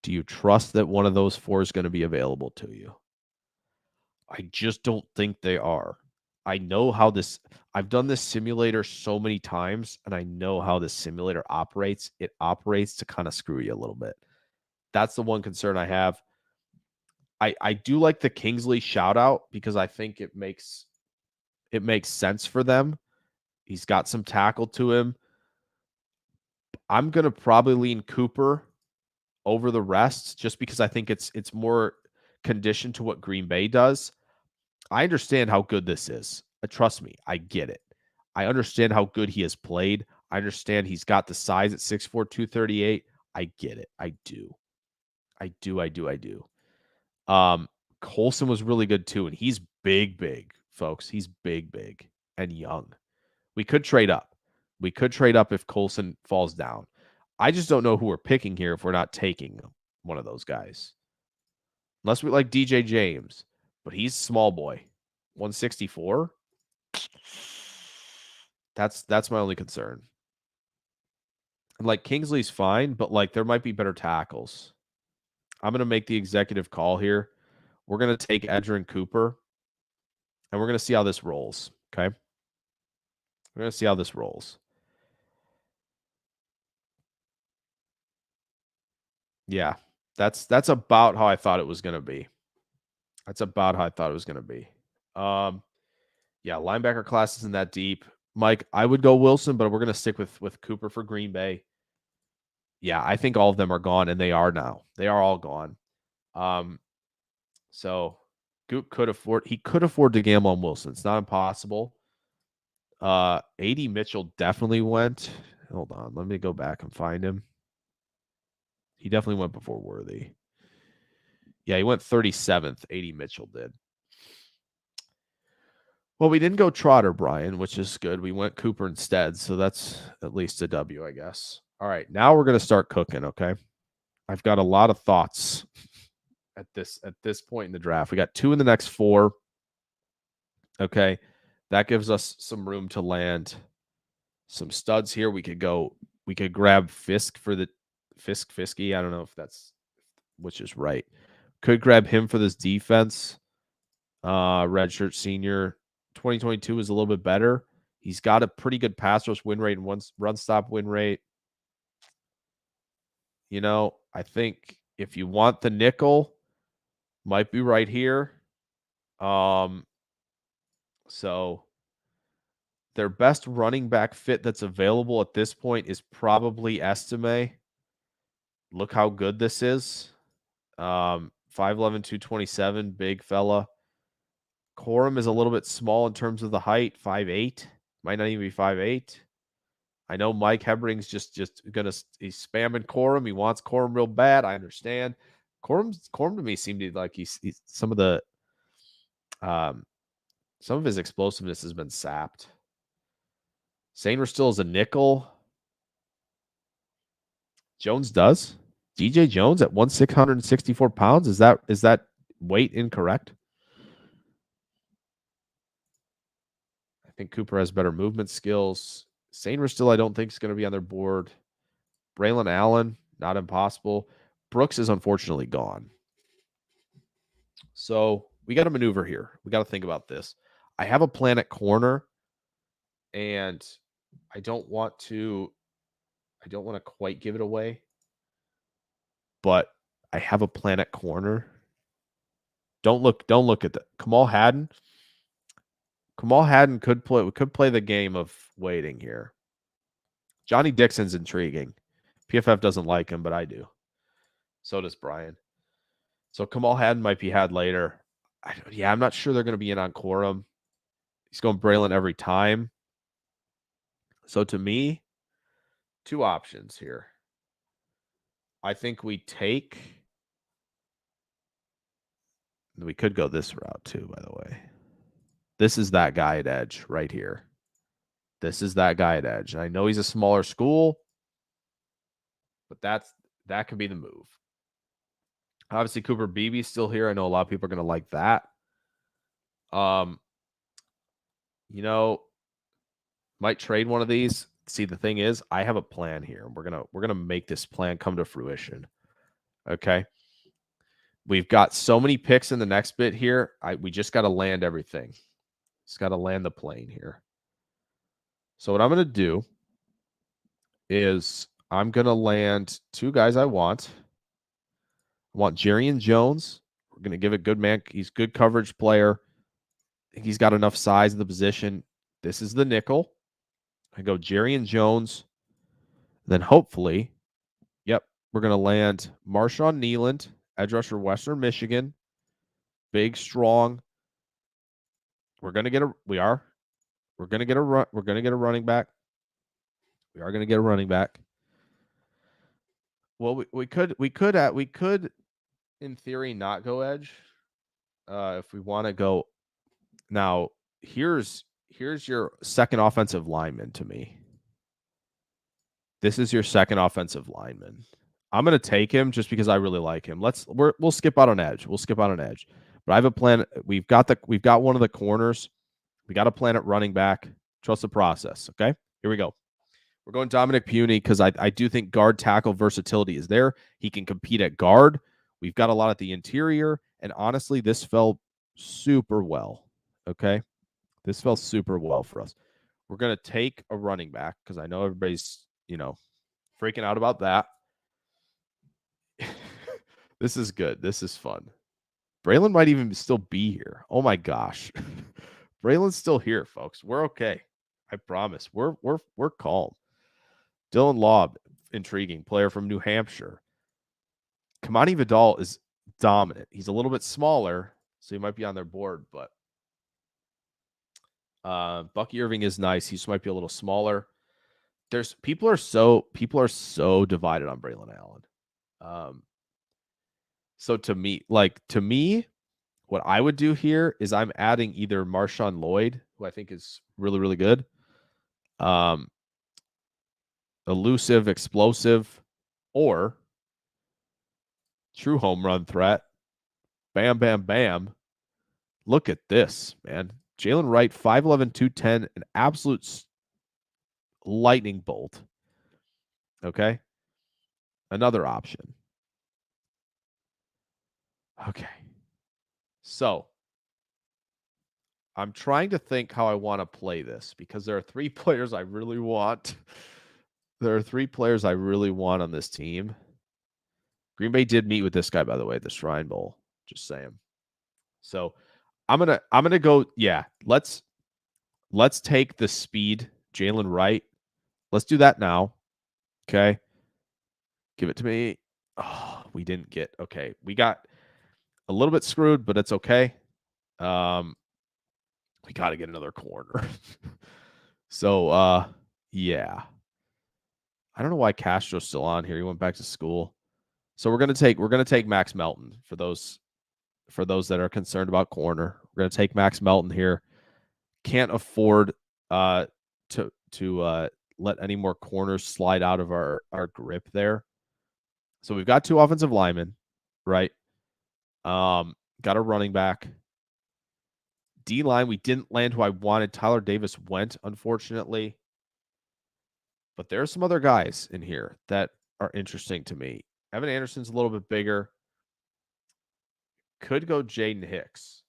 Do you trust that one of those four is going to be available to you? I just don't think they are. I know how this, I've done this simulator so many times, and I know how this simulator operates. It operates to kind of screw you a little bit. That's the one concern I have. I do like the Kingsley shout out because I think it makes sense for them. He's got some tackle to him. I'm going to probably lean Cooper over the rest just because I think it's more conditioned to what Green Bay does. I understand how good this is. Trust me, I get it. I understand how good he has played. I understand he's got the size at 6'4", 238. I get it. I do. Colson was really good too, and he's big, folks. He's big, and young. We could trade up. We could trade up if Colson falls down. I just don't know who we're picking here if we're not taking one of those guys. Unless we like DJ James, but he's small boy. 164. That's my only concern. And like Kingsley's fine, but like there might be better tackles. I'm gonna make the executive call here. We're gonna take Edgerrin Cooper, and we're gonna see how this rolls. Okay, we're gonna see how this rolls. Yeah, that's about how I thought it was gonna be. That's about how I thought it was gonna be. Yeah, linebacker class isn't that deep. Mike, I would go Wilson, but we're gonna stick with Cooper for Green Bay. Yeah, I think all of them are gone, and they are now. They are all gone. So Goop could afford to gamble on Wilson. It's not impossible. AD Mitchell definitely went. Hold on, let me go back and find him. He definitely went before Worthy. Yeah, he went 37th. AD Mitchell did. Well, we didn't go Trotter, Brian, which is good. We went Cooper instead, so that's at least a W, I guess. All right, now we're gonna start cooking. Okay, I've got a lot of thoughts at this point in the draft. We got 2 in the next 4. Okay, that gives us some room to land some studs here. We could grab Fisk for the Fisky. I don't know if that's which is right. Could grab him for this defense. Redshirt senior. 2022 is a little bit better. He's got a pretty good pass rush win rate and run stop win rate. You know, I think if you want the nickel, might be right here. So their best running back fit that's available at this point is probably Estime. Look how good this is. 5'11", 227, big fella. Corum is a little bit small in terms of the height, 5'8". Might not even be 5'8". I know Mike Hebring's just he's spamming Corum. He wants Corum real bad. I understand. Corum to me seemed like he's some of his explosiveness has been sapped. Sainer still is a nickel. Jones does. DJ Jones at 664 pounds. Is that weight incorrect? I think Cooper has better movement skills. Sainer still, I don't think, is going to be on their board. Braylon Allen, not impossible. Brooks is unfortunately gone. So we got to maneuver here. We got to think about this. I have a plan at corner, and I don't want to quite give it away, but I have a plan at corner. Don't look at that. Kamal Hadden could play the game of waiting here. Johnny Dixon's intriguing. PFF doesn't like him, but I do. So does Brian. So Kamal Hadden might be had later. I'm not sure they're going to be in on Quorum. He's going Braylon every time. So to me, two options here. I think we could go this route too, by the way. This is that guy at edge right here. This is that guy at edge. And I know he's a smaller school, but that could be the move. Obviously, Cooper Beebe's still here. I know a lot of people are going to like that. Might trade one of these. See, the thing is, I have a plan here. We're gonna make this plan come to fruition. Okay. We've got so many picks in the next bit here. We just got to land everything. Just got to land the plane here. So what I'm going to do is I'm going to land two guys I want. I want Jerian Jones. We're going to give it good man. He's a good coverage player. I think he's got enough size in the position. This is the nickel. I go Jerian Jones. Then hopefully, we're going to land Marshawn Nealand, edge rusher, Western Michigan. Big, strong. We're going to get a running back. We are going to get a running back. Well, we could in theory not go edge if we want to go. Now, here's your second offensive lineman to me. This is your second offensive lineman. I'm going to take him just because I really like him. We'll skip out on edge. But I have a plan. We've got one of the corners. We got a plan at running back. Trust the process. Okay, here we go. We're going Dominic Puny because I do think guard tackle versatility is there. He can compete at guard. We've got a lot at the interior. And honestly, this fell super well. Okay. This fell super well for us. We're going to take a running back because I know everybody's, freaking out about that. This is good. This is fun. Braylon might even still be here. Oh my gosh. Braylon's still here, folks. We're okay. I promise. We're calm. Dylan Laub, intriguing player from New Hampshire. Kamani Vidal is dominant. He's a little bit smaller, so he might be on their board, but Bucky Irving is nice. He just might be a little smaller. People are so divided on Braylon Allen. So to me, what I would do here is I'm adding either Marshawn Lloyd, who I think is really, really good. Elusive, explosive, or true home run threat. Bam, bam, bam. Look at this, man. Jalen Wright, 5'11", 210, an absolute lightning bolt. Okay. Another option. Okay. So I'm trying to think how I want to play this because there are three players I really want. There are three players I really want on this team. Green Bay did meet with this guy, by the way, at the Shrine Bowl. Just saying. So I'm gonna go. Yeah, let's take the speed, Jalen Wright. Let's do that now. Okay. Give it to me. Oh, we didn't get. Okay, we got a little bit screwed, but it's okay. We got to get another corner. So, yeah. I don't know why Castro's still on here. He went back to school. So we're gonna take Max Melton for those that are concerned about corner. We're gonna take Max Melton here. Can't afford to let any more corners slide out of our grip there. So we've got two offensive linemen, right? Got a running back. D-line, we didn't land who I wanted. Tyler Davis went, unfortunately. But there are some other guys in here that are interesting to me. Evan Anderson's a little bit bigger. Could go Jaden Hicks.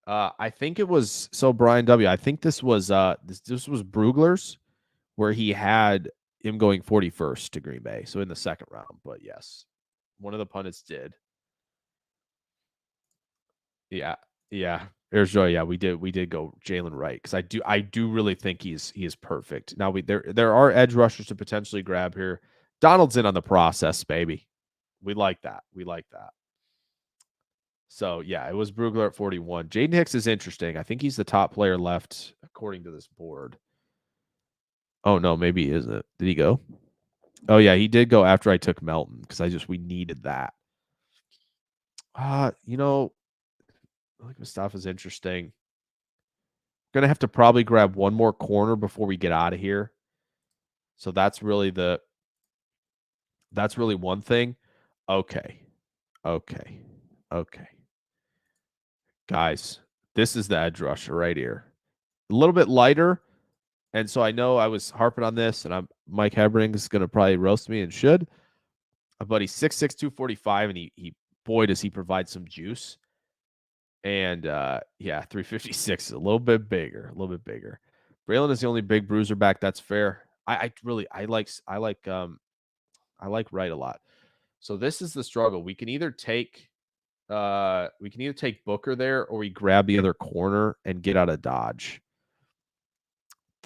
I think it was Brian W. I think this was this was Brugler's, where he had him going 41st to Green Bay, so in the second round. But yes, One of the pundits did. Yeah. Yeah. There's Joy. Yeah, we did go Jalen Wright because I do really think he is perfect. Now there are edge rushers to potentially grab here. Donald's in on the process, baby. We like that. We like that. So yeah, it was Brugler at 41. Jaden Hicks is interesting. I think he's the top player left according to this board. Oh no, maybe he isn't. Did he go? Oh yeah, he did go after I took Melton because we needed that. You know, I think Mustafa's interesting. Gonna have to probably grab one more corner before we get out of here. So that's really one thing. Okay. Okay. Okay. Guys, this is the edge rusher right here. A little bit lighter. And so I know I was harping on this, and Mike Hebring is gonna probably roast me and should. But he's 6'6", 245, and he boy does he provide some juice. And yeah, 356 is a little bit bigger, a little bit bigger. Braylon is the only big bruiser back. That's fair. I like Wright a lot. So this is the struggle. We can either take Booker there, or we grab the other corner and get out of Dodge.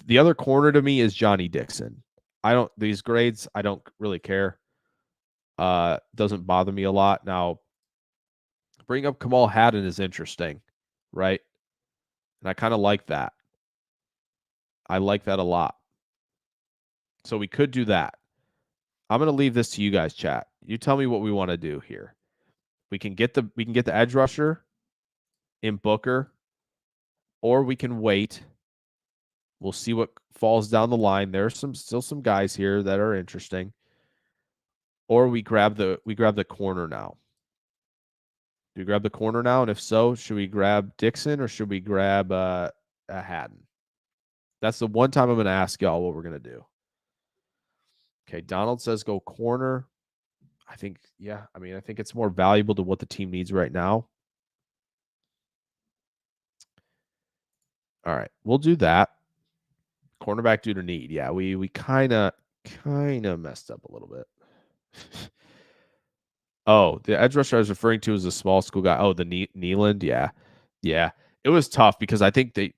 The other corner to me is Johnny Dixon. These grades, I don't really care. Doesn't bother me a lot. Now, bring up Kamal Haddon is interesting, right? And I kind of like that. I like that a lot. So we could do that. I'm going to leave this to you guys, chat. You tell me what we want to do here. We can get the edge rusher in Booker, or we can wait. We'll see what falls down the line. There's still some guys here that are interesting. Or we grab the corner now. Do we grab the corner now? And if so, should we grab Dixon or should we grab a Haddon? That's the one time I'm going to ask y'all what we're going to do. Okay, Donald says go corner. I think it's more valuable to what the team needs right now. All right, we'll do that. Cornerback due to need. Yeah, we kind of messed up a little bit. Oh, the edge rusher I was referring to is a small school guy. Oh, the Nealand. Yeah. Yeah. It was tough because I think there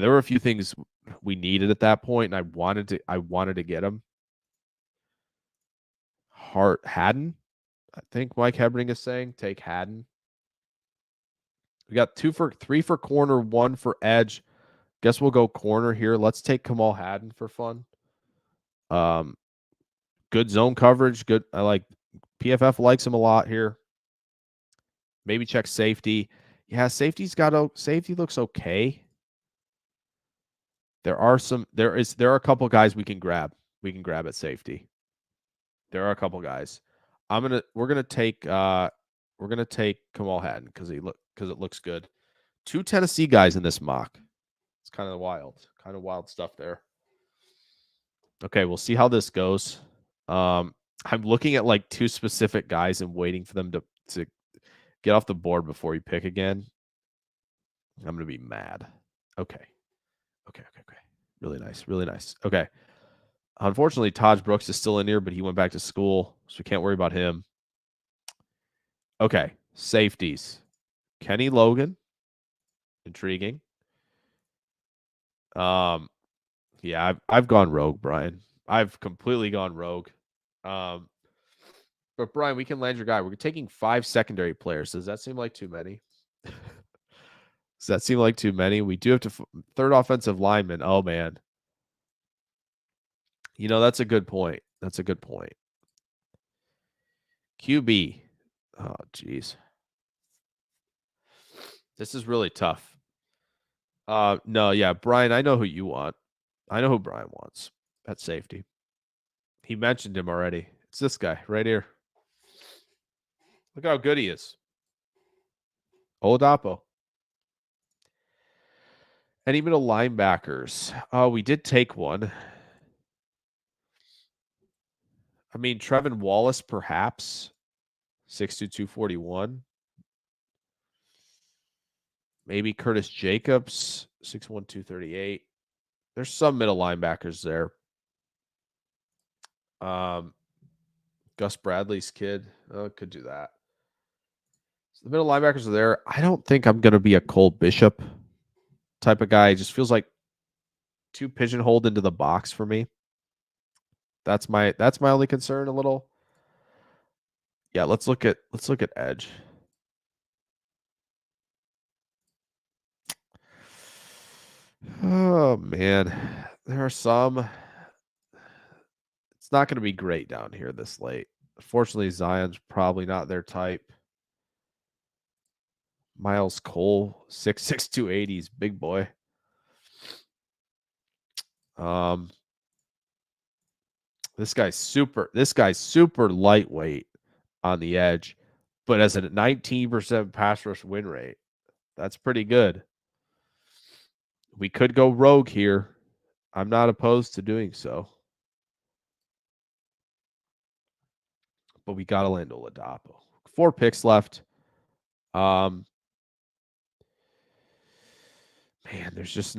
were a few things we needed at that point, and I wanted to get him. Haddon, I think Mike Hebring is saying take Haddon. We got 3 for corner, 1 for edge. Guess we'll go corner here. Let's take Kamal Haddon for fun. Good zone coverage. Good. I like PFF likes him a lot here. Maybe check safety. Yeah, safety looks okay. There are a couple guys we can grab. We can grab at safety. There are a couple guys. We're gonna take Kamal Haddon because it looks good. 2 Tennessee guys in this mock. It's kind of wild stuff there. Okay, we'll see how this goes. I'm looking at like 2 specific guys and waiting for them to get off the board before you pick again. I'm gonna be mad. Okay. Really nice. Really nice. Okay. Unfortunately, Taj Brooks is still in here, but he went back to school, so we can't worry about him. Okay. Safeties. Kenny Logan. Intriguing. Yeah, I've gone rogue, Brian. I've completely gone rogue. But Brian, we can land your guy. We're taking 5 secondary players. Does that seem like too many? Does that seem like too many? We do have to third offensive lineman. Oh man. That's a good point. QB. Oh, geez. This is really tough. No, yeah, Brian, I know who you want. I know who Brian wants at safety. He mentioned him already. It's this guy right here. Look how good he is. Oladapo. And even linebackers. Oh, we did take one. I mean, Trevin Wallace, perhaps. 6'2", 241. Maybe Curtis Jacobs, 6'1", 238. There's some middle linebackers there. Gus Bradley's kid. Could do that. So the middle linebackers are there. I don't think I'm going to be a Cole Bishop type of guy. It just feels like too pigeonholed into the box for me. That's my only concern a little. Yeah, let's look at edge. Oh man. There are some. It's not going to be great down here this late. Fortunately, Zion's probably not their type. Miles Cole, 6'6", 280s, big boy. This guy's super lightweight on the edge, but as a 19% pass rush win rate, that's pretty good. We could go rogue here. I'm not opposed to doing so. But we got to land Oladapo. 4 picks left. Man, there's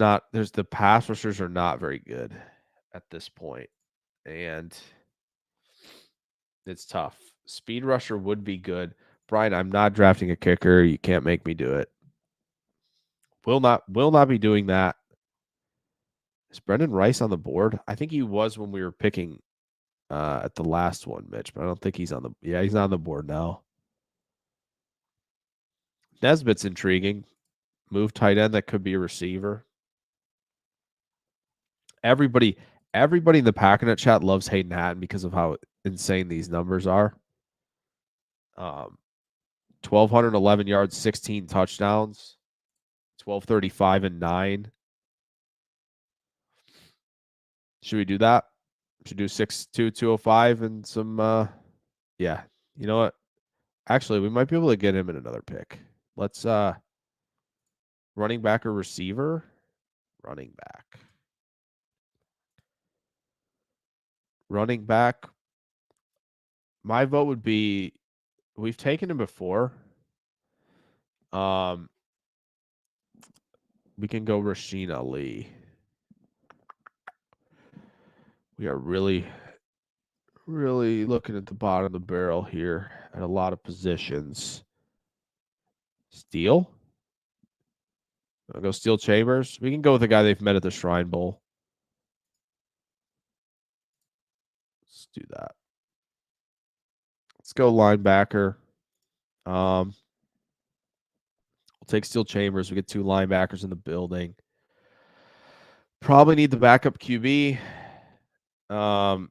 the pass rushers are not very good at this point. And it's tough. Speed rusher would be good. Brian, I'm not drafting a kicker. You can't make me do it. Will not be doing that. Is Brendan Rice on the board? I think he was when we were picking at the last one, Mitch, but I don't think he's on the he's on the board now. Nesbitt's intriguing. Move tight end that could be a receiver. Everybody in the Packernet chat loves Hayden Hatton because of how insane these numbers are. 1,211 yards, 16 touchdowns, 1,235 and 9. Should we do that? Should do 6'2", 205 and some yeah. You know what? Actually, we might be able to get him in another pick. Let's running back or receiver? Running back. Running back. My vote would be we've taken him before. We can go Rasheen Ali. We are really looking at the bottom of the barrel here at a lot of positions. Steele? I'll go Steele Chambers. We can go with the guy they've met at the Shrine Bowl. Let's do that. Let's go linebacker. We'll take Steele Chambers. We get 2 linebackers in the building. Probably need the backup QB. Brian,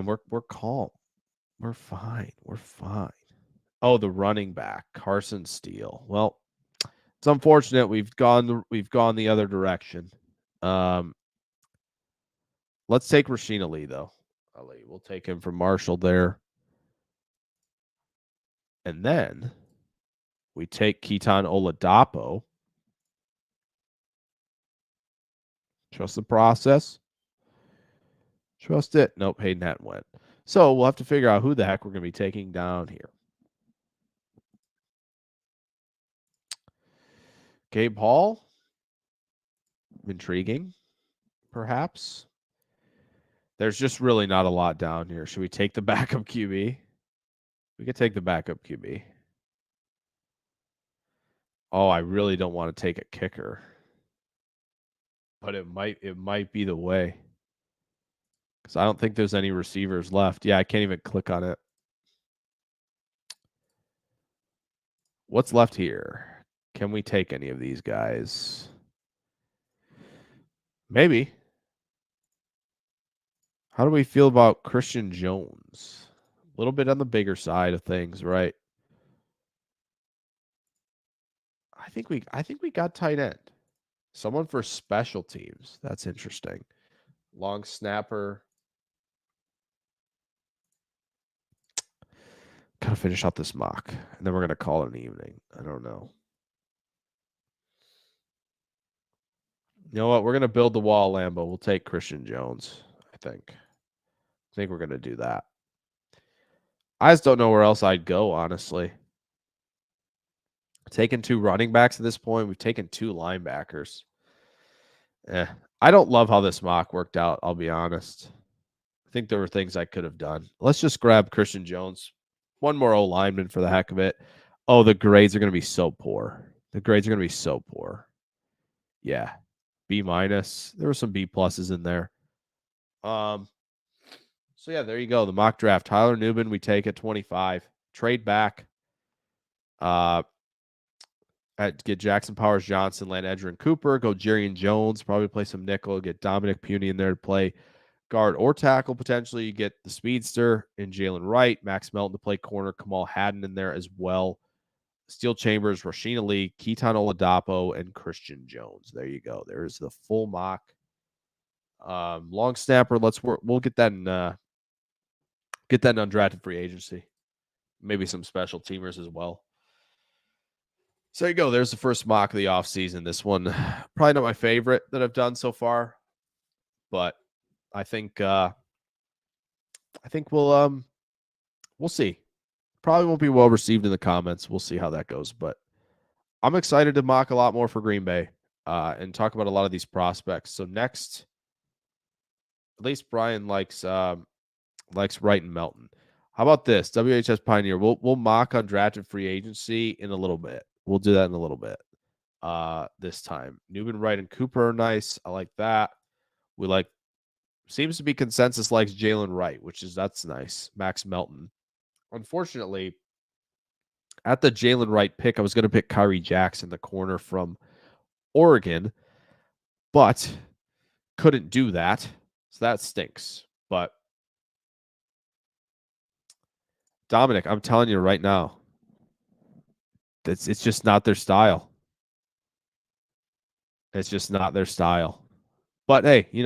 we're calm. We're fine. We're fine. Oh, the running back, Carson Steele. Well, it's unfortunate we've gone the other direction. Let's take Rasheen Ali though. Ali, we'll take him from Marshall there. And then we take Keaton Oladapo. Trust the process. Trust it. Nope, Hayden Hatton went. So we'll have to figure out who the heck we're going to be taking down here. Gabe Hall. Intriguing, perhaps. There's just really not a lot down here. Should we take the backup QB? We could take the backup QB. Oh, I really don't want to take a kicker. But it might be the way. Because I don't think there's any receivers left. Yeah, I can't even click on it. What's left here? Can we take any of these guys? Maybe. How do we feel about Christian Jones? A little bit on the bigger side of things, right? I think we got tight end. Someone for special teams. That's interesting. Long snapper. Gotta finish out this mock. And then we're gonna call it an evening. I don't know. You know what? We're gonna build the wall, Lambo. We'll take Christian Jones, I think. I think we're gonna do that. I just don't know where else I'd go, honestly. Taking 2 running backs at this point. We've taken 2 linebackers. I don't love how this mock worked out, I'll be honest. I think there were things I could have done. Let's just grab Christian Jones. One more O lineman for the heck of it. Oh, the grades are going to be so poor. The grades are going to be so poor. Yeah. B minus. There were some B pluses in there. So yeah, there you go. The mock draft. Tyler Newman, we take at 25. Trade back. Get Jackson Powers Johnson, land Edgerrin Cooper, go Jerry Jones, probably play some nickel, get Dominic Puny in there to play guard or tackle potentially. You get the speedster in Jalen Wright, Max Melton to play corner, Kamal Haddon in there as well. Steel Chambers, Rashina Lee, Keaton Oladapo, and Christian Jones. There you go. There's the full mock. Long snapper. Let's work. We'll get that in undrafted free agency. Maybe some special teamers as well. So there you go. There's the first mock of the offseason. This one, probably not my favorite that I've done so far, but I think we'll see. Probably won't be well received in the comments. We'll see how that goes, but I'm excited to mock a lot more for Green Bay and talk about a lot of these prospects. So next, at least Brian likes Wright and Melton. How about this? WHS Pioneer. We'll mock undrafted free agency in a little bit. We'll do that in a little bit. This time. Newman, Wright, and Cooper are nice. I like that. We like seems to be consensus likes Jalen Wright, that's nice. Max Melton. Unfortunately, at the Jalen Wright pick, I was going to pick Kyrie Jackson, the corner from Oregon, but couldn't do that. So that stinks. But Dominic, I'm telling you right now, it's just not their style. It's just not their style. But hey, if you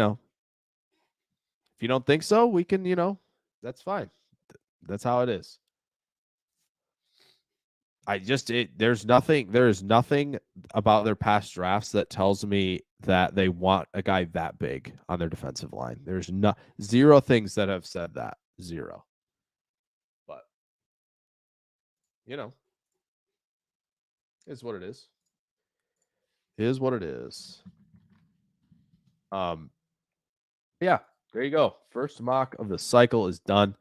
don't think so, we can, that's fine. That's how it is. There is nothing about their past drafts that tells me that they want a guy that big on their defensive line. There's zero things that have said that. Zero. But is what it is. Is what it is. Yeah, there you go. First mock of the cycle is done.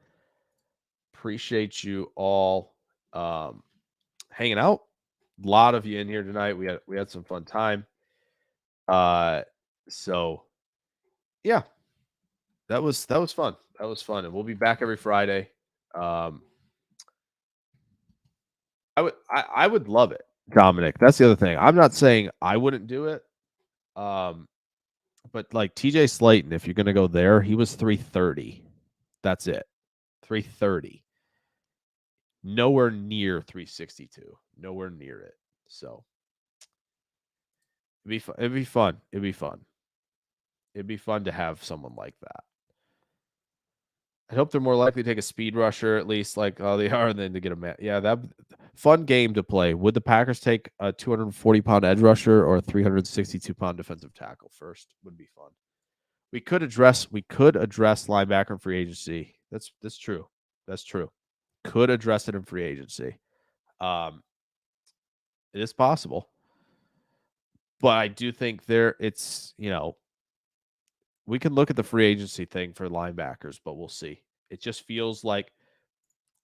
Appreciate you all hanging out. A lot of you in here tonight. We had some fun time. So yeah, that was fun. That was fun, and we'll be back every Friday. I would love it, Dominic. That's the other thing. I'm not saying I wouldn't do it. But like TJ Slayton, if you're gonna go there, he was 330. That's it. 330. Nowhere near 362. Nowhere near it. So it'd be fun. It'd be fun. It'd be fun. It'd be fun to have someone like that. I hope they're more likely to take a speed rusher, at least like they are, than to get a man. Yeah, that fun game to play. Would the Packers take a 240-pound edge rusher or a 362-pound defensive tackle first? Would be fun. We could address linebacker in free agency. That's true. That's true. Could address it in free agency. It is possible. But I do think we can look at the free agency thing for linebackers, but we'll see. It just feels like,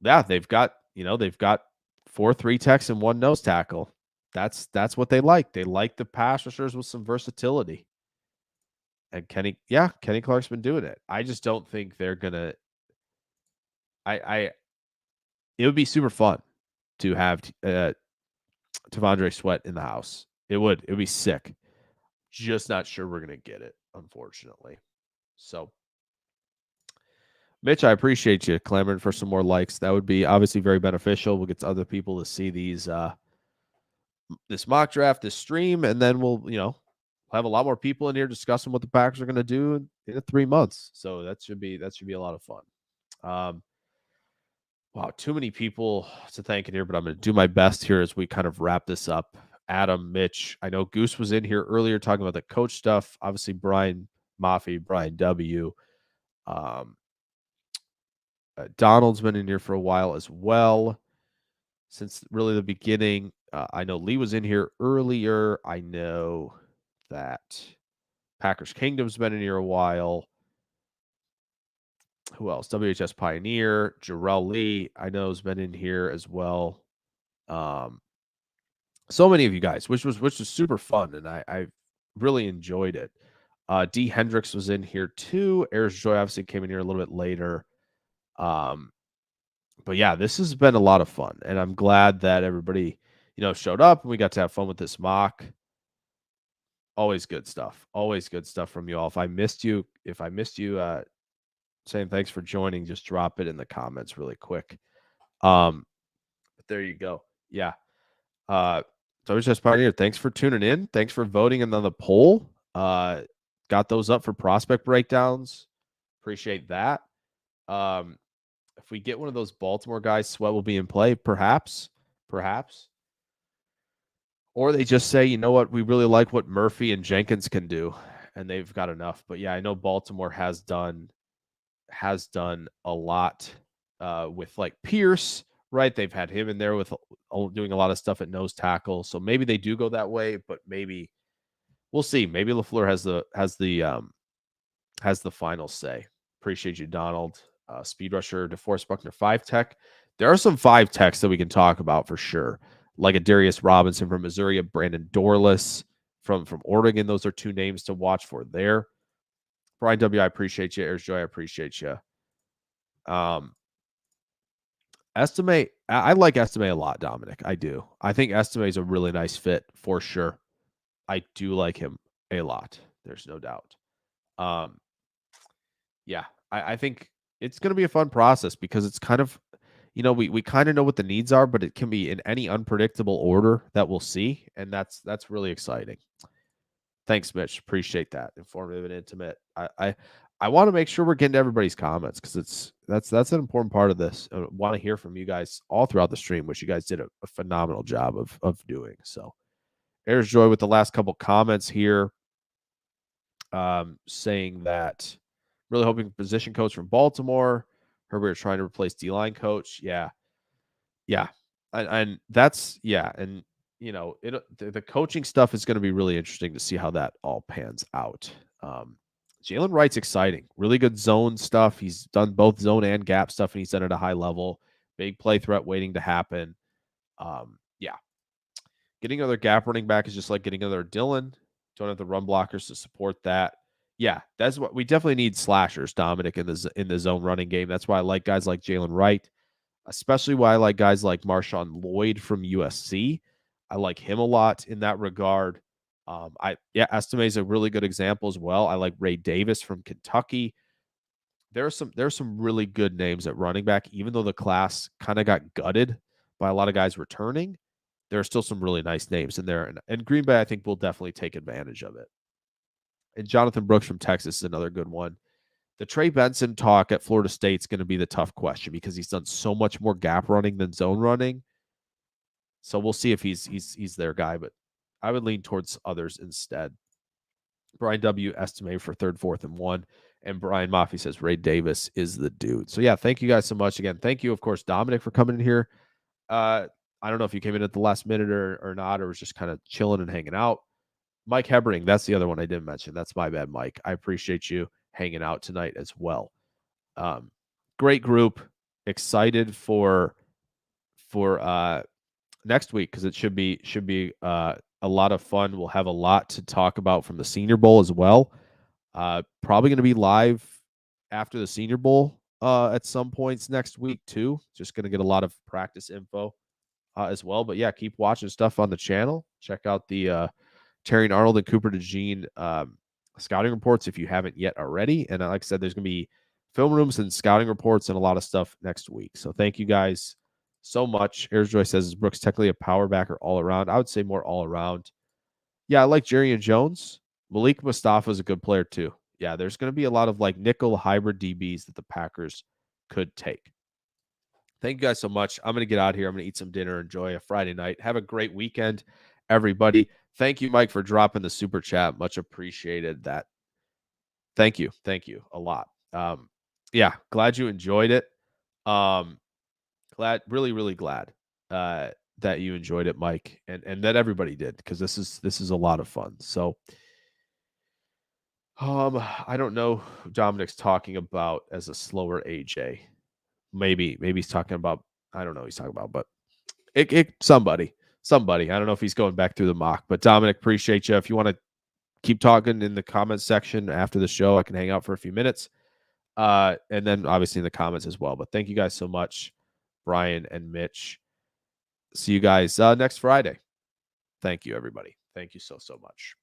they've got 4 3-techs and 1 nose tackle. That's what they like. They like the pass rushers with some versatility. And Kenny Clark's been doing it. I just don't think they're gonna. It would be super fun to have T'Vondre Sweat in the house. It would be sick. Just not sure we're gonna get it, unfortunately. So, Mitch, I appreciate you clamoring for some more likes. That would be obviously very beneficial. We'll get to other people to see these this mock draft, this stream, and then we'll have a lot more people in here discussing what the Packers are going to do in 3 months. So that should be a lot of fun. Wow, too many people to thank in here, but I'm going to do my best here as we kind of wrap this up. Adam, Mitch, I know Goose was in here earlier talking about the coach stuff. Obviously, Brian Maffey, Brian W. Donald's been in here for a while as well, since really the beginning. I know Lee was in here earlier. I know that Packers Kingdom's been in here a while. Who else? WHS Pioneer, Jarrell Lee, I know has been in here as well. So many of you guys, which was super fun, and I really enjoyed it. D Hendricks was in here too. Ayers Joy obviously came in here a little bit later. But yeah, this has been a lot of fun, and I'm glad that everybody, showed up and we got to have fun with this mock. Always good stuff. Always good stuff from you all. If I missed you, saying thanks for joining, just drop it in the comments really quick. But there you go. Yeah. So it's just Pioneer. Thanks for tuning in. Thanks for voting in on the poll. Got those up for prospect breakdowns. Appreciate that. If we get one of those Baltimore guys, Sweat will be in play, perhaps. Or they just say, you know what, we really like what Murphy and Jenkins can do, and they've got enough. But yeah, I know Baltimore has done a lot with like Pierce, right? They've had him in there with doing a lot of stuff at nose tackle. So maybe they do go that way, but maybe we'll see. Maybe LaFleur has the final say. Appreciate you, Donald. Speed Rusher, DeForest Buckner, 5-tech. There are some 5-techs that we can talk about for sure, like a Darius Robinson from Missouri, a Brandon Dorless from Oregon. Those are two names to watch for there. Brian W., I appreciate you. Ayers Joy, I appreciate you. Estime, I like Estime a lot, Dominic. I do. I think Estime is a really nice fit for sure. I do like him a lot. There's no doubt. Yeah, I think it's going to be a fun process because it's kind of, we kind of know what the needs are, but it can be in any unpredictable order that we'll see, and that's really exciting. Thanks, Mitch. Appreciate that. Informative and intimate. I want to make sure we're getting to everybody's comments because that's an important part of this. I want to hear from you guys all throughout the stream, which you guys did a phenomenal job of doing. So, Ayers Joy with the last couple comments here, saying that really hoping position coach from Baltimore. Heard we were trying to replace D-line coach. Yeah. And that's, and the coaching stuff is going to be really interesting to see how that all pans out. Jalen Wright's exciting. Really good zone stuff. He's done both zone and gap stuff, and he's done it at a high level. Big play threat waiting to happen. Yeah. Getting another gap running back is just like getting another Dylan. Don't have the run blockers to support that. Yeah, that's what we definitely need slashers, Dominic, in the zone running game. That's why I like guys like Jalen Wright, especially why I like guys like Marshawn Lloyd from USC. I like him a lot in that regard. Estime is a really good example as well. I like Ray Davis from Kentucky. There's some really good names at running back, even though the class kind of got gutted by a lot of guys returning. There are still some really nice names in there, and Green Bay, I think, will definitely take advantage of it. And Jonathan Brooks from Texas is another good one. The Trey Benson talk at Florida State is going to be the tough question because he's done so much more gap running than zone running. So we'll see if he's their guy, but I would lean towards others instead. Brian W. estimate for 3rd, 4th, and 1. And Brian Maffey says Ray Davis is the dude. So yeah, thank you guys so much again. Thank you, of course, Dominic, for coming in here. I don't know if you came in at the last minute or not, or was just kind of chilling and hanging out. Mike Hebring, that's the other one I didn't mention. That's my bad, Mike. I appreciate you hanging out tonight as well. Great group. Excited for next week because it should be a lot of fun. We'll have a lot to talk about from the Senior Bowl as well. Probably going to be live after the Senior Bowl at some points next week too. Just going to get a lot of practice info as well. But yeah, keep watching stuff on the channel. Check out the Terry Arnold and Cooper DeJean scouting reports if you haven't yet already. And like I said, there's going to be film rooms and scouting reports and a lot of stuff next week. So thank you guys so much. Ayers Joy says, is Brooks technically a power backer all around? I would say more all around. Yeah, I like Jerry and Jones. Malik Mustafa is a good player too. Yeah, there's going to be a lot of like nickel hybrid DBs that the Packers could take. Thank you guys so much. I'm going to get out here. I'm going to eat some dinner. Enjoy a Friday night. Have a great weekend, everybody. Thank you, Mike, for dropping the super chat. Much appreciated that. Thank you. Thank you a lot. Yeah, glad you enjoyed it. Really, really glad that you enjoyed it, Mike, and that everybody did, because this is a lot of fun. So I don't know who Dominic's talking about as a slower AJ. Maybe he's talking about, I don't know what he's talking about, but somebody. I don't know if he's going back through the mock, but Dominic, appreciate you. If you want to keep talking in the comments section after the show, I can hang out for a few minutes. And then obviously in the comments as well. But thank you guys so much, Brian and Mitch. See you guys next Friday. Thank you, everybody. Thank you so much.